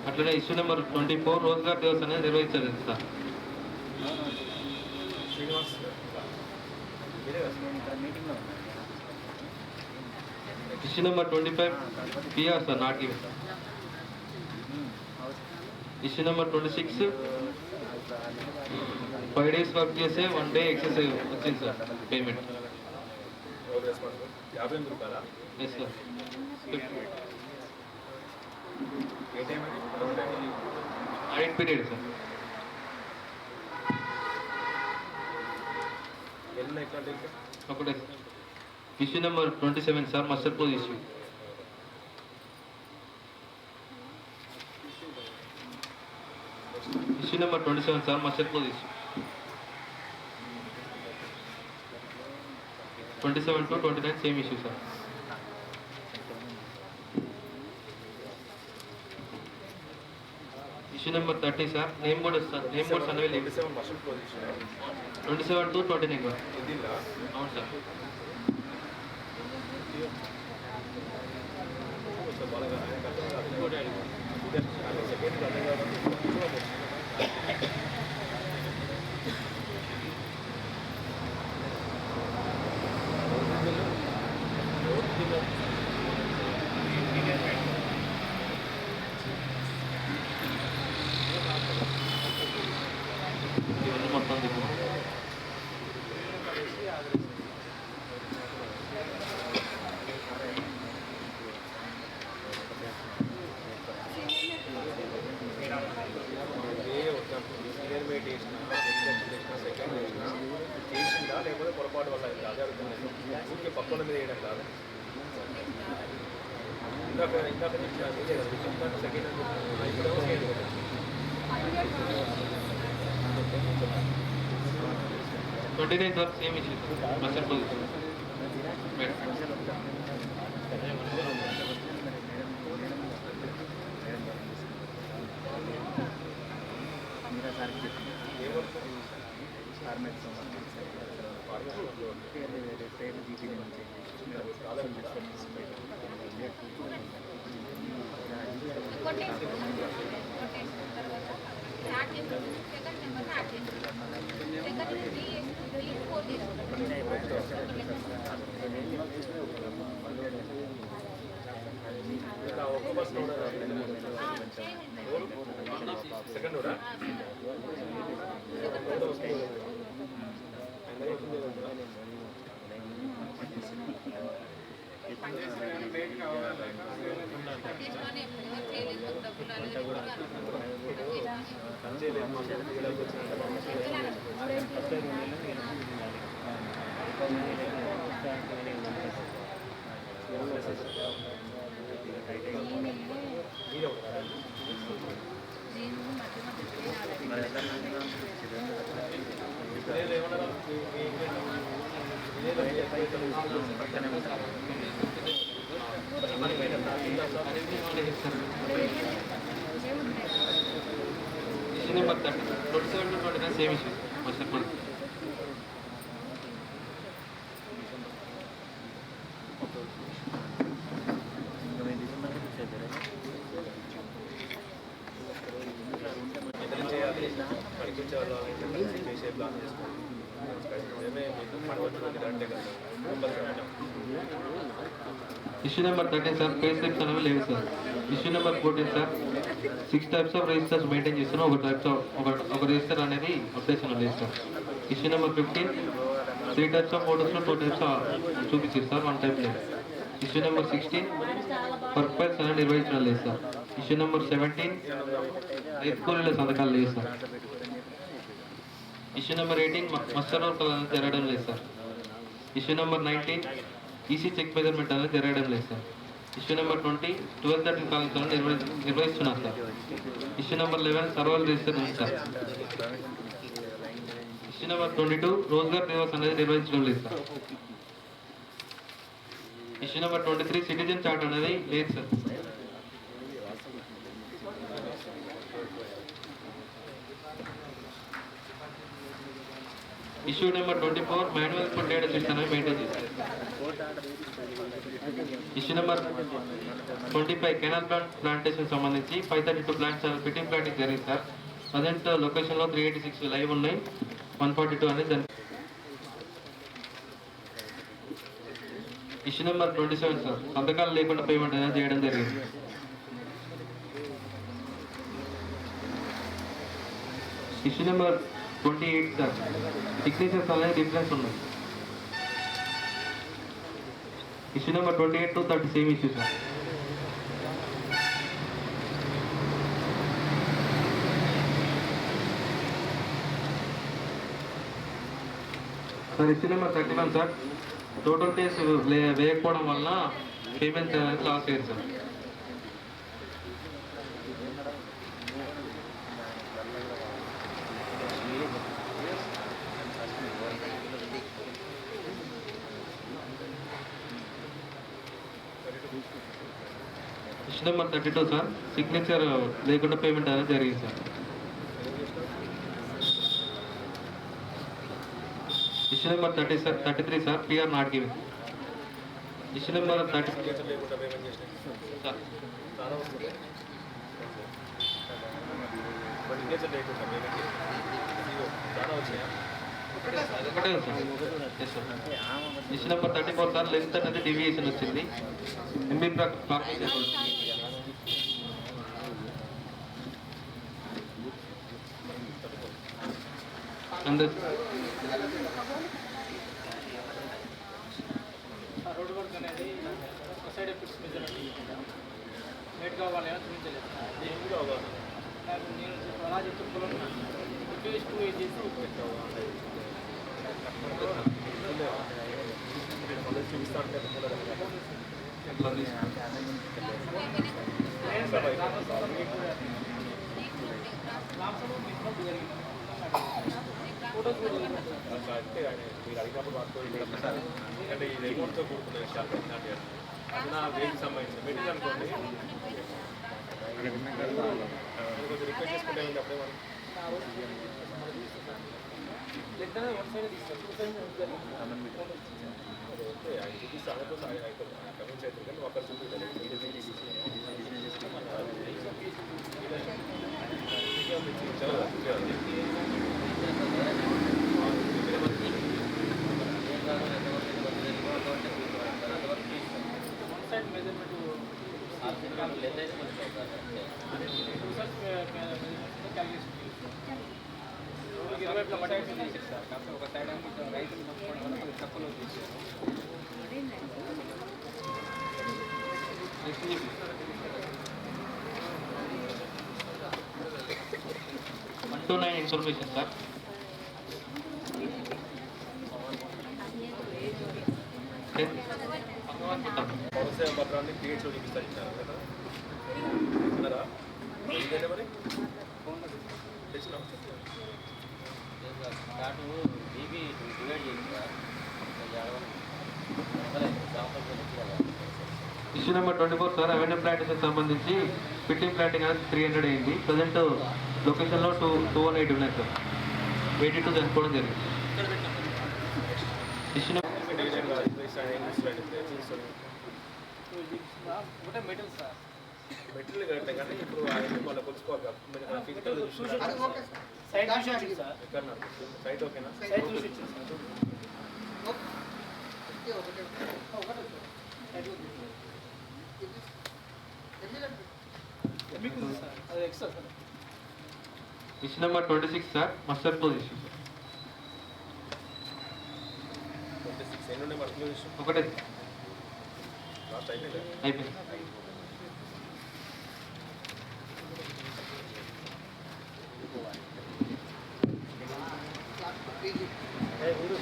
[SPEAKER 10] అట్లనే ఇష్యూ నెంబర్ 24 రోజ్గార్ దివస్ అనేది నిర్వహించలేదు sir. Issue number 25 PR sir not given. Issue number 26
[SPEAKER 14] 5 days work చేస్తే 1 day ఎక్సెస్ వచ్చింది సార్ పేమెంట్.
[SPEAKER 6] ఎవరు రెస్పాన్సిబుల్? 58 రూపాయలా?
[SPEAKER 14] Yes sir.
[SPEAKER 6] ఏ టైం అది?
[SPEAKER 14] Audit period sir.
[SPEAKER 6] ఎన్ని ఎట్లాంటి
[SPEAKER 14] ఒకటే issue number 27 sir, muster close issue. Issue number 27 sir, muster close issue. 27 to 29 same issue sir. Issue number 30 sir, name board sir, name boards అనేవి లేవు.
[SPEAKER 6] 27 muster close issue.
[SPEAKER 14] 27 to 29 sir.
[SPEAKER 6] ఇదిలా?
[SPEAKER 14] అవును sir.
[SPEAKER 6] బాగా second అర్థం కావాలి.
[SPEAKER 14] ఇవన్నీ మొత్తం దిగు.
[SPEAKER 6] చేసిందా లేకపోతే పొరపాటు వల్ల అదే అడుగుతుంది. ఊరికే పక్కన మీద వేయడం కాదు. ఇందాక second
[SPEAKER 14] 29 sir, same issue sir, muster close issue.
[SPEAKER 6] ఒక్క బస్ సెకండ్ కూడా issue number 27 to 29 same issue muster close. చేయాలి కనిపించే వాళ్ళు చేసే ప్లాన్ చేసుకోండి. అంటే కదా
[SPEAKER 14] issue number 13 sir, pay slips అనేవి లేవు sir. Issue number 14 sir, 6 types of registers maintain చేస్తున్నాం. ఒక రిజిస్టర్ అనేది అప్డేషన్ లేదు sir. Issue number 15, 3 types of ఫోటోస్లో 2 టైప్స్ చూపించారు సార్, 1 టైప్ లేదు. ఇష్యూ నెంబర్ 16, వర్క్ ఫైల్స్ అనేది నిర్వహించడం లేదు సార్. ఇష్యూ నెంబర్ 17, రైతు కూలీల సంతకాలు లేదు sir. Issue number 18, muster work అనేది జరగడం లేదు sir. Issue number 19, EC check measurement అనేది జరగడం లేదు సార్. ఇష్యూ నెంబర్ 20, 12-13 కాలేజీలను నిర్వహిస్తున్నారు sir. Issue number 11, server register ఉంది sir. Issue number 22, Rozgar Divas అనేది నిర్వహించడం లేదు sir. Issue number 23, citizen chart అనేది లేదు sir. Issue number 24, manual food data sheets అనేవి మెయింటైన్ చేస్తారు. ఇష్యూ నెంబర్ 25, కెనాల్ ప్లాంటేషన్ సంబంధించి 532 ప్లాంట్స్ ఫిట్టింగ్ ప్లాంటింగ్ జరిగింది సార్. ప్రజెంట్ లొకేషన్లో 386 లైవ్ ఉన్నాయి, 142 అనేది ఇష్యూ నెంబర్ 27 సార్, సంతకాలు లేకుండా పేమెంట్ అనేది చేయడం జరిగింది. Issue number 28 sir. సిగ్నేచర్స్ అనేది డిఫరెన్స్ ఉన్నాయి. Issue number 28 to 30 same issue sir. Sir issue number 31 sir. Total days వేయకపోవడం వల్ల పేమెంట్ అనేది లాస్ అయ్యింది sir. Issue number 32 sir. Signature లేకుండా పేమెంట్ అనేది జరిగింది sir. Issue number 33 sir. PR not giving. Issue number 30 sir. ఒకటే sir. Issue number 34 sir. Length అనేది deviation వచ్చింది. ఎంబీ ప్రాక్టీస్
[SPEAKER 13] రోడ్ వర్క్ అనేది సైడ్ ఎఫెక్ట్స్ మీద లేట్ కావాలని చూపించలేదు నాకు నేను అలా చెప్పుకోవాలన్నా ఫేస్ 2 చేసి
[SPEAKER 6] మీరు అడిగినప్పుడు అంటే ఇది అమౌంట్తో కూడుకున్న విషయాలు అది నా వేదికి సంబంధించిన మెటీరియల్ అనుకోండి. కొంచెం రిక్వెస్ట్ చేసుకుంటే అప్పుడే మనం ఆయన చూపిస్తాను కమిన్స్ అవుతుంది కానీ ఒకరు చూపించాలి.
[SPEAKER 13] సైడ్ మెజర్మెంట్ క్యాలిక్యులేషన్ 20 మటాక్షన్ చేశారు సార్. కాకపోతే ఒక సైడ్ ఏమో రైతులు మొత్తం వల్ల తక్కువలో చేశారు.
[SPEAKER 14] 129 ఇన్ఫర్మేషన్ సార్.
[SPEAKER 6] పౌరసేవ పత్రాన్ని క్రియేట్స్లో చూపిస్తారు ఇచ్చారు కదా అన్నారా? ఇదేనా మరి తెచ్చినా
[SPEAKER 14] issue number 24 sir. Avenue plantation సంబంధించి ఫిట్టింగ్ ప్లాంటింగ్ అనేది 300 అయింది. ప్రజెంట్ లొకేషన్లో 218 ఉన్నాయి సార్. 82 చనిపోవడం జరిగింది. ఇష్యూ
[SPEAKER 13] ఒకటే మెటల్ సార్.
[SPEAKER 6] మెటీరియల్ కట్టే కానీ ఇప్పుడు ఆయన మళ్ళీ కొలుసుకోవాలి ఫిజికల్
[SPEAKER 13] సైడ్ చూసి వచ్చింది సార్.
[SPEAKER 6] ఎక్కడ సైట్ ఓకేనా?
[SPEAKER 13] సైడ్ చూసి వచ్చింది సార్. మీకు సార్ అది extra sir.
[SPEAKER 14] Issue number 26 sir. Muster position
[SPEAKER 6] 26 ఎన్ని ఉండే వర్క్ ఇష్యూ
[SPEAKER 14] ఒకటే
[SPEAKER 6] లాస్ట్ అయిపోయింది.
[SPEAKER 14] అయిపోయింది.
[SPEAKER 6] Hey, Guru,